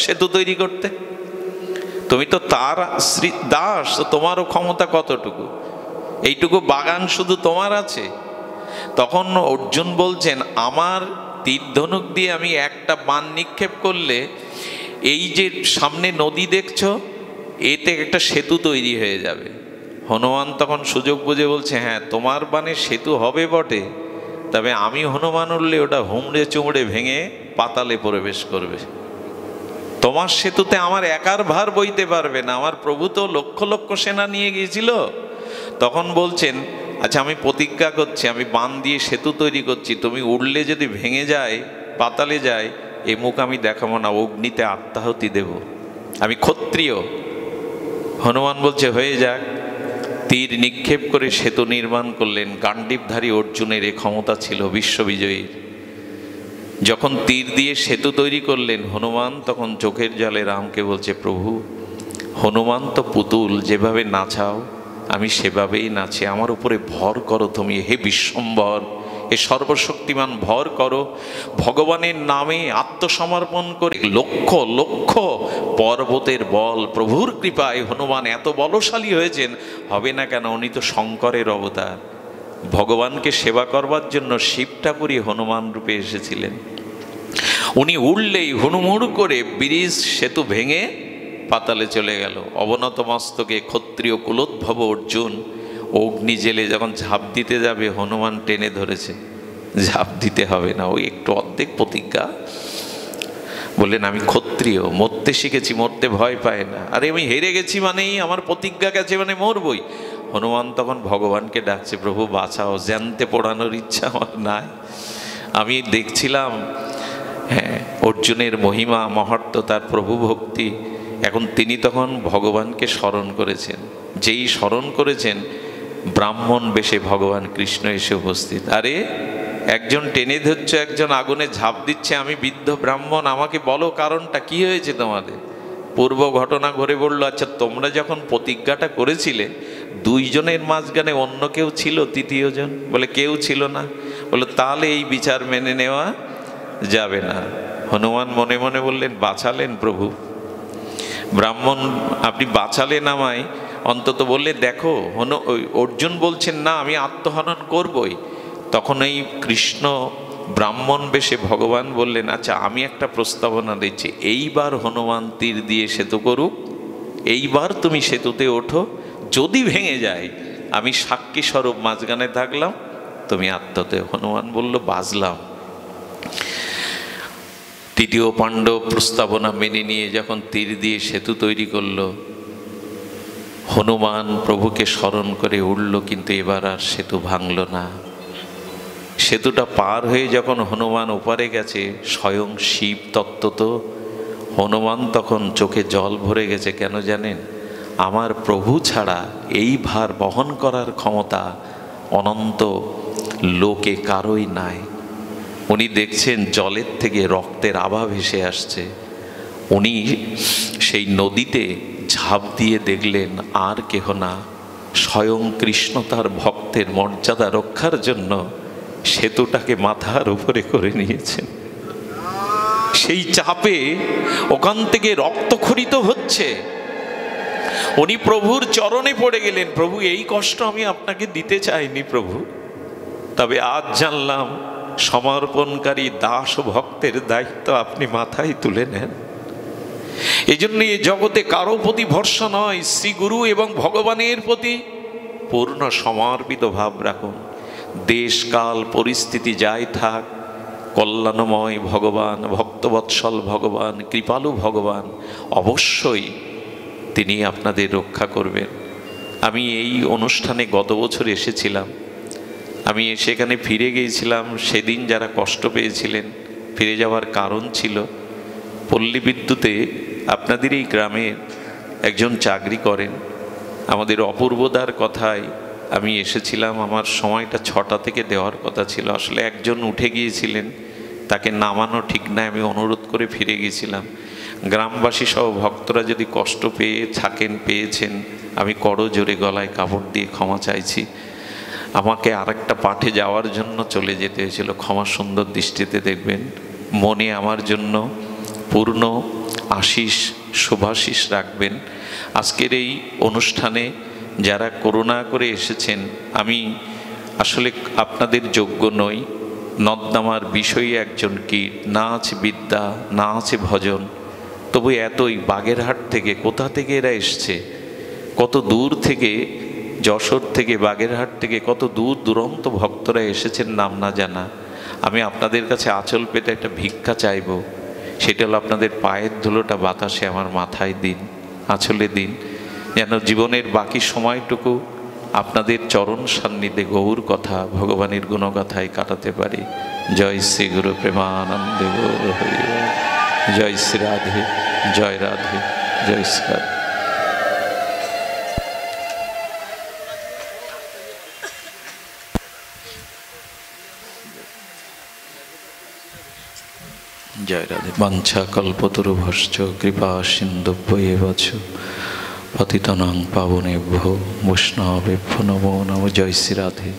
সেতু তৈরি করতে। তুমি তো তার দাস, তোমারও ক্ষমতা কতটুকু? এইটুকু বাগান শুধু তোমার আছে? তখন অর্জুন বলছেন, আমার তীর-ধনুক দিয়ে আমি একটা বাণ নিক্ষেপ করলে এই যে সামনে নদী দেখছো, এতে একটা সেতু তৈরি হয়ে যাবে। হনুমান তখন সুযোগ বুঝে বলছে, হ্যাঁ, তোমার বাণে সেতু হবে বটে, তবে আমি হনুমান উঠলে ওটা হুমড়ে চুমড়ে ভেঙে পাতালে প্রবেশ করবে। তোমার সেতুতে আমার একার ভার বইতে পারবে না, আমার প্রভু তো লক্ষ লক্ষ সেনা নিয়ে গিয়েছিল। তখন বলছেন, আচ্ছা, আমি প্রতিজ্ঞা করছি, আমি বান দিয়ে সেতু তৈরি করছি, তুমি উড়লে যদি ভেঙে যায়, পাতালে যায়, এ মুখ আমি দেখাবো না, অগ্নিতে আত্মাহুতি দেব, আমি ক্ষত্রিয়। হনুমান বলছে, হয়ে যাক। তীর নিক্ষেপ করে সেতু নির্মাণ করলেন। গান্ডীবধারী অর্জুনের এ ক্ষমতা ছিল বিশ্ববিজয়ীর। যখন তীর দিয়ে সেতু তৈরি করলেন, হনুমান তখন চোখের জলে রামকে বলছে, প্রভু, হনুমান তো পুতুল, যেভাবে নাচাও আমি সেভাবেই নাচি, আমার উপরে ভর করো তুমি। হে বিশ্বম্ভর, হে সর্বশক্তিমান, ভর করো। ভগবানের নামে আত্মসমর্পণ করে লক্ষ লক্ষ পর্বতের বল, প্রভুর কৃপায় হনুমান এত বলশালী হয়েছেন। হবে না কেন? উনি তো শঙ্করের অবতার। ভগবানকে সেবা করবার জন্য শিব ঠাকুরই হনুমান রূপে এসেছিলেন। উনি উড়লেই হুড়মুড় করে ব্রিজ সেতু ভেঙে পাতালে চলে গেল। অবনত মস্তকে ক্ষত্রিয় কুলোদ্ভব অর্জুন অগ্নি জেলে যখন ঝাঁপ দিতে যাবে হনুমান টেনে ধরেছে, ঝাঁপ দিতে হবে না, ওই একটু অর্ধেক প্রতিজ্ঞা। বললেন আমি ক্ষত্রিয়, মরতে শিখেছি, মরতে ভয় পায় না। আরে আমি হেরে গেছি মানেই আমার প্রতিজ্ঞা গেছে, মানে মরবই। হনুমান তখন ভগবানকে ডাকছে, প্রভু বাঁচাও, জ্যান্তে পোড়ানোর ইচ্ছা আমার নাই। আমি দেখছিলাম হ্যাঁ অর্জুনের মহিমা মহত্ব, তার প্রভু ভক্তি। এখন তিনি তখন ভগবানকে স্মরণ করেছেন, যেই স্মরণ করেছেন ব্রাহ্মণ বেশে ভগবান কৃষ্ণ এসে উপস্থিত। আরে একজন টেনে ধরছে, একজন আগুনে ঝাঁপ দিচ্ছে, আমি বৃদ্ধ ব্রাহ্মণ, আমাকে বলো কারণটা কি হয়েছে তোমাদের। পূর্ব ঘটনা ঘুরে বললো, আচ্ছা তোমরা যখন প্রতিজ্ঞাটা করেছিলে দুইজনের মাঝখানে অন্য কেউ ছিল তৃতীয় জন? বলে কেউ ছিল না। বলে তাহলে এই বিচার মেনে নেওয়া যাবে না। হনুমান মনে মনে বললেন, বাঁচালেন প্রভু, ব্রাহ্মণ আপনি বাঁচালেন আমায়, অন্তত বললে দেখো অর্জুন বলছেন না আমি আত্মহনন করবই। তখন এই কৃষ্ণ ব্রাহ্মণ বেশে ভগবান বললেন, আচ্ছা আমি একটা প্রস্তাবনা দিচ্ছি, এইবার হনুমান তীর দিয়ে সেতু করুক, এইবার তুমি সেতুতে ওঠো, যদি ভেঙে যায় আমি সাক্ষী স্বরূপ মাঝখানে থাকলাম, তুমি আত্মতে। হনুমান বলল বাজলাম। তৃতীয় পাণ্ডব প্রস্তাবনা মেনে নিয়ে যখন তীর দিয়ে সেতু তৈরি করলো, হনুমান প্রভুকে স্মরণ করে উঠল, কিন্তু এবার আর সেতু ভাঙল না। সেতুটা পার হয়ে যখন হনুমান ওপারে গেছে, স্বয়ং শিব তত্ত্ব, হনুমান তখন চোখে জল ভরে গেছে। কেন জানেন? আমার প্রভু ছাড়া এই ভার বহন করার ক্ষমতা অনন্ত লোকে কারোই নাই। উনি দেখছেন জলের থেকে রক্তের আভা ভেসে আসছে, উনি সেই নদীতে ঝাঁপ দিয়ে দেখলেন আর কেহ না, স্বয়ং কৃষ্ণ তার ভক্তের মর্যাদা রক্ষার জন্য সেতুটাকে মাথার উপরে করে নিয়েছেন। সেই চাপে ওখান থেকে রক্তক্ষরিত হচ্ছে, উনি প্রভুর চরণে পড়ে গেলেন, প্রভু এই কষ্ট আমি আপনাকে দিতে চাইনি প্রভু, তবে আজ জানলাম সমর্পণকারী দাস ভক্তের দায়িত্ব আপনি মাথায় তুলে নেন। এই জন্য এই জগতে কারো প্রতি ভরসা নয়, শ্রী গুরু এবং ভগবানের প্রতি পূর্ণ সমর্পিত ভাব রাখুন। দেশ কাল পরিস্থিতি যাই থাক, কল্যাণময় ভগবান, ভক্তবৎসল ভগবান, কৃপালু ভগবান অবশ্যই তিনি আপনাদের রক্ষা করবেন। আমি এই অনুষ্ঠানে গত বছর এসেছিলাম, আমি সেখানে ফিরে গিয়েছিলাম। সেদিন যারা কষ্ট পেয়েছিলেন, ফিরে যাওয়ার কারণ ছিল পল্লী বিদ্যুতে আপনাদের এই গ্রামের একজন চাকরি করেন, আমাদের অপূর্বদার কথায় আমি এসেছিলাম। আমার সময়টা 6টা থেকে দেওয়ার কথা ছিল, আসলে একজন উঠে গিয়েছিলেন, তাকে নামানো ঠিক না, আমি অনুরোধ করে ফিরে গিয়েছিলাম। গ্রামবাসী সহ ভক্তরা যদি কষ্ট পেয়ে থাকেন, পেয়েছেন, আমি করজোরে গলায় কাপড় দিয়ে ক্ষমা চাইছি। আমাকে আরেকটা পাঠে যাওয়ার জন্য চলে যেতে হয়েছিল, ক্ষমা সুন্দর দৃষ্টিতে দেখবেন। মনে আমার জন্য পূর্ণ আশিস শুভাশিস রাখবেন। আজকের এই অনুষ্ঠানে যারা করুণা করে এসেছেন, আমি আসলে আপনাদের যোগ্য নই, নর্দমার বিষয়ে একজন কীট, না আছে বিদ্যা, না আছে ভজন, তবু এতই বাগেরহাট থেকে, কোথা থেকে এরা এসছে, কত দূর থেকে, যশোর থেকে, বাগেরহাট থেকে কত দূর দূরান্ত ভক্তরা এসেছেন নাম না জানা। আমি আপনাদের কাছে আঁচল পেতে একটা ভিক্ষা চাইব, সেটা হলো আপনাদের পায়ের ধুলোটা বাতাসে আমার মাথায় দিন, আঁচলে দিন, যেন জীবনের বাকি সময়টুকু আপনাদের চরণ সান্নিধ্যে গৌর কথা, ভগবানের গুণগাথায় কাটাতে পারি। জয় শ্রী গুরু প্রেমানন্দে গৌর হরি বল। জয় শ্রী রাধে, জয় রাধে, জয় শ্রী রাধে। জয় রাধে। বাঞ্ছা কল্পতরুভশ্চ কৃপা সিন্ধুভ্যেব চ পতিতানাং পাবনেভ্যো বৈষ্ণবেভ্যো নমো নমঃ। জয় শ্রী রাধে।